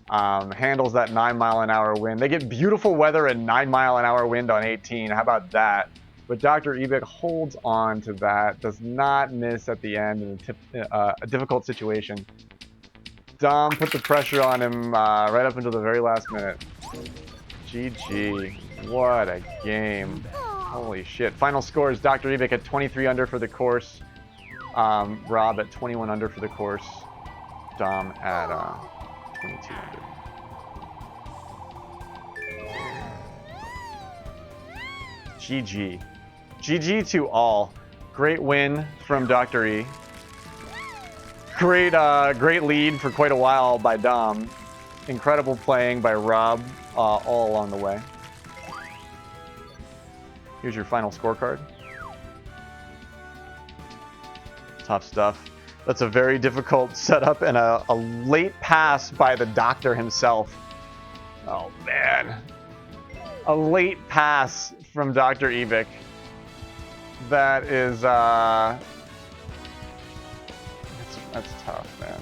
Speaker 1: Handles that 9-mile-an-hour wind. They get beautiful weather and 9-mile-an-hour wind on 18. How about that? But Dr. Ebic holds on to that, does not miss at the end in a difficult situation. Dom put the pressure on him right up until the very last minute. GG. What a game. Holy shit. Final score is Dr. Ebic at 23 under for the course. Rob at 21 under for the course. Dom at 22 under. GG. GG to all. Great win from Dr. E. Great lead for quite a while by Dom. Incredible playing by Rob all along the way. Here's your final scorecard. Tough stuff. That's a very difficult setup and a late pass by the doctor himself. Oh man. A late pass from Dr. Ebic. That is that's tough, man.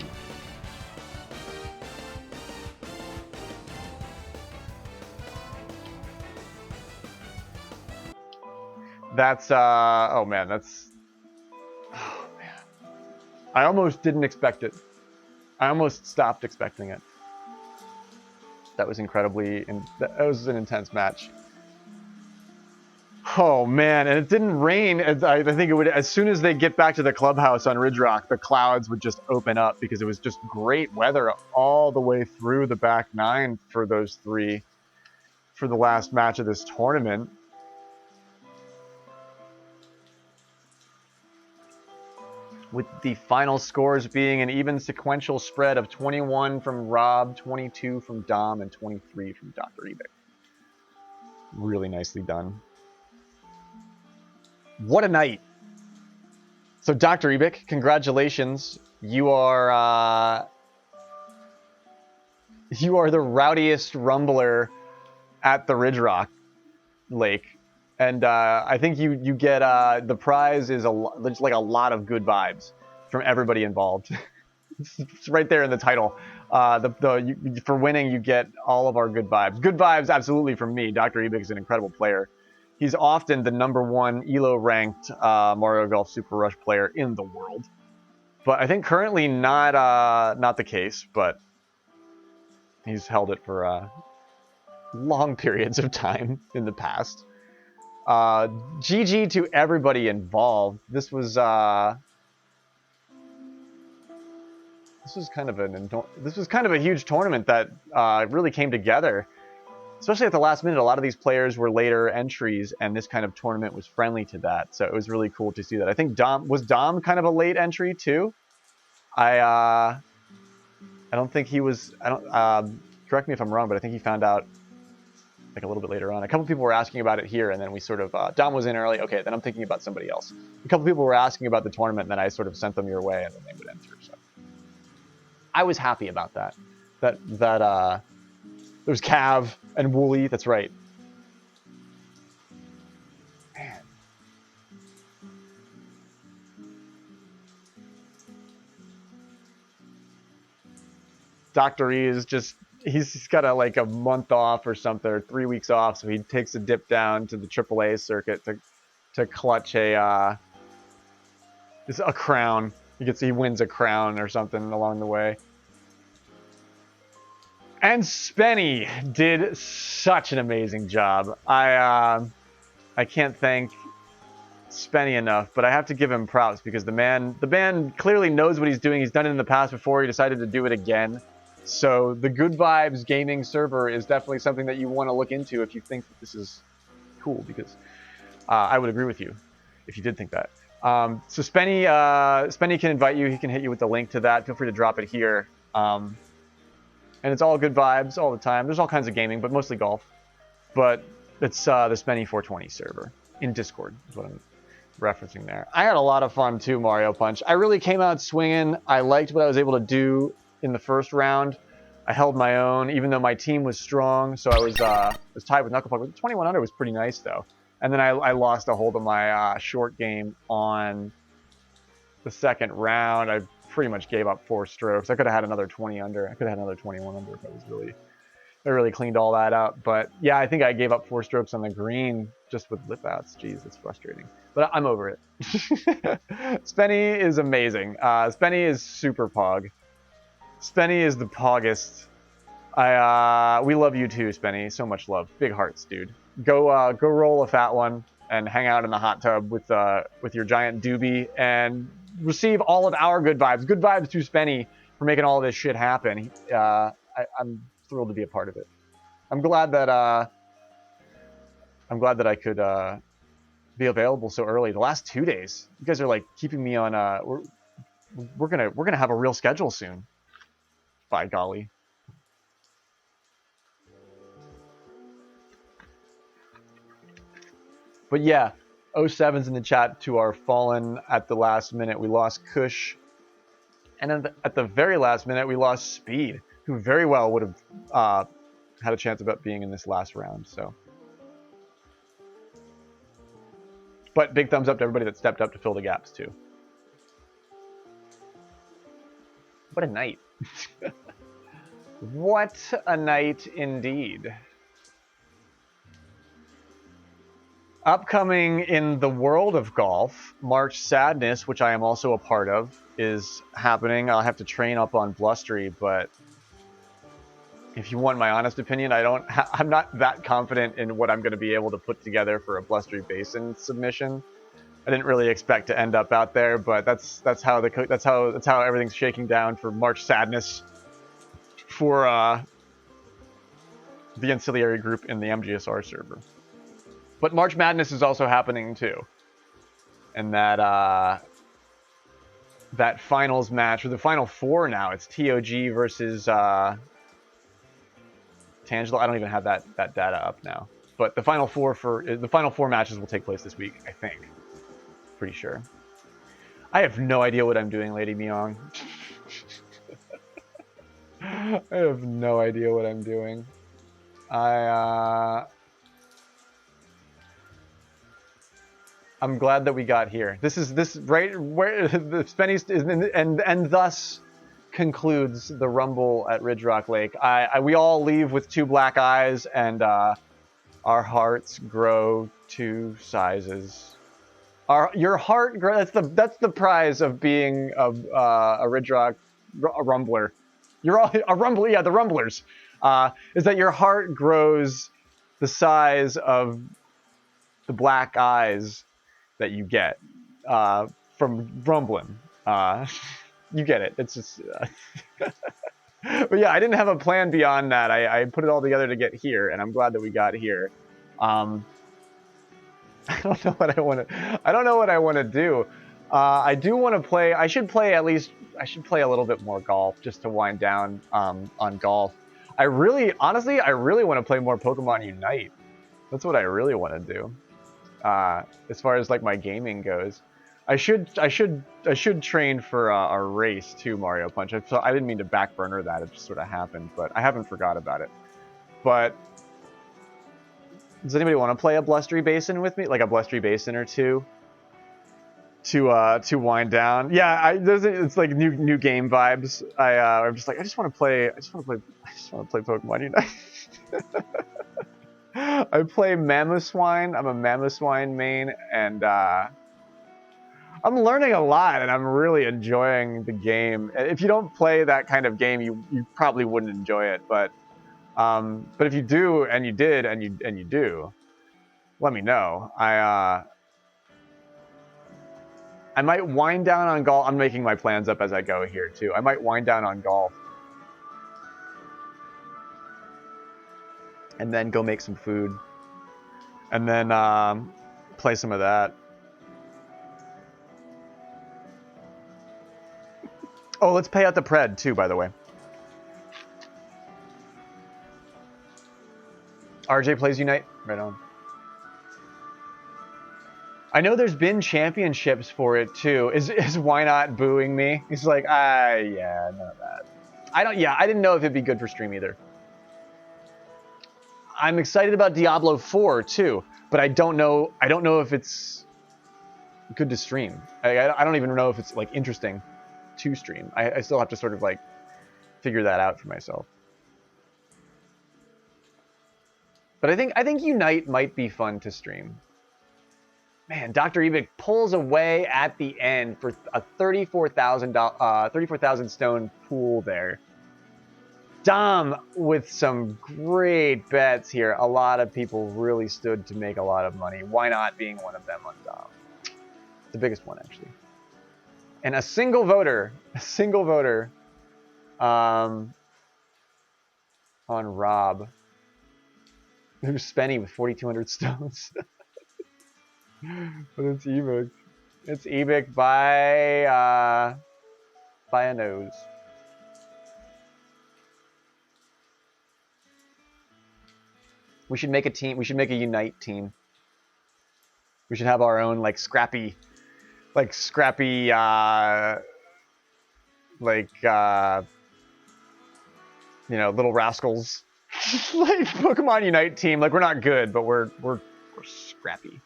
Speaker 1: That's oh man, oh man. I almost didn't expect it. I almost stopped expecting it. That was that was an intense match. Oh man, and it didn't rain. I think it would, as soon as they get back to the clubhouse on Ridgerock, the clouds would just open up because it was just great weather all the way through the back nine for those three for the last match of this tournament. With the final scores being an even sequential spread of 21 from Rob, 22 from Dom, and 23 from Dr. Ebic. Really nicely done. What a night. So Dr. Ebic, congratulations. You are the rowdiest rumbler at the Ridgerock Lake. And I think you get the prize is like a lot of good vibes from everybody involved. It's right there in the title. For winning, you get all of our good vibes. Good vibes, absolutely, from me. Dr. Ebic is an incredible player. He's often the #1 ELO ranked Mario Golf Super Rush player in the world. But I think currently not the case, but he's held it for long periods of time in the past. GG to everybody involved. This was kind of a huge tournament that really came together. Especially at the last minute, a lot of these players were later entries, and this kind of tournament was friendly to that. So it was really cool to see that. I think Dom kind of a late entry too. I don't think he was. I don't. Correct me if I'm wrong, but I think he found out like a little bit later on. A couple people were asking about it here, and then we sort of Dom was in early. Okay, then I'm thinking about somebody else. A couple people were asking about the tournament, and then I sort of sent them your way, and then they would enter. So I was happy about that. There was Cav and Wooly. That's right. Man. Dr. E is just, he's got a month off or something, or 3 weeks off, so he takes a dip down to the AAA circuit to clutch a crown. He wins a crown or something along the way. And Spenny did such an amazing job. I can't thank Spenny enough, but I have to give him props because the man clearly knows what he's doing. He's done it in the past before. He decided to do it again. So the Good Vibes gaming server is definitely something that you want to look into if you think that this is cool, because I would agree with you if you did think that. So Spenny can invite you. He can hit you with the link to that. Feel free to drop it here. And it's all good vibes all the time. There's all kinds of gaming, but mostly golf. But it's the Spenny 420 server in Discord is what I'm referencing there. I had a lot of fun too, Mario Punch. I really came out swinging. I liked what I was able to do in the first round. I held my own, even though my team was strong. So I was tied with Knucklepuck. 21 under was pretty nice though. And then I lost a hold of my short game on the second round. I pretty much gave up 4 strokes. I could have had another 20 under. I could have had another 21 under if I really cleaned all that up. But yeah, I think I gave up 4 strokes on the green just with lip outs. Jeez, it's frustrating. But I'm over it. Spenny is amazing. Spenny is super pog. Spenny is the poggest. We love you too, Spenny. So much love. Big hearts, dude. Go roll a fat one and hang out in the hot tub with your giant doobie and receive all of our good vibes. Good vibes to Spenny for making all this shit happen. I'm thrilled to be a part of it. I'm glad that I could be available so early. The last 2 days, you guys are like keeping me on. We're gonna have a real schedule soon. By golly. But yeah, 07's in the chat to our fallen at the last minute. We lost Kush, and at the very last minute we lost Speed, who very well would have had a chance about being in this last round. So, but big thumbs up to everybody that stepped up to fill the gaps too. What a night. What a night indeed. Upcoming in the world of golf, March Sadness, which I am also a part of, is happening. I'll have to train up on Blustery, but if you want my honest opinion, I'm not that confident in what I'm going to be able to put together for a Blustery Basin submission. I didn't really expect to end up out there, but that's how everything's shaking down for March Sadness for the ancillary group in the MGSR server. But March Madness is also happening too, and that finals match, or the final 4 now, it's TOG versus Tangela. I don't even have that data up now, but the final 4 matches will take place this week, I think. Pretty sure. I have no idea what I'm doing, Lady Myong. I have no idea what I'm doing. I'm glad that we got here. This right where the Spenny is, and thus concludes the Rumble at Ridgerock Lake. We all leave with 2 black eyes, and our hearts grow 2 sizes. Your heart grows. That's the prize of being a Ridgerock Rumbler. You're all a Rumbler. Yeah, the Rumblers. Is that your heart grows the size of the black eyes that you get from rumbling. You get it. It's just but yeah, I didn't have a plan beyond that. I put it all together to get here, and I'm glad that we got here. I don't know what I want to do. I do want to play. I should play a little bit more golf just to wind down on golf. Honestly, I really want to play more Pokemon Unite. That's what I really want to do. As far as like my gaming goes, I should train for a race too, Mario Punch. I didn't mean to back burner that; it just sort of happened, but I haven't forgot about it. But does anybody want to play a Blustery Basin with me, like a Blustery Basin or 2, to wind down? Yeah, it's like new game vibes. I'm just like I just want to play Pokemon Unite. I play Mamoswine. I'm a Mamoswine main, and I'm learning a lot, and I'm really enjoying the game. If you don't play that kind of game, you probably wouldn't enjoy it. But if you do, and you did, and you do, let me know. I might wind down on golf. I'm making my plans up as I go here too. I might wind down on golf and then go make some food, and then play some of that. Oh, let's pay out the pred too, by the way. RJ plays Unite? Right on. I know there's been championships for it too. Is Why Not booing me? He's like, yeah, none of that. I didn't know if it'd be good for stream either. I'm excited about Diablo 4 too, but I don't know if it's good to stream. I don't even know if it's like interesting to stream. I still have to sort of like figure that out for myself. But I think Unite might be fun to stream. Man, Dr. Ebic pulls away at the end for a 34,000 stone pool there. Dom with some great bets here. A lot of people really stood to make a lot of money. Why Not being one of them on Dom? The biggest one, actually. And a single voter on Rob, who's Spenny with 4,200 stones. But it's Ebic. It's Ebic by a nose. We should make a team. We should make a Unite team. We should have our own scrappy, you know, little rascals, like Pokemon Unite team. Like, we're not good, but we're scrappy.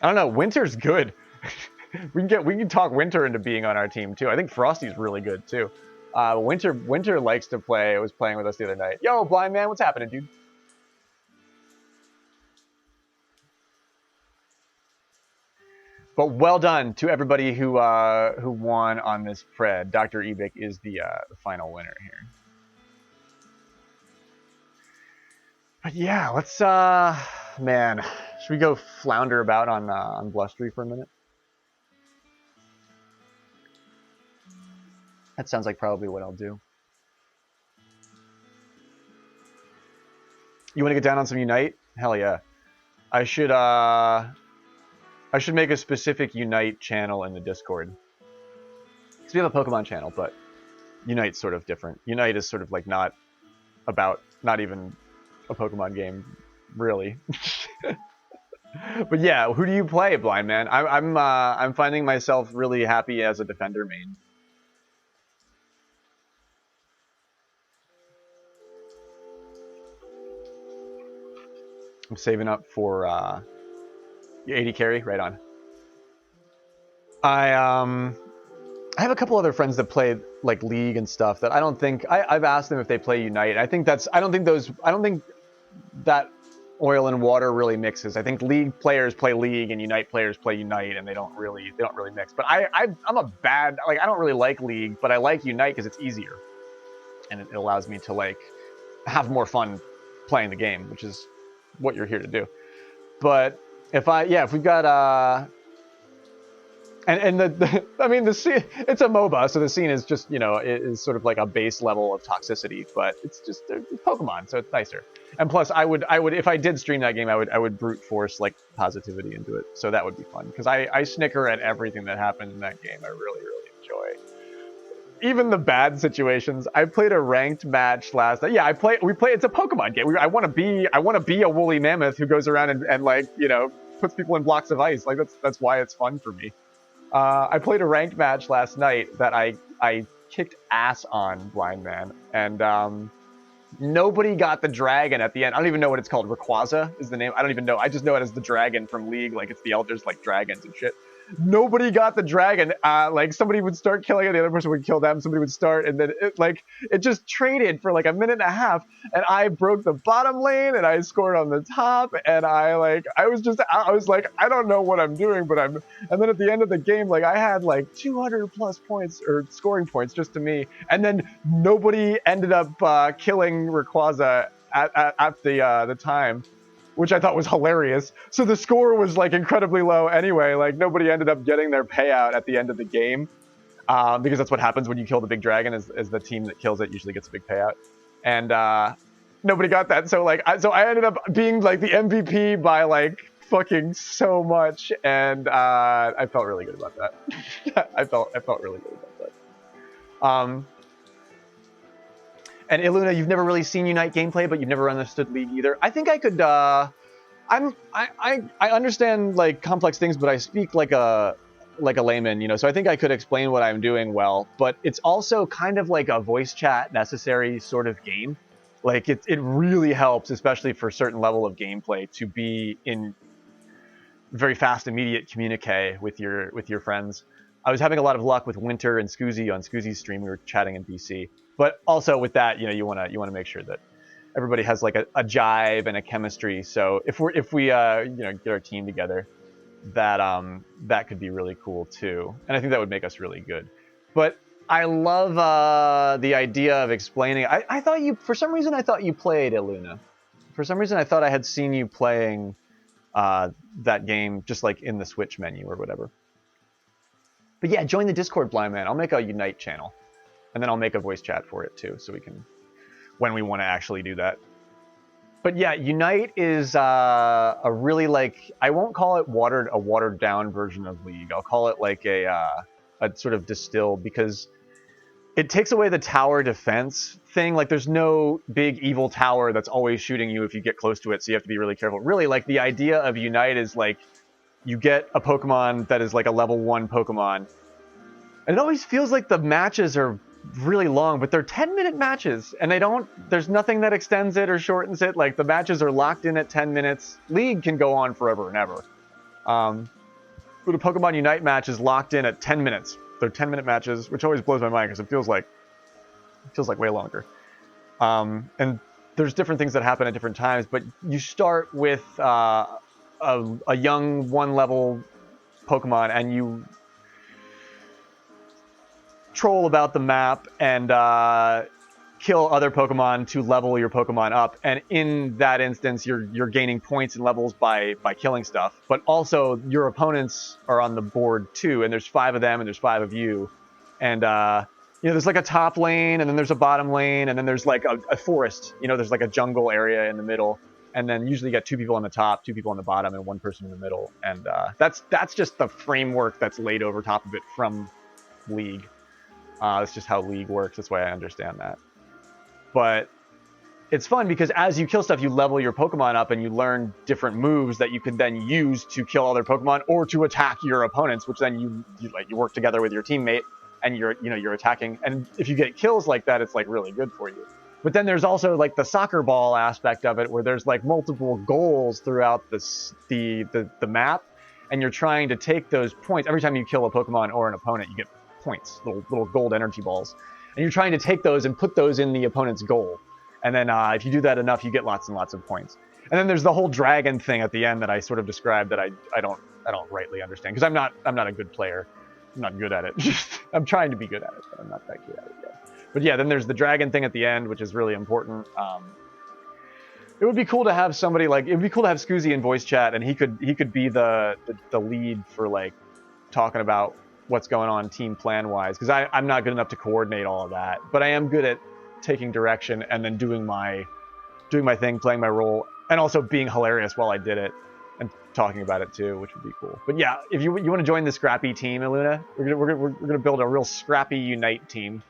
Speaker 1: I don't know. Winter's good. we can talk Winter into being on our team too. I think Frosty's really good too. Winter likes to play. Was playing with us the other night. Yo, blind man, what's happening, dude? But well done to everybody who won on this pred. Dr. Ebic is the final winner here. But yeah, let's man, should we go flounder about on Blustery for a minute? That sounds like probably what I'll do. You want to get down on some Unite? Hell yeah. I should make a specific Unite channel in the Discord. Because we have a Pokemon channel, but Unite's sort of different. Unite is sort of like not even a Pokemon game, really. But yeah, who do you play, blind man? I'm finding myself really happy as a defender main. I'm saving up for 80 carry, right on. I have a couple other friends that play like League and stuff that I don't think I've asked them if they play Unite. I don't think that oil and water really mixes. I think League players play League and Unite players play Unite, and they don't really mix. But I'm a bad, like, I don't really like League, but I like Unite because it's easier, and it allows me to like have more fun playing the game, which is what you're here to do. But if we've got the scene, it's a MOBA, so the scene is just, you know, it is sort of like a base level of toxicity, but it's just Pokemon, so it's nicer. And plus, I would if I did stream that game, I would brute force like positivity into it, so that would be fun because I snicker at everything that happens in that game. I really enjoy. Even the bad situations. I played a ranked match last night. Yeah, we play. It's a Pokemon game. I want to be a woolly mammoth who goes around and like, you know, puts people in blocks of ice. Like that's why it's fun for me. I played a ranked match last night that I kicked ass on, blind man, and nobody got the dragon at the end. I don't even know what it's called. Rayquaza is the name. I don't even know. I just know it as the dragon from League. Like, it's the elders like dragons and shit. Nobody got the dragon. Like, somebody would start killing it, the other person would kill them, somebody would start, and then it just traded for like a minute and a half, and I broke the bottom lane and I scored on the top, and I was like, I don't know what I'm doing, but and then at the end of the game, like, I had like 200 plus points or scoring points just to me, and then nobody ended up killing Rayquaza at the time, which I thought was hilarious. So the score was like incredibly low anyway. Like, nobody ended up getting their payout at the end of the game, because that's what happens when you kill the big dragon. Is the team that kills it usually gets a big payout. and nobody got that. So like, I ended up being like the MVP by like fucking so much, and I felt really good about that. I felt really good about that. And Iluna, you've never really seen Unite gameplay, but you've never understood League either. I think I could. I understand like complex things, but I speak like a layman, you know. So I think I could explain what I'm doing well. But it's also kind of like a voice chat necessary sort of game. Like it really helps, especially for a certain level of gameplay, to be in very fast, immediate communique with your friends. I was having a lot of luck with Winter and Scoozy on Scoozy's stream. We were chatting in BC, but also with that, you know, you want to make sure that everybody has like a jive and a chemistry. So if we you know, get our team together, that that could be really cool too. And I think that would make us really good. But I love the idea of explaining. I thought you, for some reason, I thought you played Iluna. For some reason, I thought I had seen you playing that game just like in the Switch menu or whatever. But yeah, join the Discord, Blind Man. I'll make a Unite channel, and then I'll make a voice chat for it too, so we can, when we want to actually do that. But yeah, Unite is a really, like, I won't call it a watered down version of League. I'll call it like a sort of distilled, because it takes away the tower defense thing. Like, there's no big evil tower that's always shooting you if you get close to it, so you have to be really careful. Really, like, the idea of Unite is like, you get a Pokemon that is like a level 1 Pokemon, and it always feels like the matches are really long, but they're 10-minute matches, and there's nothing that extends it or shortens it. Like, the matches are locked in at 10 minutes. League can go on forever and ever. But a Pokemon Unite match is locked in at 10 minutes. They're 10-minute matches, which always blows my mind because it feels like way longer. And there's different things that happen at different times, but you start with a young 1-level Pokemon, and you troll about the map and kill other Pokemon to level your Pokemon up. And in that instance, you're gaining points and levels by killing stuff. But also, your opponents are on the board too, and there's 5 of them, and there's 5 of you. And you know, there's like a top lane, and then there's a bottom lane, and then there's like a forest. You know, there's like a jungle area in the middle. And then usually you got 2 people on the top, 2 people on the bottom, and 1 person in the middle. And that's just the framework that's laid over top of it from League. That's just how League works. That's why I understand that. But it's fun because as you kill stuff, you level your Pokemon up, and you learn different moves that you can then use to kill other Pokemon or to attack your opponents, which then you work together with your teammate, and you're attacking. And if you get kills like that, it's like really good for you. But then there's also like the soccer ball aspect of it, where there's like multiple goals throughout the map, and you're trying to take those points. Every time you kill a Pokemon or an opponent, you get points, little gold energy balls, and you're trying to take those and put those in the opponent's goal. And then if you do that enough, you get lots and lots of points. And then there's the whole dragon thing at the end that I sort of described that I don't rightly understand, because I'm not a good player. I'm not good at it. I'm trying to be good at it, but I'm not that good at it yet. But yeah, then there's the dragon thing at the end, which is really important. It would be cool to have somebody like, it would be cool to have Scoozy in voice chat, and he could be the lead for like talking about what's going on team plan wise, because I'm not good enough to coordinate all of that, but I am good at taking direction and then doing my thing, playing my role, and also being hilarious while I did it and talking about it too, which would be cool. But yeah, if you want to join the scrappy team, Iluna, we're gonna build a real scrappy Unite team.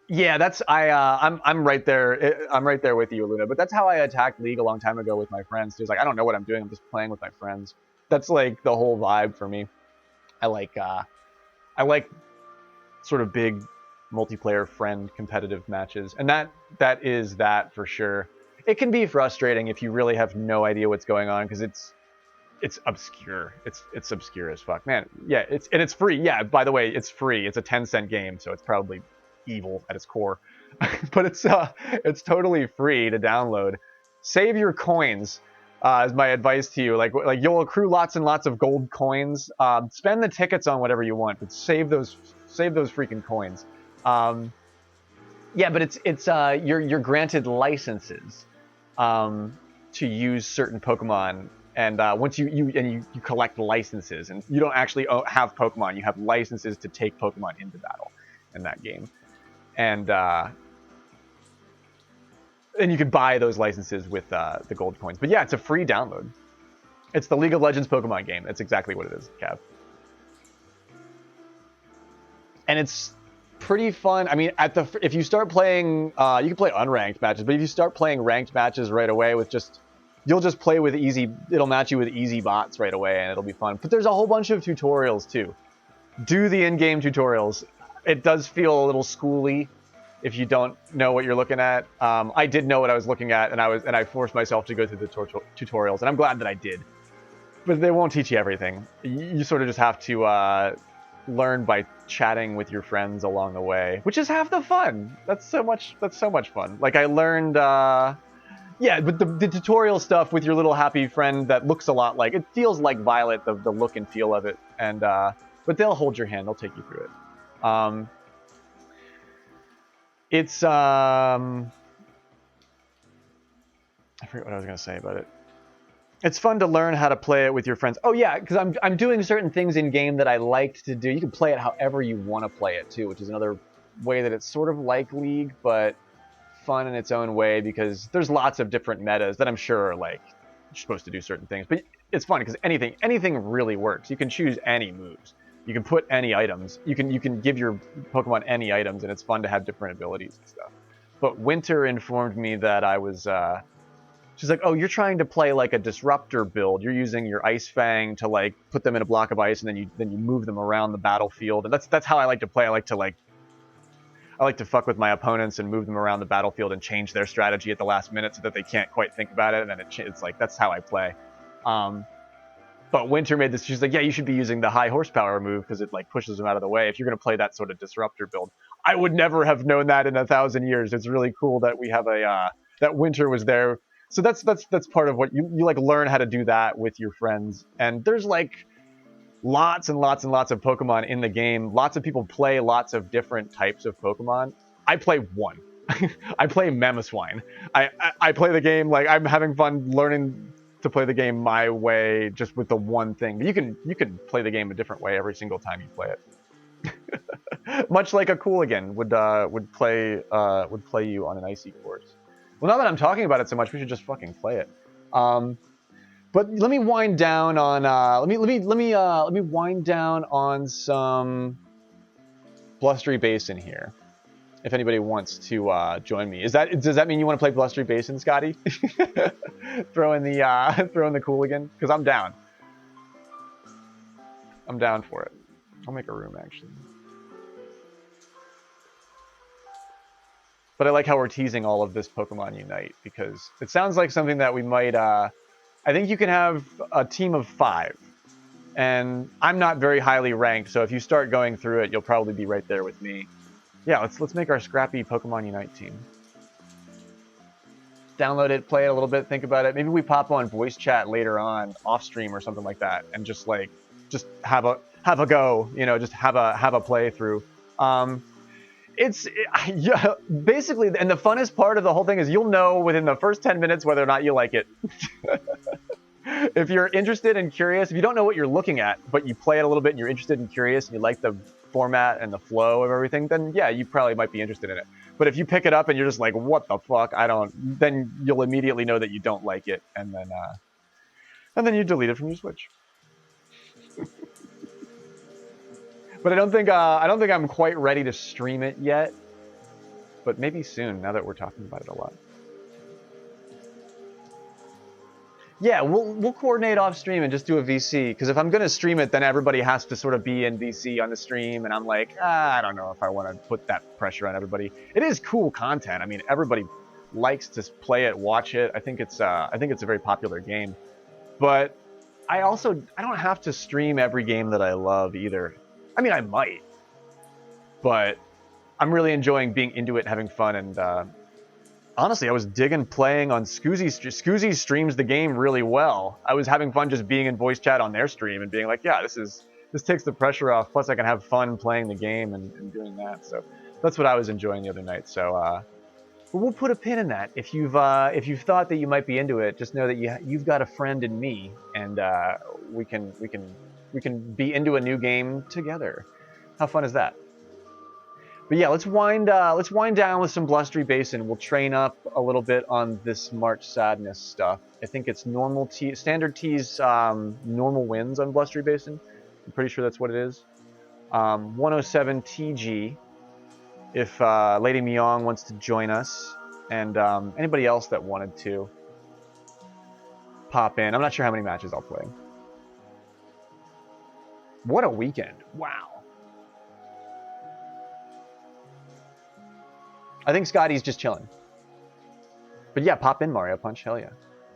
Speaker 1: Yeah, that's I'm right there. I'm right there with you, Luna. But that's how I attacked League a long time ago with my friends. It's like, I don't know what I'm doing. I'm just playing with my friends. That's like the whole vibe for me. I like sort of big multiplayer friend competitive matches, and that is that for sure. It can be frustrating if you really have no idea what's going on, because it's obscure. It's obscure as fuck, man. Yeah, it's free. Yeah, by the way, it's free. It's a 10-cent game, so it's probably evil at its core. But it's totally free to download. Save your coins, is my advice to you. Like you'll accrue lots and lots of gold coins. Spend the tickets on whatever you want, but save those freaking coins. Yeah, but it's you're granted licenses to use certain Pokemon, And once you collect licenses, and you don't actually have Pokemon, you have licenses to take Pokemon into battle in that game, and you can buy those licenses with the gold coins. But yeah, it's a free download. It's the League of Legends Pokemon game. That's exactly what it is, Cav. And it's pretty fun. I mean, if you start playing, you can play unranked matches, but if you start playing ranked matches right away with you'll just play with easy, it'll match you with easy bots right away, and it'll be fun. But there's a whole bunch of tutorials too. Do the in-game tutorials. It does feel a little schooly if you don't know what you're looking at. I did know what I was looking at, and I forced myself to go through the tutorials, and I'm glad that I did. But they won't teach you everything. You sort of just have to learn by chatting with your friends along the way, which is half the fun. That's so much fun. Like I learned, yeah, but the tutorial stuff with your little happy friend that looks a lot like, it feels like Violet, the look and feel of it, and but they'll hold your hand, they'll take you through it. It's I forget what I was gonna say about it. It's fun to learn how to play it with your friends. Oh yeah, because I'm doing certain things in game that I liked to do. You can play it however you want to play it too, which is another way that it's sort of like League, but fun in its own way, because there's lots of different metas that I'm sure are like you're supposed to do certain things. But it's fun because anything really works. You can choose any moves. You can put any items. You can give your Pokemon any items, and it's fun to have different abilities and stuff. But Winter informed me that I was. She's like, oh, you're trying to play like a disruptor build. You're using your Ice Fang to like put them in a block of ice, and then you move them around the battlefield. And that's how I like to play. I like to fuck with my opponents and move them around the battlefield and change their strategy at the last minute so that they can't quite think about it. And then it's like that's how I play. But Winter made this. She's like, yeah, you should be using the high horsepower move because it like pushes them out of the way if you're gonna play that sort of disruptor build. I would never have known that in 1,000 years. It's really cool that we have that Winter was there. So that's part of what you like learn how to do that with your friends. And there's like lots and lots and lots of Pokemon in the game. Lots of people play lots of different types of Pokemon. I play one. I play Mamoswine. I play the game like I'm having fun learning to play the game my way, just with the one thing. You can play the game a different way every single time you play it. Much like a Cooligan would play you on an icy course. Well, now that I'm talking about it so much, we should just fucking play it. But let me wind down on let me wind down on some Blustery Basin here. If anybody wants to join me, does that mean you want to play Blustery Basin, Scotty? throw in the Cooligan, because I'm down. I'm down for it. I'll make a room actually. But I like how we're teasing all of this Pokemon Unite, because it sounds like something that we might, I think you can have a team of 5. And I'm not very highly ranked, so if you start going through it, you'll probably be right there with me. Yeah, let's make our scrappy Pokemon Unite team. Download it, play it a little bit, think about it. Maybe we pop on voice chat later on, off stream or something like that, and just have a go, just have a playthrough. Yeah, basically, and the funnest part of the whole thing is you'll know within the first 10 minutes whether or not you like it. If you're interested and curious, if you don't know what you're looking at, but you play it a little bit and you're interested and curious and you like the format and the flow of everything, then yeah, you probably might be interested in it. But if you pick it up and you're just like, what the fuck, then you'll immediately know that you don't like it, and then you delete it from your Switch. But I don't think I'm quite ready to stream it yet. But maybe soon, now that we're talking about it a lot. Yeah, we'll coordinate off stream and just do a VC, because if I'm gonna stream it, then everybody has to sort of be in VC on the stream, and I'm like, I don't know if I want to put that pressure on everybody. It is cool content. I mean, everybody likes to play it, watch it. I think it's a very popular game. But I don't have to stream every game that I love either. I mean, I might, but I'm really enjoying being into it, having fun, and honestly, I was digging playing on Scoozy. Scoozy streams the game really well. I was having fun just being in voice chat on their stream and being like, yeah, this takes the pressure off. Plus, I can have fun playing the game and doing that. So that's what I was enjoying the other night. So But we'll put a pin in that. If you've thought that you might be into it, just know that you've got a friend in me, and we can be into a new game together. How fun is that? But yeah, let's wind down with some Blustery Basin. We'll train up a little bit on this March Sadness stuff. I think it's normal T, standard T's normal wins on Blustery Basin. I'm pretty sure that's what it is. 107 TG. If Lady Myong wants to join us, and anybody else that wanted to pop in. I'm not sure how many matches I'll play. What a weekend! Wow. I think Scotty's just chilling. But yeah, pop in, Mario Punch. Hell yeah.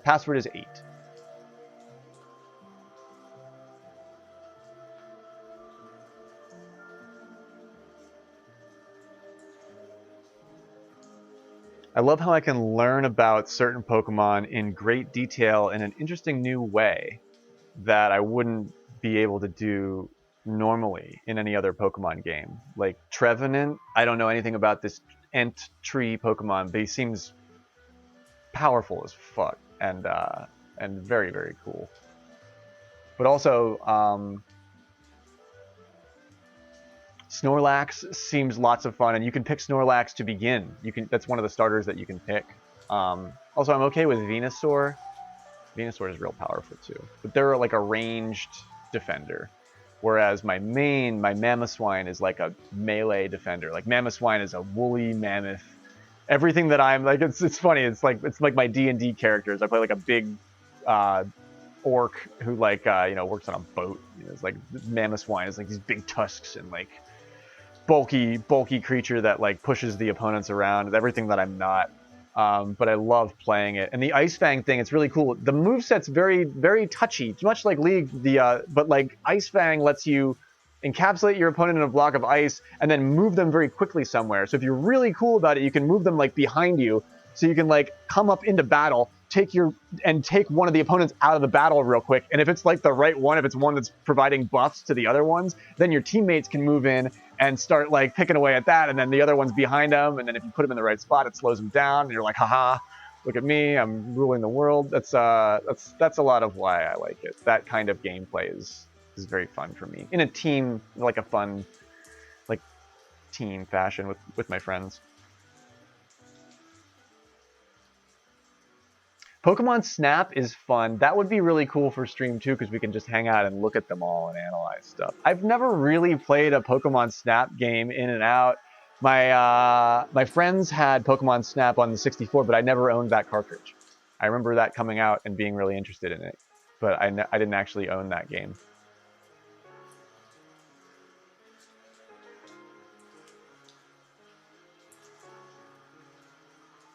Speaker 1: Password is 8. I love how I can learn about certain Pokemon in great detail in an interesting new way that I wouldn't be able to do normally in any other Pokemon game. Like Trevenant, I don't know anything about this Entry Pokemon, but he seems powerful as fuck and very, very cool. But also, Snorlax seems lots of fun, and you can pick Snorlax to begin. That's one of the starters that you can pick. Also, I'm okay with Venusaur. Venusaur is real powerful too, but they're like a ranged defender, whereas my Mamoswine is like a melee defender. Like Mamoswine is a woolly mammoth. Everything that I'm like, it's funny. It's like my D&D characters. I play like a big orc who works on a boat. It's like Mamoswine is like these big tusks and like bulky creature that like pushes the opponents around. It's everything that I'm not. But I love playing it. And the Ice Fang thing, it's really cool. The moveset's very, very touchy. It's much like League, but like Ice Fang lets you encapsulate your opponent in a block of ice and then move them very quickly somewhere. So if you're really cool about it, you can move them like behind you. So you can like come up into battle, take one of the opponents out of the battle real quick. And if it's like the right one, if it's one that's providing buffs to the other ones, then your teammates can move in and start like picking away at that. And then the other one's behind them. And then if you put them in the right spot, it slows them down. And you're like, haha, look at me, I'm ruling the world. That's a lot of why I like it. That kind of gameplay is very fun for me in a team, like a fun, like team fashion with my friends. Pokemon Snap is fun. That would be really cool for stream too, because we can just hang out and look at them all and analyze stuff. I've never really played a Pokemon Snap game in and out. My friends had Pokemon Snap on the 64, but I never owned that cartridge. I remember that coming out and being really interested in it, but I didn't actually own that game.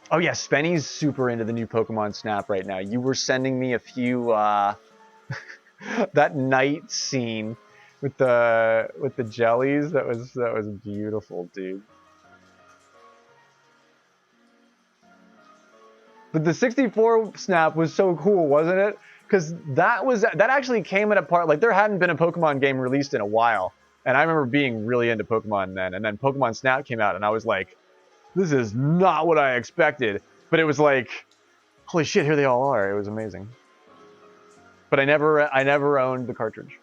Speaker 1: Oh yeah, Spenny's super into the new Pokemon Snap right now. You were sending me a few that night scene with the jellies. That was beautiful, dude. But the 64 Snap was so cool, wasn't it? Because that actually came at a part, like there hadn't been a Pokemon game released in a while, and I remember being really into Pokemon then. And then Pokemon Snap came out, and I was like, this is not what I expected. But it was like, holy shit, here they all are. It was amazing. But I never owned the cartridge.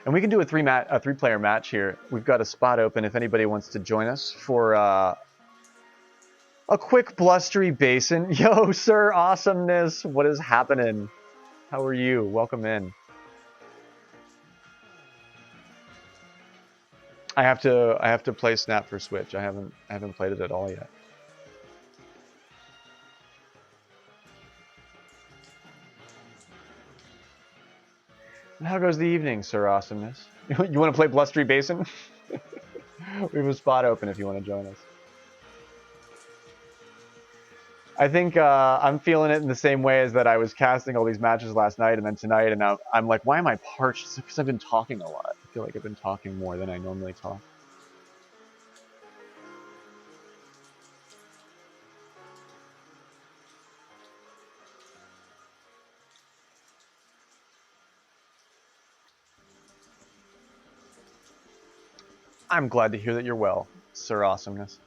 Speaker 1: And we can do a three-player match here. We've got a spot open if anybody wants to join us for a quick Blustery Basin. Yo, Sir Awesomeness, what is happening? How are you? Welcome in. I have to play Snap for Switch. I haven't played it at all yet. And how goes the evening, Sir Awesomeness? You want to play Blustery Basin? We have a spot open if you want to join us. I think I'm feeling it in the same way as that I was casting all these matches last night and then tonight, and now I'm like, why am I parched? It's because I've been talking a lot. I feel like I've been talking more than I normally talk. I'm glad to hear that you're well, Sir Awesomeness.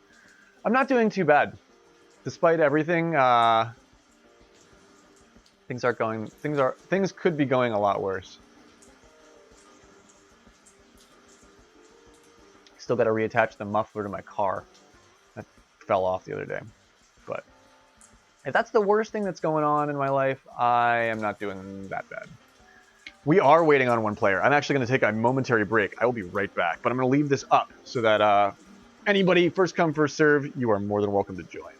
Speaker 1: I'm not doing too bad. Despite everything, things could be going a lot worse. Still got to reattach the muffler to my car. That fell off the other day. But if that's the worst thing that's going on in my life, I am not doing that bad. We are waiting on one player. I'm actually going to take a momentary break. I will be right back. But I'm going to leave this up so that anybody, first come, first serve, you are more than welcome to join.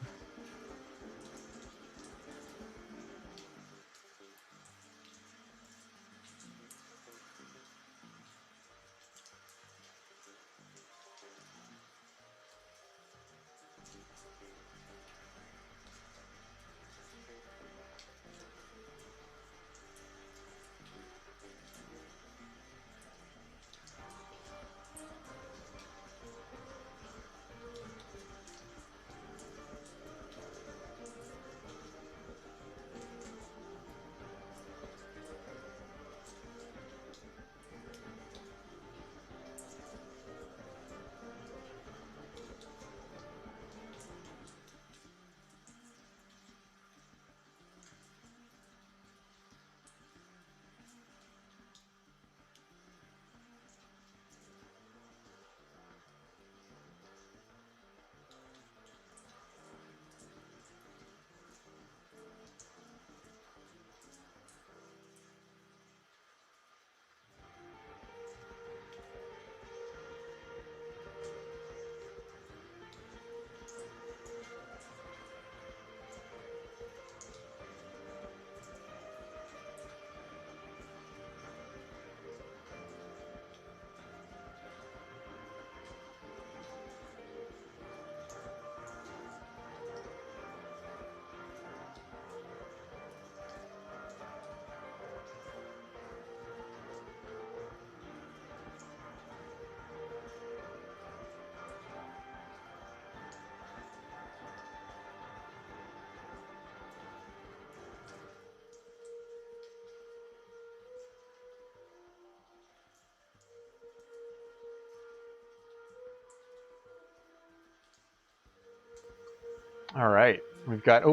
Speaker 1: All right, we got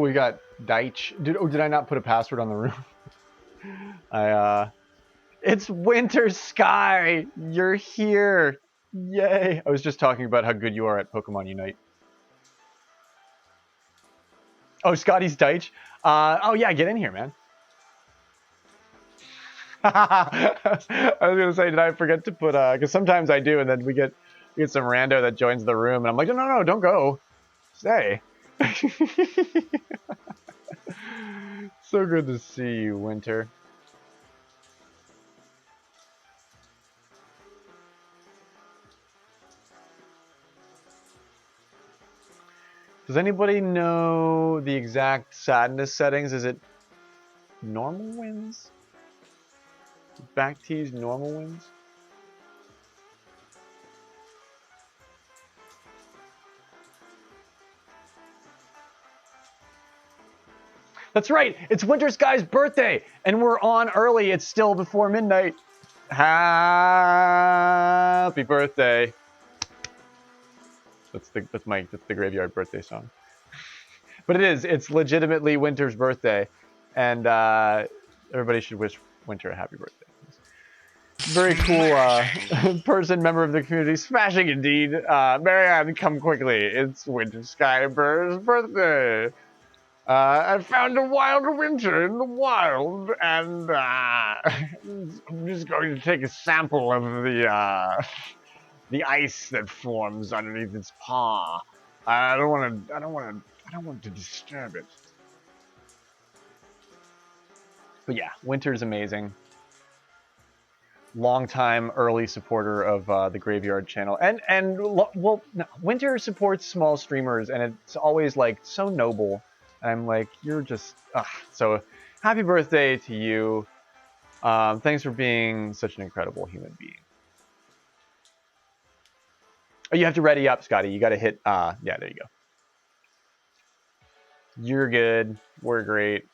Speaker 1: Deitch. Did I not put a password on the room? It's Winter Sky. You're here. Yay. I was just talking about how good you are at Pokemon Unite. Oh, Scotty's Deitch. Oh yeah, get in here, man. I was gonna say, did I forget to put because sometimes I do, and then we get some rando that joins the room, and I'm like, no, don't go. Stay. So good to see you, Winter. Does anybody know the exact sadness settings? Is it normal wins? Back tees normal wins? That's right, it's Winter Sky's birthday, and we're on early. It's still before midnight. Happy birthday. That's the graveyard birthday song. But it's legitimately Winter's birthday, and everybody should wish Winter a happy birthday. Very cool person, member of the community. Smashing indeed. Marianne, come quickly. It's Winter Skybird's birthday. I found a wild winter in the wild, and I'm just going to take a sample of the ice that forms underneath its paw. I don't want to disturb it. But yeah, Winter's amazing. Long-time early supporter of the Graveyard channel, and well, no, Winter supports small streamers, and it's always like so noble. And I'm like, you're just so happy birthday to you. Thanks for being such an incredible human being. Oh, you have to ready up, Scotty. You got to hit. Yeah, there you go. You're good. We're great.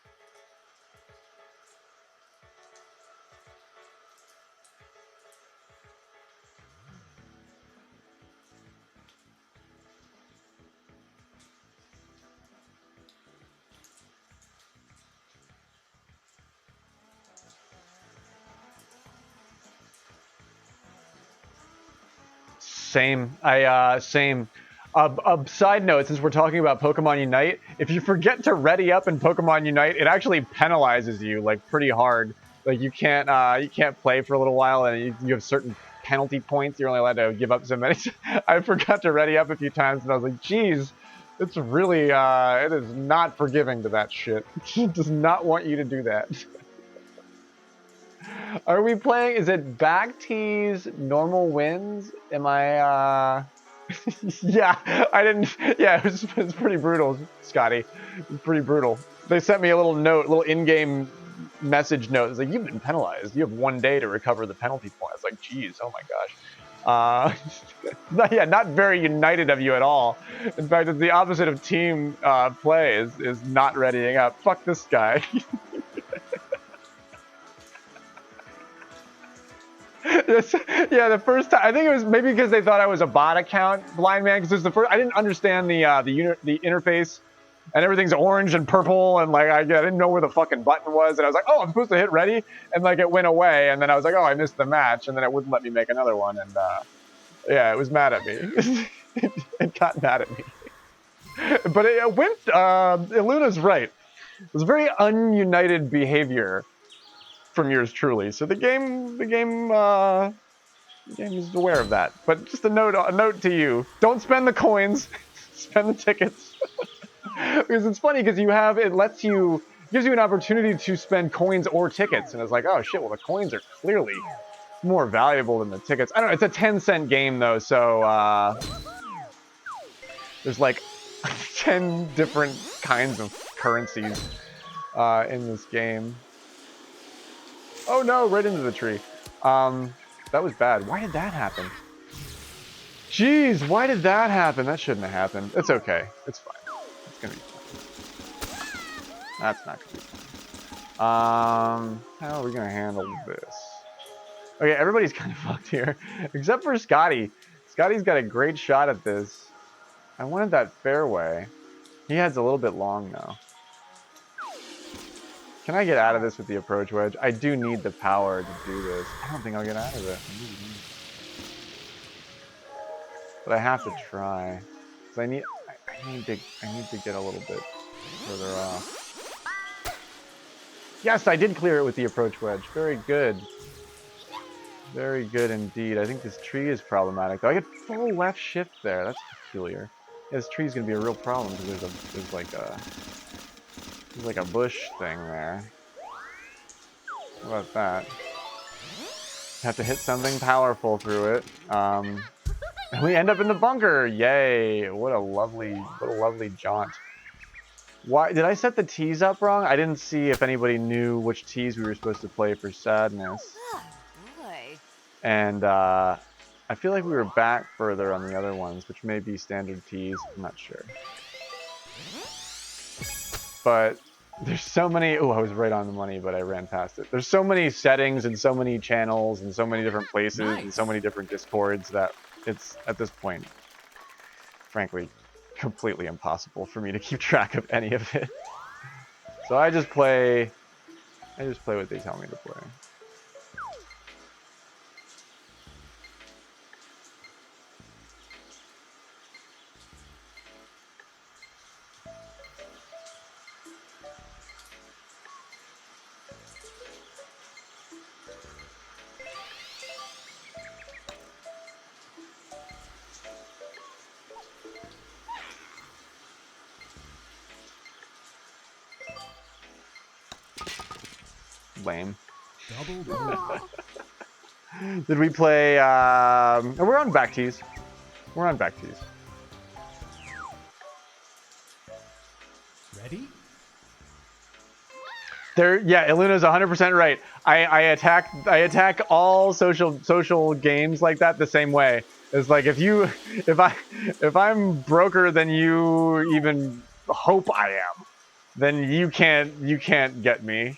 Speaker 1: Same. Same. A side note, since we're talking about Pokemon Unite, if you forget to ready up in Pokemon Unite, it actually penalizes you like pretty hard. Like you can't play for a little while, and you have certain penalty points. You're only allowed to give up so many. I forgot to ready up a few times, and I was like, geez, it's really it is not forgiving to that shit. It does not want you to do that. Are we playing? Is it back tees, normal wins? Am I? Yeah, I didn't. Yeah, it was pretty brutal, Scotty. It was pretty brutal. They sent me a little note, little in-game message note. It's like, you've been penalized. You have 1 day to recover the penalty point. It's like, geez, oh my gosh. Yeah, not very united of you at all. In fact, it's the opposite of team play. Is not readying up. Fuck this guy. Yeah, the first time I think it was maybe because they thought I was a bot account, blind man. Because it was the first I didn't understand the interface, and everything's orange and purple, and like I didn't know where the fucking button was, and I was like, oh, I'm supposed to hit ready, and like it went away, and then I was like, oh, I missed the match, and then it wouldn't let me make another one, and yeah, it was mad at me. It got mad at me, but it went. Iluna's right. It was very ununited behavior from yours truly. So the game is aware of that. But just a note to you: don't spend the coins, spend the tickets. Because it's funny because gives you an opportunity to spend coins or tickets, and it's like, oh shit, well the coins are clearly more valuable than the tickets. I don't know. It's a 10-cent game though, so there's like 10 different kinds of currencies in this game. Oh no, right into the tree. That was bad. Why did that happen? Jeez, why did that happen? That shouldn't have happened. It's okay. It's fine. It's gonna be fine. That's not gonna be fine. How are we gonna handle this? Okay, everybody's kind of fucked here. Except for Scotty. Scotty's got a great shot at this. I wanted that fairway. He heads a little bit long though. Can I get out of this with the approach wedge? I do need the power to do this. I don't think I'll get out of it. But I have to try. Cause I need to get a little bit further off. Yes, I did clear it with the approach wedge. Very good. Very good indeed. I think this tree is problematic though. I get full left shift there. That's peculiar. Yeah, this tree is gonna be a real problem because there's like a bush thing there. How about that? Have to hit something powerful through it. And we end up in the bunker. Yay! What a lovely jaunt. Why did I set the tees up wrong? I didn't see if anybody knew which tees we were supposed to play for sadness.
Speaker 3: Boy.
Speaker 1: And I feel like we were back further on the other ones, which may be standard tees. I'm not sure. But there's so many. Oh, I was right on the money, but I ran past it. There's so many settings and so many channels and so many different places and so many different discords that it's at this point, frankly, completely impossible for me to keep track of any of it. So I just play what they tell me to play. Lame.
Speaker 2: Double.
Speaker 1: Did we play? We're on back tees. We're on back tees.
Speaker 2: Ready?
Speaker 1: There, yeah, Iluna's 100% right. I attack all social games like that the same way. It's like if I'm broker than you even hope I am, then you can't get me.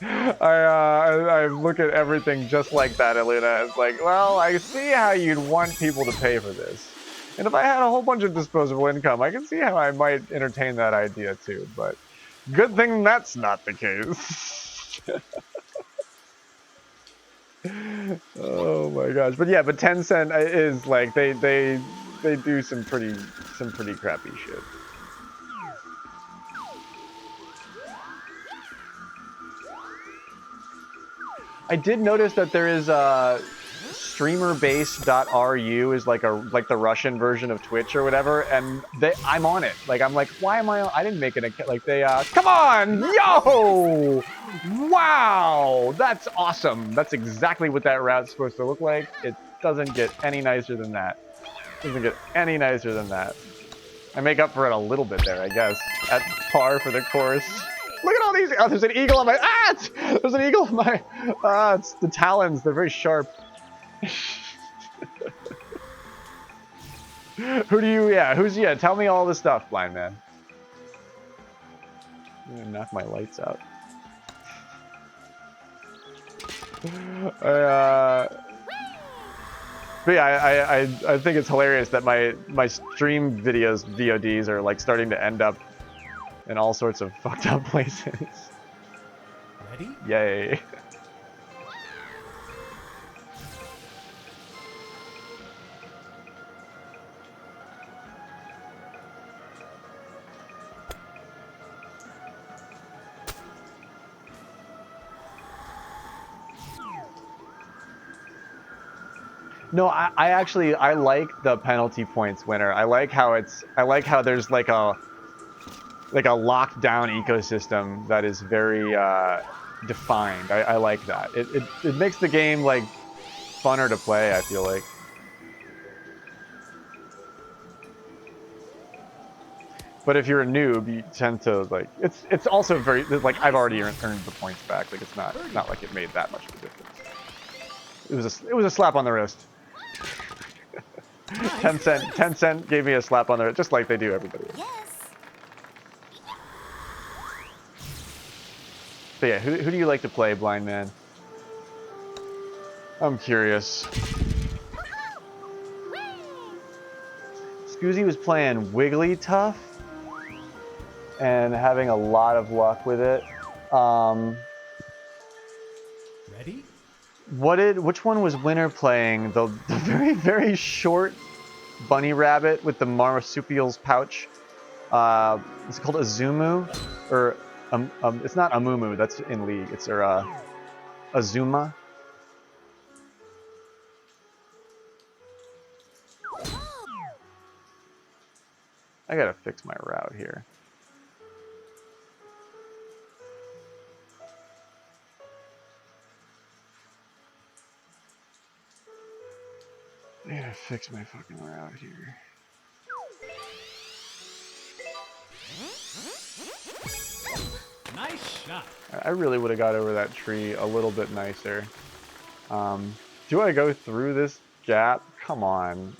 Speaker 1: I look at everything just like that, Iluna. It's like, well, I see how you'd want people to pay for this. And if I had a whole bunch of disposable income, I can see how I might entertain that idea too. But good thing that's not the case. Oh Oh my gosh. But yeah, but Tencent is like they do some pretty crappy shit. I did notice that there is streamerbase.ru is like the Russian version of Twitch or whatever, and I'm on it. Like I'm like, why am I on? I didn't make an account. Like they come on, yo, wow, that's awesome. That's exactly what that route's supposed to look like. It doesn't get any nicer than that. Doesn't get any nicer than that. I make up for it a little bit there, I guess. At par for the course. Look at all these. Oh, there's an eagle on my. There's an eagle on my. It's the talons. They're very sharp. Who do you? Yeah. Who's? Yeah. Tell me all the stuff, blind man. I'm gonna knock my lights out. But yeah, I think it's hilarious that my stream videos VODs are like starting to end up in all sorts of fucked up places.
Speaker 2: Ready?
Speaker 1: Yay. No, I actually like the penalty points winner. I like how there's like a locked down ecosystem that is very defined. I like that. It makes the game like funner to play, I feel like. But if you're a noob, you tend to like it's also very like I've already earned the points back. Like it's not like it made that much of a difference. It was a slap on the wrist. Tencent gave me a slap on the wrist, just like they do everybody.
Speaker 3: Yes.
Speaker 1: But yeah, who do you like to play, blind man? I'm curious. Scoozy was playing Wigglytuff and having a lot of luck with it.
Speaker 2: Ready?
Speaker 1: Which one was winner playing? The very, very short bunny rabbit with the marsupial's pouch. Is it called Azumu? Or it's not Amumu, that's in League. It's Azuma. I gotta fix my route here. I gotta fix my fucking route here.
Speaker 2: Nice shot.
Speaker 1: I really would have got over that tree a little bit nicer. Do I go through this gap? Come on.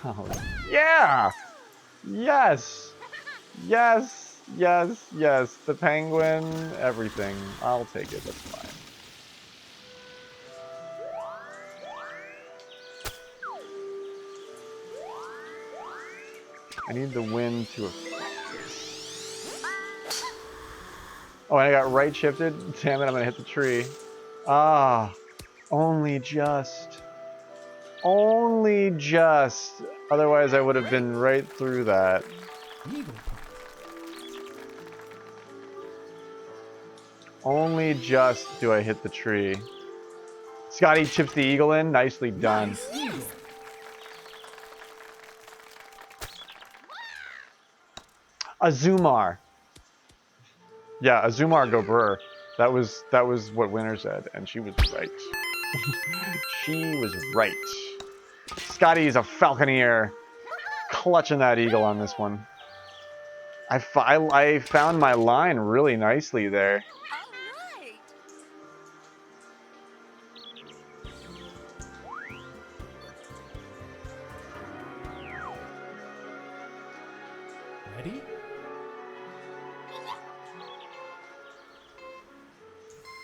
Speaker 1: Oh, yeah! Yes! Yes! Yes! Yes! The penguin, everything. I'll take it, that's fine. I need the wind to... Oh, and I got right shifted? Damn it, I'm gonna hit the tree. Ah, only just. Only just. Otherwise, I would have been right through that.
Speaker 2: Eagle point.
Speaker 1: Only just do I hit the tree. Scotty chips the eagle in. Nicely done.
Speaker 2: Nice eagle.
Speaker 1: Azumar. Yeah, Azumar Gobrer. That was what winner said, and she was right. She was right. Scotty's a falconeer, clutching that eagle on this one. I found my line really nicely there.
Speaker 3: All right.
Speaker 2: Ready?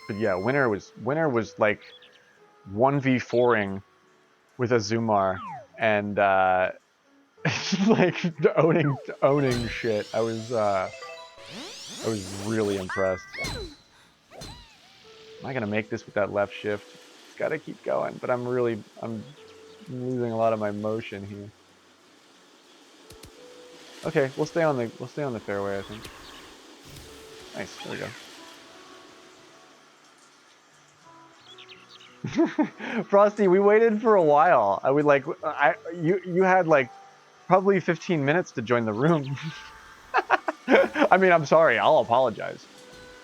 Speaker 1: But yeah, winner was like 1v4ing with Azumar and like owning shit. I was really impressed. Am I gonna make this with that left shift? gotta keep going. But I'm losing a lot of my motion here. Okay, we'll stay on the fairway, I think. Nice, there we go. Frosty, we waited for a while. You had like probably 15 minutes to join the room. I mean, I'm sorry. I'll apologize.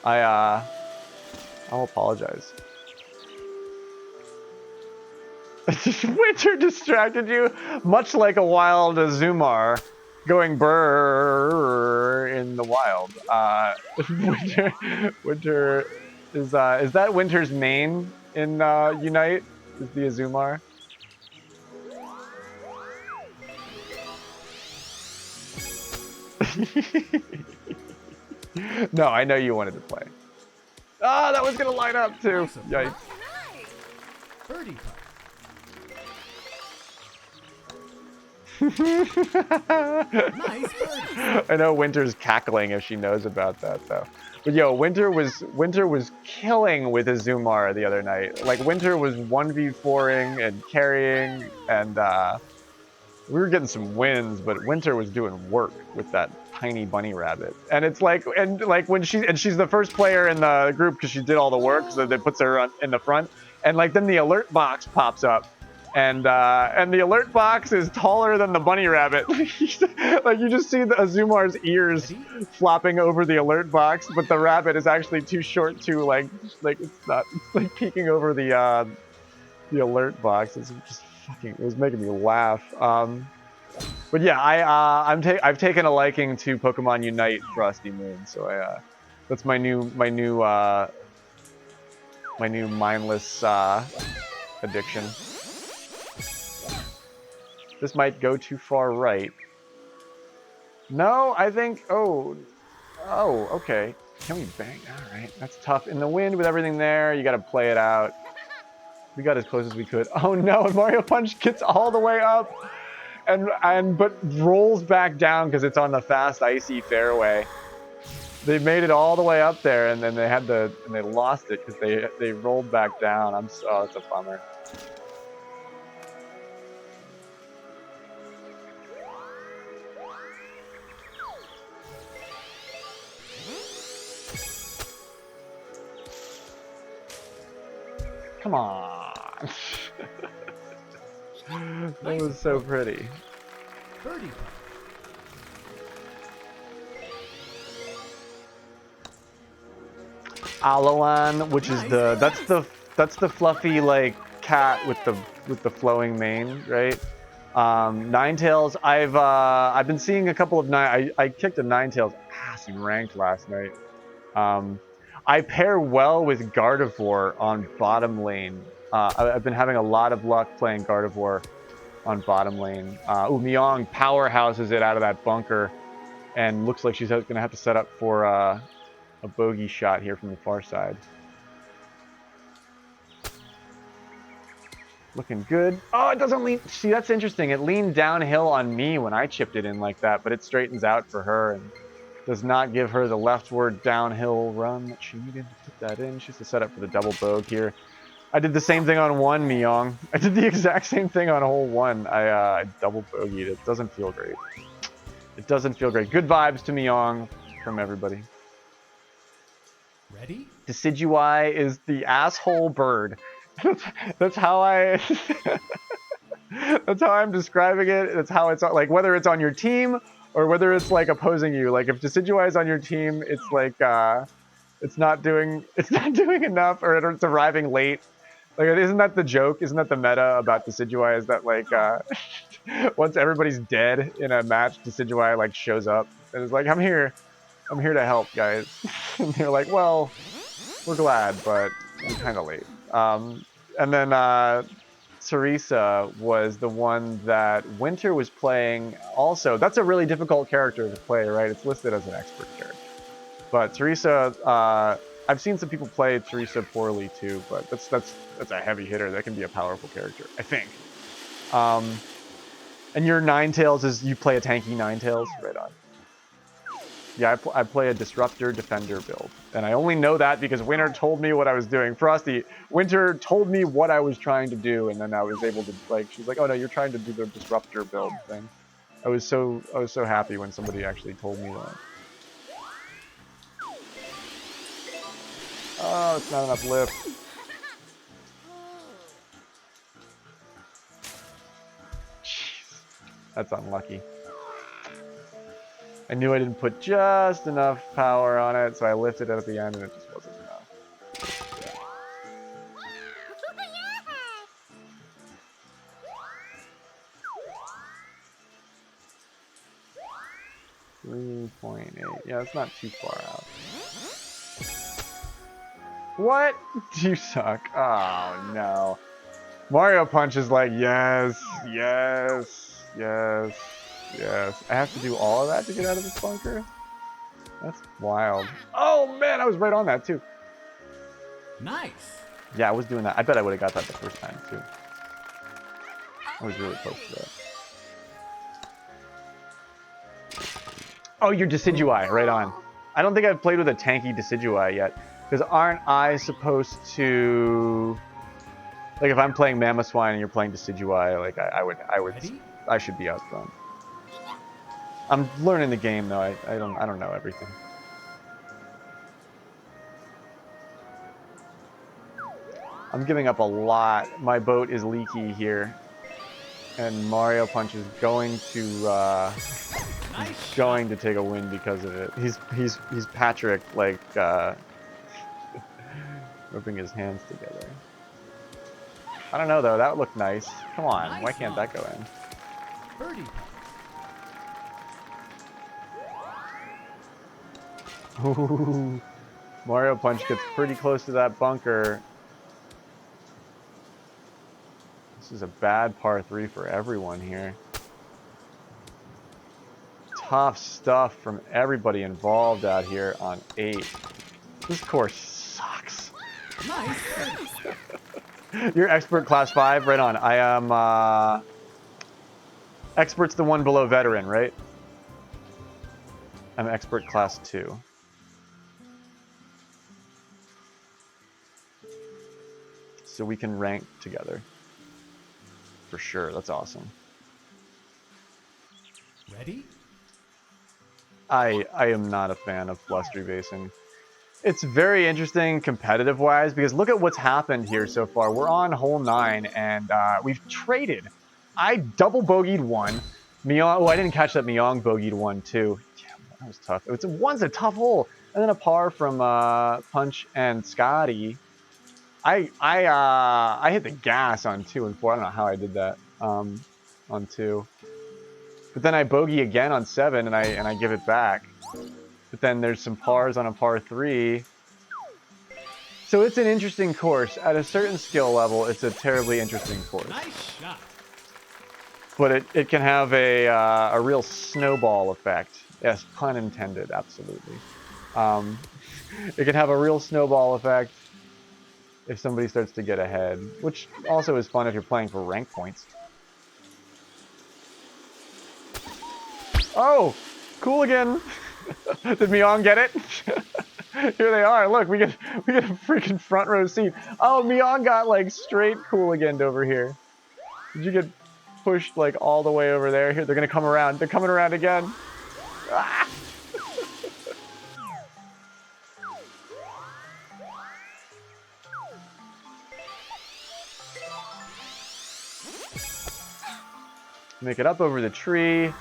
Speaker 1: I'll apologize. Winter distracted you, much like a wild Azumar going brrr in the wild. Winter is that Winter's main in Unite? Is the Azumar? No, I know you wanted to play. Ah, that was gonna line up too. Yikes.
Speaker 2: Birdie putt. Nice birdie.
Speaker 1: I know Winter's cackling if she knows about that though. But yo, Winter was killing with Azumar the other night. Like Winter was 1v4ing and carrying, and we were getting some wins, but Winter was doing work with that tiny bunny rabbit. And it's like, when she's the first player in the group because she did all the work, so that puts her in the front. And like then the alert box pops up, and the alert box is taller than the bunny rabbit. Like you just see the Azumar's ears flopping over the alert box, but the rabbit is actually too short to like it's like peeking over the alert box. It's just fucking, it was making me laugh. But yeah, I've taken a liking to Pokemon Unite Frosty Moon, so that's my new mindless addiction. This might go too far right. No, I think, oh, okay. Can we bang? All right, that's tough. In the wind with everything there, you got to play it out. We got as close as we could. Oh no, and Mario Punch gets all the way up but rolls back down because it's on the fast icy fairway. They made it all the way up there, and then they lost it because they rolled back down. Oh, it's a bummer. Come on. That was so pretty.
Speaker 2: Birdie putt.
Speaker 1: Alolan, which is that's the fluffy like cat with the flowing mane, right? Ninetales. I've been seeing a couple of I kicked a Ninetales ass in ranked last night. I pair well with Gardevoir on bottom lane. I've been having a lot of luck playing Gardevoir on bottom lane. Miong powerhouses it out of that bunker, and looks like she's going to have to set up for a bogey shot here from the far side. Looking good. Oh, it doesn't lean. See, that's interesting. It leaned downhill on me when I chipped it in like that, but it straightens out for her and does not give her the leftward downhill run that she needed to put that in. She has to set up for the double bogey here. I did the same thing on one, Miong. I did the exact same thing on hole one. I double bogeyed. It doesn't feel great. It doesn't feel great. Good vibes to Miong from everybody.
Speaker 2: Ready?
Speaker 1: Decidueye is the asshole bird. That's how that's how I'm describing it. That's how it's like, whether it's on your team or whether it's like opposing you. Like if Decidueye is on your team, it's like it's not doing enough, or it's arriving late. Like, isn't that the joke? Isn't that the meta about Decidueye? Is that like once everybody's dead in a match, Decidueye like shows up and is like, I'm here to help, guys. And they're like, well, we're glad, but you're kind of late. And then Teresa was the one that Winter was playing also. That's a really difficult character to play, right? It's listed as an expert character. But Teresa, I've seen some people play Teresa poorly too, but that's a heavy hitter. That can be a powerful character, I think. And your Ninetales is, you play a tanky Ninetales? Right on. Yeah, I play a Disruptor Defender build. And I only know that because Winter told me what I was doing. Frosty, Winter told me what I was trying to do, and then I was able to, like, she's like, oh no, you're trying to do the Disruptor build thing. I was so happy when somebody actually told me that. Oh, it's not enough lift. Jeez, that's unlucky. I knew I didn't put just enough power on it, so I lifted it at the end and it just wasn't enough. 3.8. Yeah, it's not too far out. What? You suck. Oh no. Mario Punch is like, yes, yes, yes, yes. I have to do all of that to get out of this bunker? That's wild. Oh man, I was right on that too.
Speaker 2: Nice.
Speaker 1: Yeah, I was doing that. I bet I would have got that the first time too. I was really close to that. Oh, you're Decidueye, right on. I don't think I've played with a tanky Decidueye yet. Because aren't I supposed to... Like, if I'm playing Mamoswine and you're playing Decidueye, like, I should be out front. I'm learning the game, though. I don't know everything. I'm giving up a lot. My boat is leaky here. And Mario Punch is going to, going to take a win because of it. He's Patrick, like, rubbing his hands together. I don't know though, that would look nice. Come on,
Speaker 2: Nice
Speaker 1: why can't that go in?
Speaker 2: Birdie.
Speaker 1: Ooh, Mario Punch gets pretty close to that bunker. This is a bad par 3 for everyone here. Tough stuff from everybody involved out here on 8. This course sucks.
Speaker 2: Nice.
Speaker 1: You're expert class 5, right on. I am expert's the one below veteran, right? I'm expert class 2. So we can rank together. For sure, that's awesome.
Speaker 2: Ready?
Speaker 1: I am not a fan of Flustery Basin. It's very interesting competitive-wise because look at what's happened here so far. We're on hole 9 and we've traded. I double bogeyed one. Meong, oh, I didn't catch that Meong bogeyed one too. Yeah, that was tough. One's a tough hole, and then a par from Punch and Scotty. I hit the gas on 2 and 4. I don't know how I did that on 2. But then I bogey again on 7 and I give it back. But then there's some pars on a par 3. So it's an interesting course. At a certain skill level, it's a terribly interesting course.
Speaker 2: Nice shot.
Speaker 1: But it can have a real snowball effect. Yes, pun intended, absolutely. It can have a real snowball effect if somebody starts to get ahead, which also is fun if you're playing for rank points. Oh, cool again. Did Meong get it? Here they are. Look, we get a freaking front row seat. Oh, Meong got like straight Cooliganed over here. Did you get pushed like all the way over there? Here, they're gonna come around. They're coming around again. Ah! Make it up over the tree.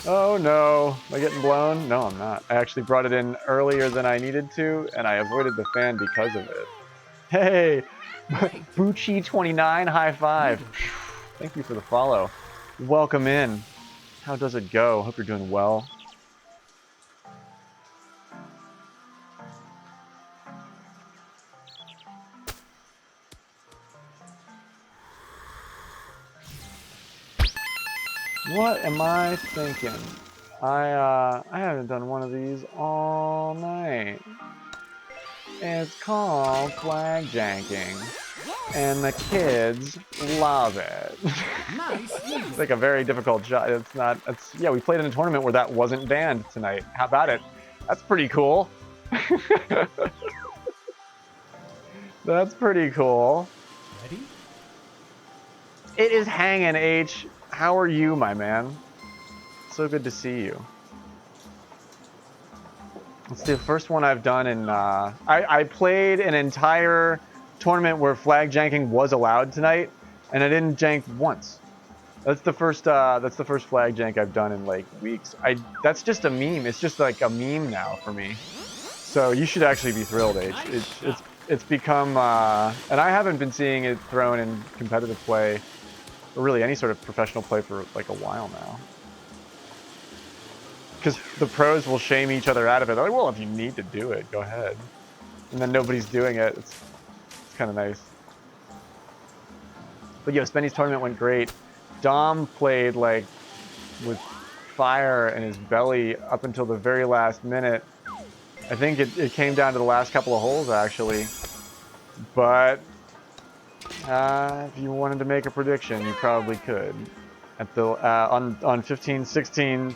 Speaker 1: Oh no, am I getting blown? No, I'm not. I actually brought it in earlier than I needed to, and I avoided the fan because of it. Hey, Bucci29, high five. Thank you for the follow. Welcome in. How does it go? Hope you're doing well. What am I thinking? I haven't done one of these all night. It's called flag janking. and the kids love it.
Speaker 2: Nice.
Speaker 1: It's like a very difficult shot. It's not. It's yeah. We played in a tournament where that wasn't banned tonight. How about it? That's pretty cool. That's pretty cool.
Speaker 2: Ready?
Speaker 1: It is hanging, H. How are you, my man? So good to see you. It's the first one I've done in. I played an entire tournament where flag janking was allowed tonight, and I didn't jank once. That's the first. That's the first flag jank I've done in like weeks. That's just a meme. It's just like a meme now for me. So you should actually be thrilled, H. It's become, and I haven't been seeing it thrown in competitive play, or really any sort of professional play for like a while now. Because the pros will shame each other out of it. They're like, well, if you need to do it, go ahead. And then nobody's doing it. It's kind of nice. But yo, Spenny's tournament went great. Dom played like with fire in his belly up until the very last minute. I think it came down to the last couple of holes actually. But if you wanted to make a prediction, you probably could. At the on 15-16,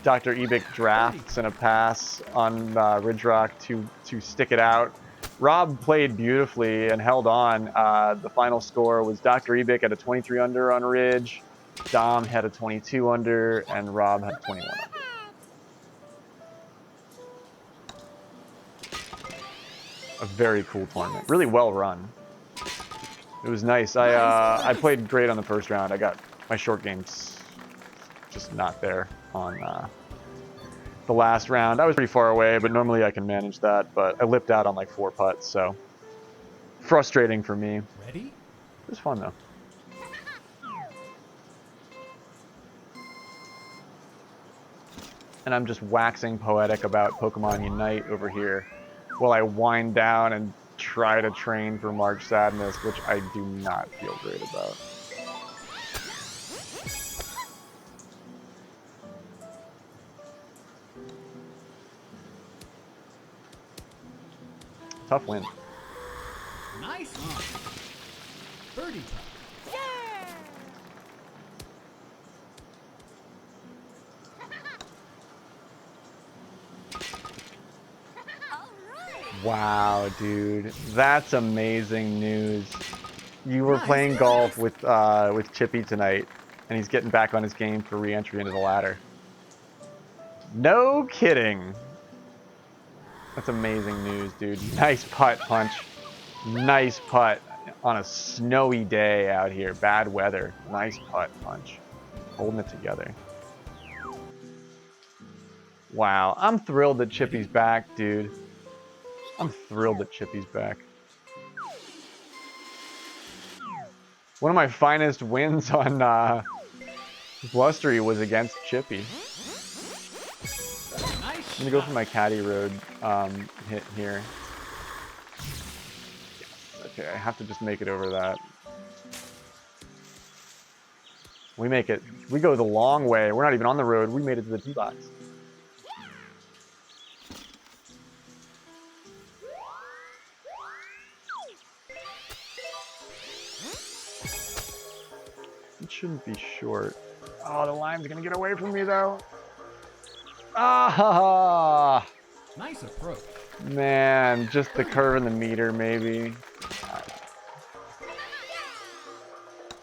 Speaker 1: Dr. Ebic drafts and a pass on Ridgerock to stick it out. Rob played beautifully and held on. The final score was Dr. Ebic at a 23 under on Ridge, Dom had a 22 under, and Rob had a 21 under. A very cool tournament, really well run. It was nice. I played great on the first round. I got my short games just not there on the last round. I was pretty far away, but normally I can manage that. But I lipped out on like 4 putts, so frustrating for me.
Speaker 2: Ready?
Speaker 1: It was fun though. And I'm just waxing poetic about Pokemon Unite over here while I wind down and try to train for March Sadness, which I do not feel great about. Tough win.
Speaker 2: Nice one. Birdie time.
Speaker 1: Wow, dude, that's amazing news. You were playing golf with Chippy tonight, and he's getting back on his game for re-entry into the ladder. No kidding. That's amazing news, dude. Nice putt, Punch. Nice putt on a snowy day out here. Bad weather. Nice putt, Punch. Holding it together. Wow, I'm thrilled that Chippy's back, dude. I'm thrilled that Chippy's back. One of my finest wins on Blustery was against Chippy. I'm gonna go for my caddy road hit here. Okay, I have to just make it over that. We make it. We go the long way. We're not even on the road. We made it to the tee box. It shouldn't be short. Oh, the line's gonna get away from me though. Ah!
Speaker 2: Nice approach.
Speaker 1: Man, just the curve in the meter, maybe.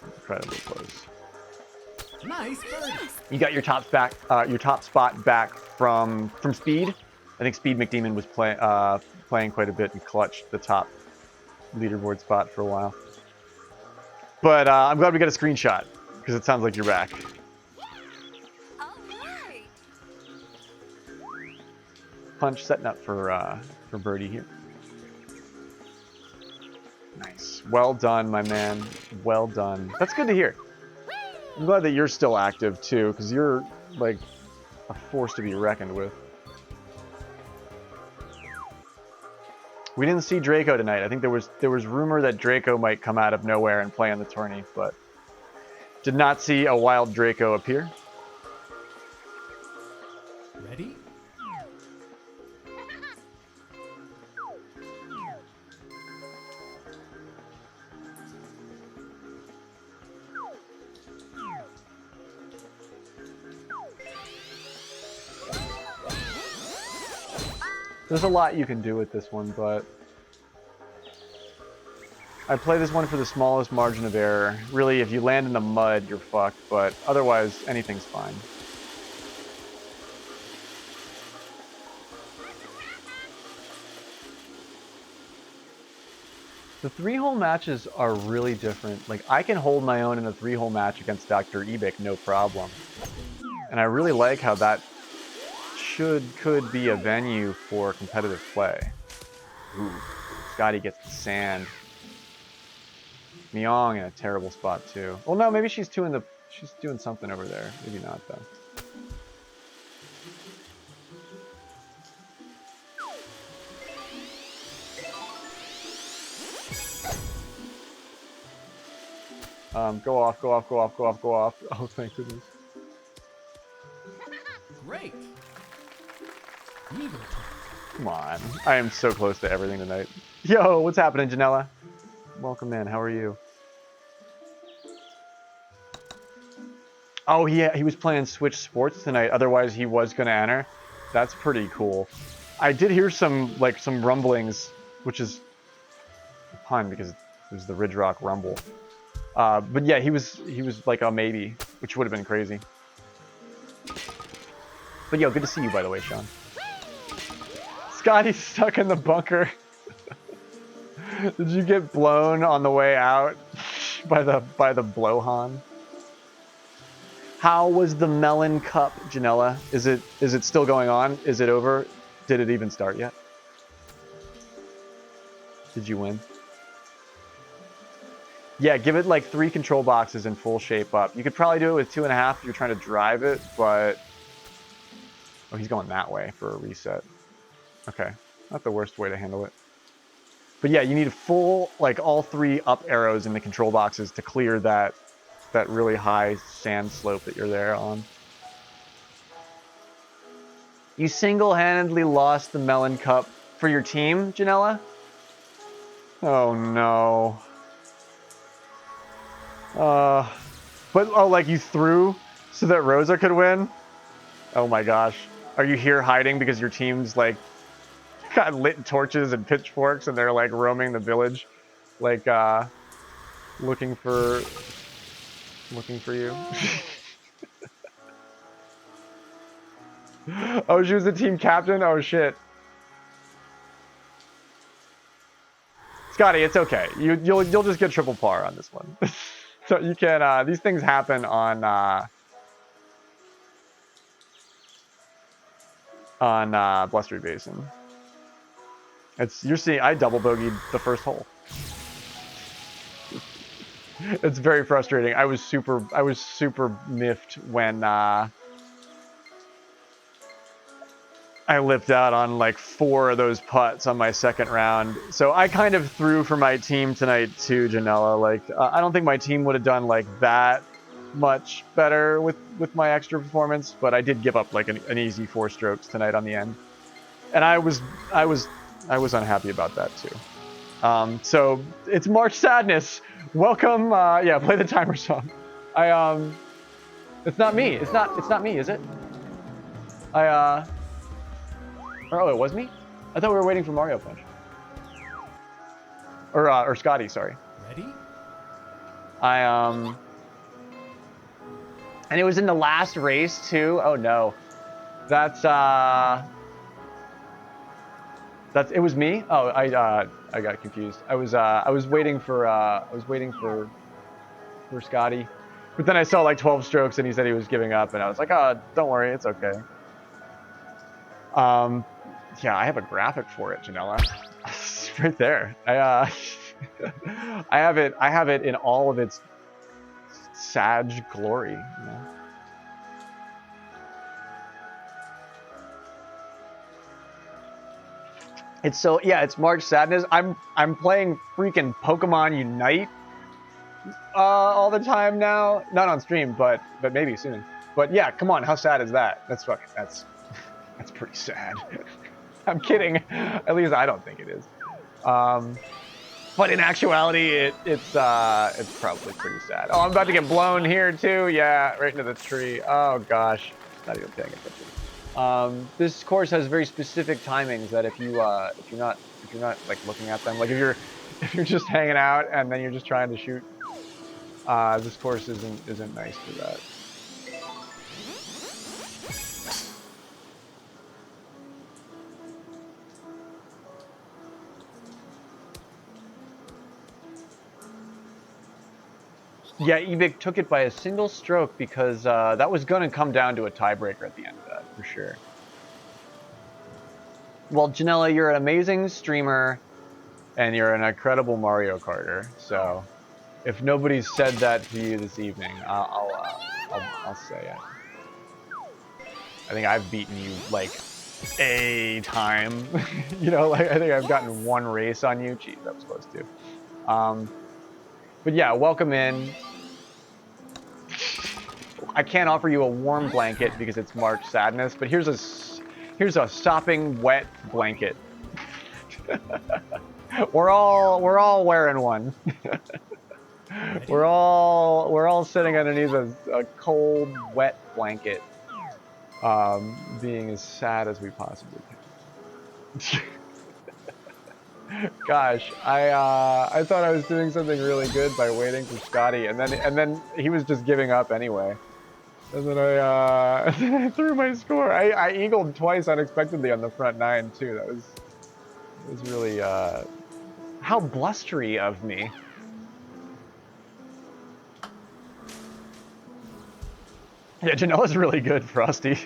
Speaker 1: Incredibly close.
Speaker 2: Nice birdie.
Speaker 1: You got your top spot back from Speed. I think Speed McDemon was playing quite a bit and clutched the top leaderboard spot for a while. But I'm glad we got a screenshot because it sounds like you're back. Punch setting up for birdie here. Nice. Well done, my man. Well done. That's good to hear. I'm glad that you're still active too, because you're like a force to be reckoned with. We didn't see Draco tonight. I think there was rumor that Draco might come out of nowhere and play on the tourney, but did not see a wild Draco appear.
Speaker 2: Ready?
Speaker 1: There's a lot you can do with this one, but I play this one for the smallest margin of error. Really, if you land in the mud, you're fucked, but otherwise, anything's fine. The 3-hole matches are really different. Like, I can hold my own in a 3-hole match against Dr. Ebik, no problem. And I really like how that could be a venue for competitive play. Ooh, Scotty gets the sand. Myong in a terrible spot too. Well, no, maybe she's doing something over there. Maybe not though. Go off, go off, go off, go off, go off. Oh, thank goodness.
Speaker 2: Great. Eagle turn.
Speaker 1: Come on. I am so close to everything tonight. Yo, what's happening, Janella? Welcome in. How are you? Oh, he was playing Switch Sports tonight. Otherwise, he was going to enter. That's pretty cool. I did hear some rumblings, which is a pun because it was the Ridgerock Rumble. But yeah, he was like a maybe, which would have been crazy. But yo, good to see you, by the way, Sean. Scotty's stuck in the bunker. Did you get blown on the way out by the blowhorn? How was the Melon Cup, Janella? Is it still going on? Is it over? Did it even start yet? Did you win? Yeah, give it like 3 control boxes in full shape up. You could probably do it with 2.5 if you're trying to drive it, but... Oh, he's going that way for a reset. Okay, not the worst way to handle it. But yeah, you need a full, like all 3 up arrows in the control boxes to clear that really high sand slope that you're there on. You single-handedly lost the Melon Cup for your team, Janella? Oh no. But oh, like you threw so that Rosa could win? Oh my gosh. Are you here hiding because your team's like got lit torches and pitchforks and they're like roaming the village, like looking for you? Oh, she was the team captain? Oh shit. Scotty, it's okay. You'll just get triple par on this one. So you can these things happen on Blustery Basin. You're seeing I double bogeyed the first hole. It's very frustrating. I was super miffed when I lipped out on like 4 of those putts on my second round. So I kind of threw for my team tonight too, Janella. Like I don't think my team would have done like that much better with my extra performance, but I did give up like an easy 4 strokes tonight on the end, and I was unhappy about that too. So it's March Sadness. Welcome. Yeah, play the timer song. It's not me. It's not me, is it? Oh, it was me? I thought we were waiting for Mario Punch. Or Scotty, sorry.
Speaker 2: Ready?
Speaker 1: And it was in the last race too. Oh no. It was me? Oh, I got confused. I was waiting for Scotty. But then I saw like 12 strokes and he said he was giving up and I was like, "Oh, don't worry, it's okay." Yeah, I have a graphic for it, Janella. It's right there. I have it in all of its Sag glory, you know? It's March Sadness. I'm playing freaking Pokemon Unite all the time now. Not on stream, but maybe soon. But yeah, come on, how sad is that? That's pretty sad. I'm kidding. At least I don't think it is. But in actuality, it's probably pretty sad. Oh, I'm about to get blown here too. Yeah, right into the tree. Oh gosh, not even paying attention. This course has very specific timings that if you're not like looking at them, like if you're just hanging out and then you're just trying to shoot, this course isn't nice for that. Yeah, Ebic took it by a single stroke because that was going to come down to a tiebreaker at the end of that, for sure. Well, Janella, you're an amazing streamer, and you're an incredible Mario Karter. So, if nobody's said that to you this evening, I'll say it. I think I've beaten you like a time. You know, like I think I've gotten one race on you. Jeez, that was close too. But yeah, welcome in. I can't offer you a warm blanket because it's March Sadness, but here's a sopping wet blanket. we're all wearing one. we're all sitting underneath a cold, wet blanket, being as sad as we possibly can. Gosh, I thought I was doing something really good by waiting for Scotty, and then he was just giving up anyway. And then I threw my score. I eagled twice unexpectedly on the front nine too. That was really how blustery of me. Yeah, Janella's really good, Frosty.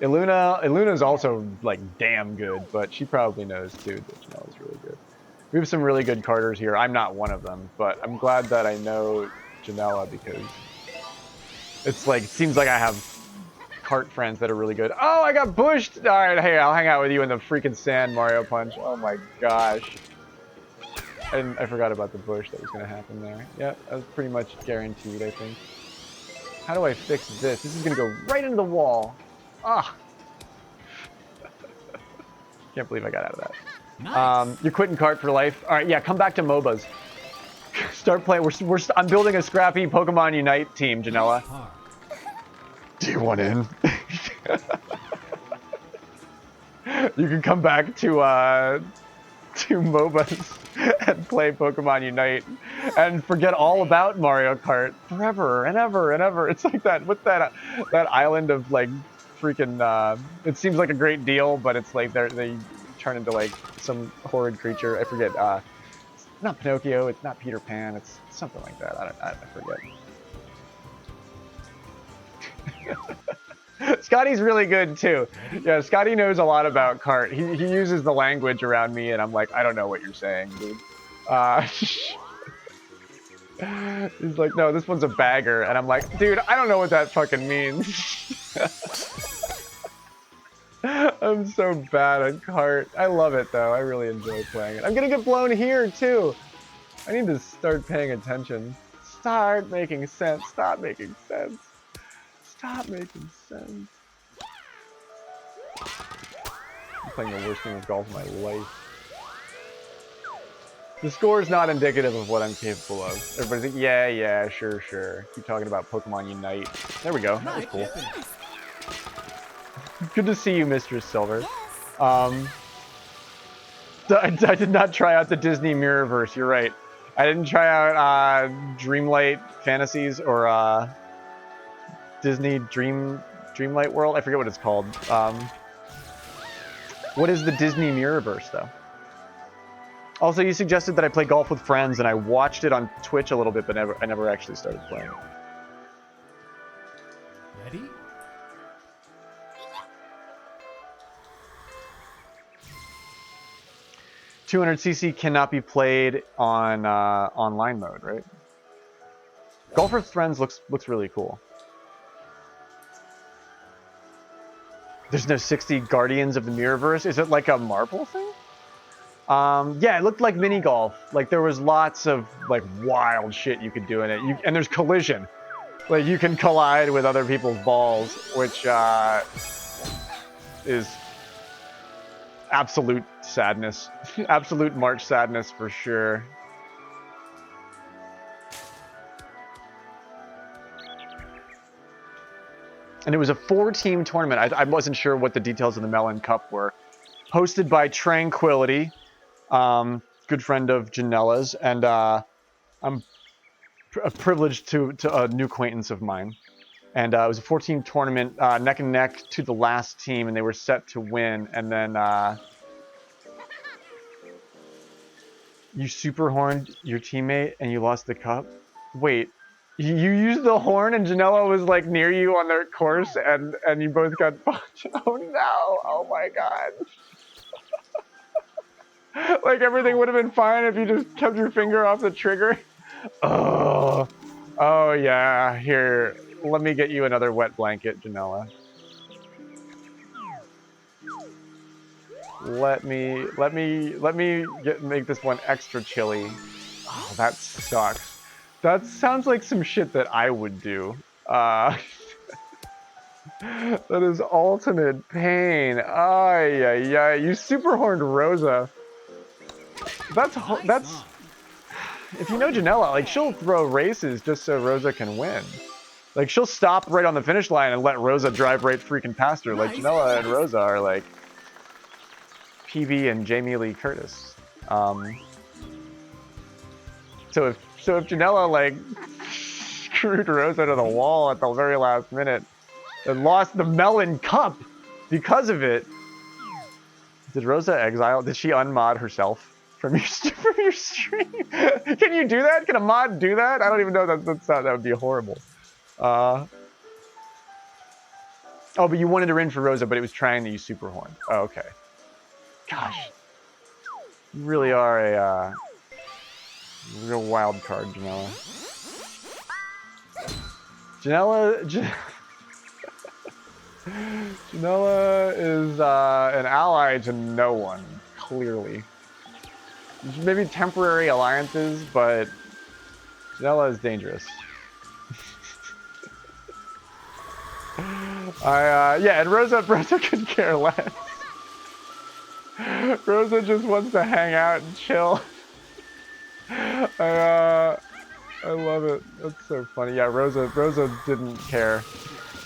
Speaker 1: Iluna's also like damn good, but she probably knows too that Janella's really good. We have some really good carters here. I'm not one of them, but I'm glad that I know Janella because it's like, it seems like I have cart friends that are really good. Oh, I got bushed! Alright, hey, I'll hang out with you in the freaking sand, Mario Punch. Oh my gosh. I forgot about the bush that was going to happen there. Yeah, that was pretty much guaranteed, I think. How do I fix this? This is going to go right into the wall. Ah! Can't believe I got out of that.
Speaker 2: Nice.
Speaker 1: You're quitting cart for life? Alright, yeah, come back to MOBAs. Start playing. I'm building a scrappy Pokemon Unite team, Janella. Do you want in? You can come back to MOBAs and play Pokemon Unite and forget all about Mario Kart forever and ever and ever. It's like that. What's that island of like freaking? It seems like a great deal, but it's like they turn into like some horrid creature. I forget. It's not Pinocchio. It's not Peter Pan. It's something like that. I forget. Scotty's really good too. Yeah, Scotty knows a lot about cart. He uses the language around me, and I'm like, I don't know what you're saying, dude. He's like, no, this one's a bagger, and I'm like, dude, I don't know what that fucking means. I'm so bad at cart. I love it though. I really enjoy playing it. I'm gonna get blown here too. I need to start paying attention. Start making sense. Stop making sense. Stop making sense. I'm playing the worst game of golf of my life. The score is not indicative of what I'm capable of. Everybody's like, yeah, sure. Keep talking about Pokemon Unite. There we go. That was cool. Good to see you, Mistress Silver. I did not try out the Disney Mirrorverse. You're right. I didn't try out Dreamlight Fantasies or Disney Dreamlight World. I forget what it's called. What is the Disney Mirrorverse, though? Also, you suggested that I play golf with friends, and I watched it on Twitch a little bit, but I never actually started playing it.
Speaker 2: Ready?
Speaker 1: $200cc cannot be played on online mode, right? Golf with friends looks really cool. There's no 60 Guardians of the Mirrorverse. Is it like a marble thing? Yeah, it looked like mini golf. Like there was lots of like wild shit you could do in it. And there's collision. Like you can collide with other people's balls, which is absolute sadness. Absolute March sadness for sure. And it was a 4-team tournament. I wasn't sure what the details of the Melon Cup were. Hosted by Tranquility, good friend of Janella's, and I'm privileged to a new acquaintance of mine. And it was a 4-team tournament, neck and neck to the last team, and they were set to win. And then you super horned your teammate and you lost the cup. Wait, you used the horn and Janela was like near you on their course, and you both got punched. Oh no! Oh my god! Like everything would have been fine if you just kept your finger off the trigger. Oh, oh yeah. Here, let me get you another wet blanket, Janela. Let me make this one extra chilly. Oh, that sucks. That sounds like some shit that I would do. That is ultimate pain. Ay, ay, ay. You super horned Rosa. That's if you know Janela, like she'll throw races just so Rosa can win. Like she'll stop right on the finish line and let Rosa drive right freaking past her. Like Janela and Rosa are like PB and Jamie Lee Curtis. So if Janela like screwed Rosa to the wall at the very last minute and lost the Melon Cup because of it, did Rosa exile? Did she unmod herself from your stream? Can you do that? Can a mod do that? I don't even know. That would be horrible. Oh, but you wanted her in for Rosa, but it was trying to use Super Horn. Oh, okay. Gosh, you really are a real wild card, Janela. Janela is an ally to no one, clearly. Maybe temporary alliances, but Janela is dangerous. Yeah, and Rosa could care less. Rosa just wants to hang out and chill. I love it. That's so funny. Yeah, Rosa didn't care.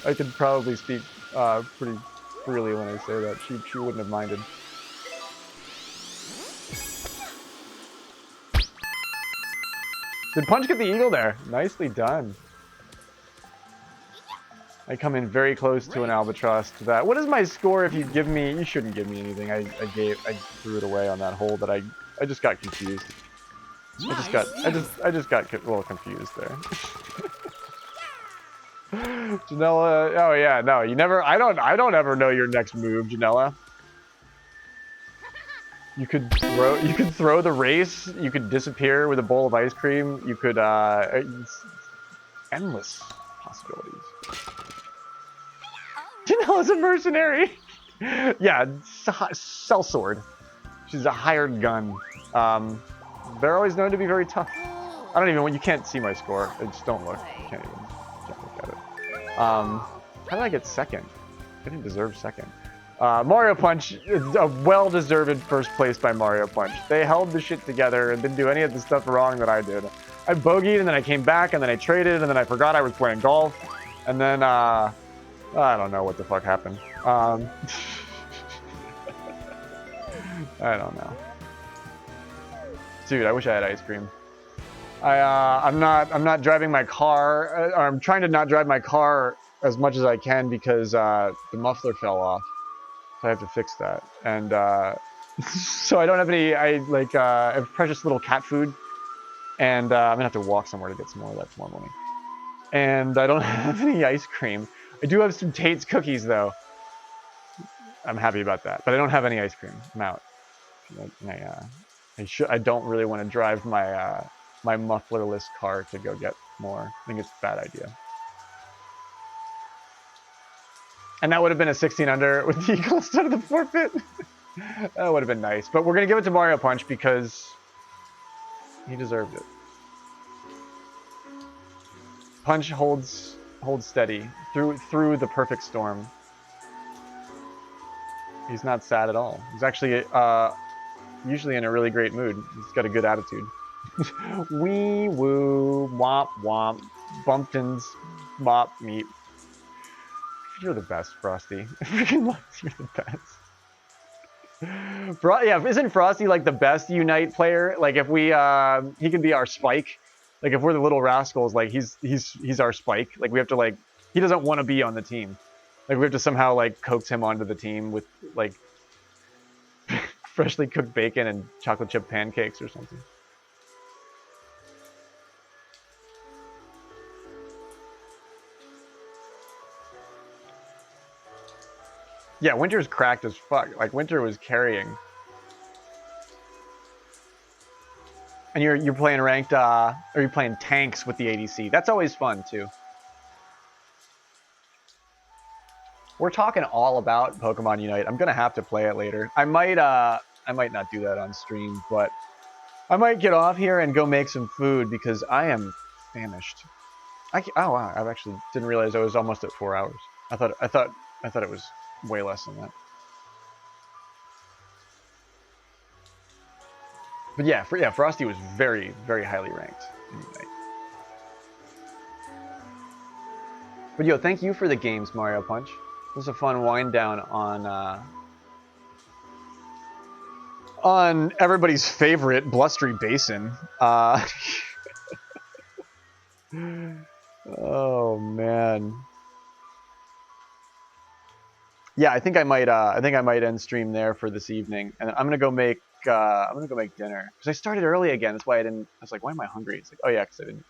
Speaker 1: I could probably speak pretty freely when I say that. She wouldn't have minded. Did Punch get the eagle there? Nicely done. I come in very close to an albatross to that. What is my score if you give me... You shouldn't give me anything. I threw it away on that hole, but I just got confused. I just got a little confused there. Janela, oh yeah, no, you never, I don't ever know your next move, Janela. You could throw the race, you could disappear with a bowl of ice cream, you could, endless possibilities. Janela's a mercenary! Yeah, sellsword. She's a hired gun. They're always known to be very tough. I don't even, you can't see my score. Just don't look. You can't look at it. How did I get second? I didn't deserve second. Mario Punch is a well-deserved first place by Mario Punch. They held the shit together and didn't do any of the stuff wrong that I did. I bogeyed and then I came back and then I traded and then I forgot I was playing golf. And then, I don't know what the fuck happened. I don't know. Dude, I wish I had ice cream. I'm not driving my car, or I'm trying to not drive my car as much as I can because the muffler fell off. So I have to fix that. And so I don't have any, I have precious little cat food. And I'm gonna have to walk somewhere to get some more of that tomorrow morning. And I don't have any ice cream. I do have some Tate's cookies though. I'm happy about that. But I don't have any ice cream. I'm out. I don't really want to drive my my mufflerless car to go get more. I think it's a bad idea. And that would have been a 16 under with the eagle instead of the forfeit. That would have been nice. But we're gonna give it to Mario Punch because he deserved it. Punch holds steady through the perfect storm. He's not sad at all. He's actually usually in a really great mood. He's got a good attitude. Wee woo, womp womp, bumpkins, mop meat. You're the best, Frosty. Freaking Lux, you're the best. Yeah, isn't Frosty like the best Unite player? Like if we, he can be our Spike. Like if we're the little rascals, like he's our Spike. Like we have to like, he doesn't want to be on the team. Like we have to somehow like coax him onto the team with like freshly cooked bacon and chocolate chip pancakes or something. Yeah, Winter's cracked as fuck. Like Winter was carrying. And you're playing ranked, or you're playing tanks with the ADC. That's always fun too. We're talking all about Pokemon Unite. I'm gonna have to play it later. I might not do that on stream, but I might get off here and go make some food because I am famished. Oh wow, I actually didn't realize I was almost at 4 hours. I thought it was way less than that. But yeah, Frosty was very, very highly ranked in Unite. But yo, thank you for the games, Mario Punch. This was a fun wind down on everybody's favorite Blustery Basin. Oh man. Yeah, I think I might end stream there for this evening, and I'm gonna go make dinner because I started early again. That's why I was like, why am I hungry? It's like, oh yeah, because I didn't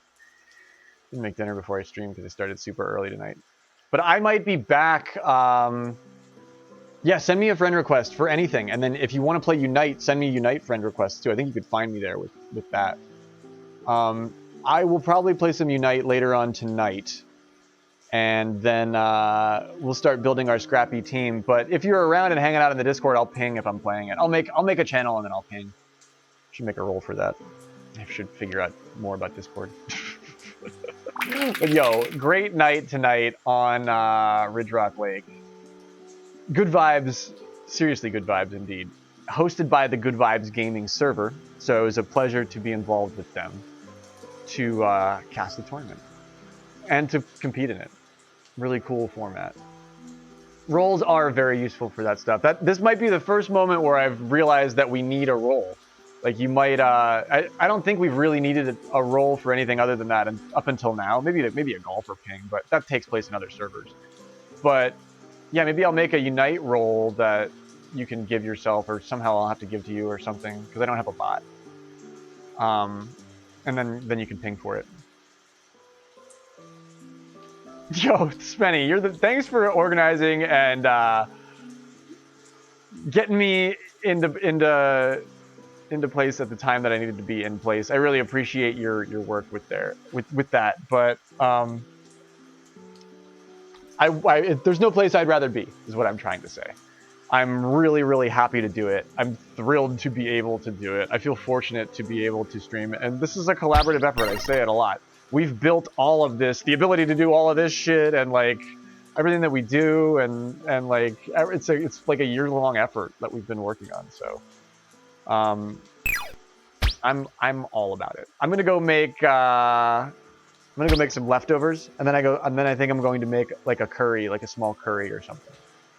Speaker 1: make dinner before I streamed because I started super early tonight. But I might be back. Yeah, send me a friend request for anything, and then if you want to play Unite, send me Unite friend requests too. I think you could find me there with that. I will probably play some Unite later on tonight, and then we'll start building our scrappy team. But if you're around and hanging out in the Discord, I'll ping if I'm playing it. I'll make a channel and then I'll ping. Should make a role for that. I should figure out more about Discord. But yo, great night tonight on Ridgerock Lake. Good vibes, seriously good vibes indeed. Hosted by the Good Vibes Gaming server, so it was a pleasure to be involved with them to cast the tournament and to compete in it. Really cool format. Roles are very useful for that stuff. This might be the first moment where I've realized that we need a role. Like you might, I don't think we've really needed a role for anything other than that, and up until now, maybe a golfer ping, but that takes place in other servers. But yeah, maybe I'll make a Unite role that you can give yourself, or somehow I'll have to give to you or something, because I don't have a bot. And then you can ping for it. Yo, Spenny, thanks for organizing and getting me into place at the time that I needed to be in place. I really appreciate your work with that. But there's no place I'd rather be, is what I'm trying to say. I'm really, really happy to do it. I'm thrilled to be able to do it. I feel fortunate to be able to stream it. And this is a collaborative effort. I say it a lot. We've built all of this, the ability to do all of this shit, and like everything that we do, and like it's like a year-long effort that we've been working on. So, I'm all about it. I'm gonna go make some leftovers, and then I think I'm going to make like a curry, like a small curry or something.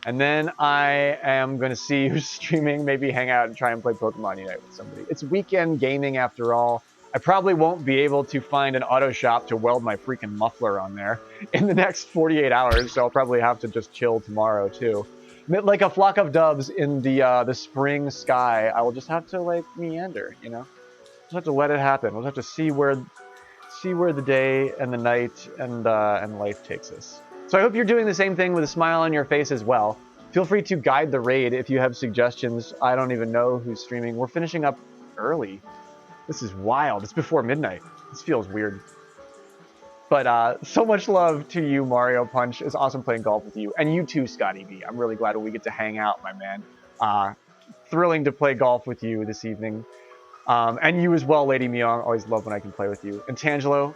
Speaker 1: And then I am going to see who's streaming, maybe hang out and try and play Pokemon Unite with somebody. It's weekend gaming after all. I probably won't be able to find an auto shop to weld my freaking muffler on there in the next 48 hours, so I'll probably have to just chill tomorrow too. Like a flock of doves in the spring sky, I will just have to like meander, you know? Just have to let it happen. We'll have to see where the day and the night and life takes us. So I hope you're doing the same thing with a smile on your face as well. Feel free to guide the raid if you have suggestions. I don't even know who's streaming. We're finishing up early. This is wild. It's before midnight. This feels weird. But so much love to you, Mario Punch. It's awesome playing golf with you. And you too, Scotty B. I'm really glad we get to hang out, my man. Thrilling to play golf with you this evening. And you as well, Lady Myong. Always love when I can play with you. And Tangelo,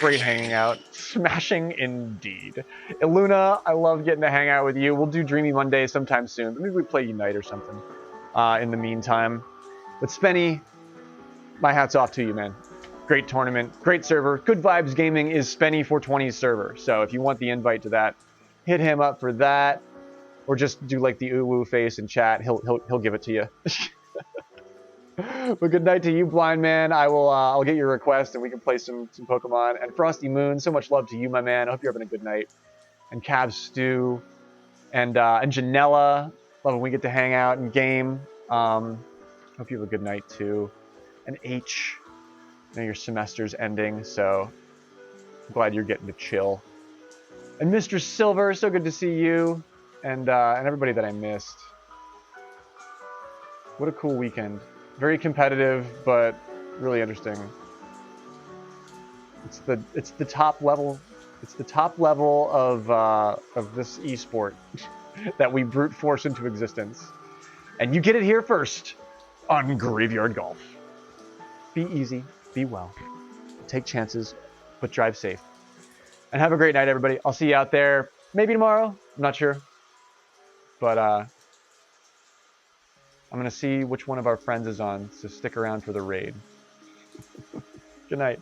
Speaker 1: great hanging out. Smashing indeed. Iluna, I love getting to hang out with you. We'll do Dreamy Monday sometime soon. Maybe we play Unite or something in the meantime. But Spenny, my hat's off to you, man. Great tournament, great server. Good Vibes Gaming is Spenny420's server. So if you want the invite to that, hit him up for that, or just do like the ooh-woo face in chat. He'll give it to you. But good night to you, blind man. I'll get your request and we can play some Pokemon. And Frosty Moon, so much love to you, my man. I hope you're having a good night. And Cav Stew and Janella, love when we get to hang out and game. Hope you have a good night too. And H, I know your semester's ending, so I'm glad you're getting to chill. And Mr. Silver, so good to see you, and everybody that I missed. What a cool weekend. Very competitive, but really interesting. It's the top level. It's the top level of this esport that we brute force into existence, and you get it here first on Graveyard Golf. Be easy, be well, take chances, but drive safe. And have a great night, everybody. I'll see you out there. Maybe tomorrow. I'm not sure. But I'm going to see which one of our friends is on, so stick around for the raid. Good night.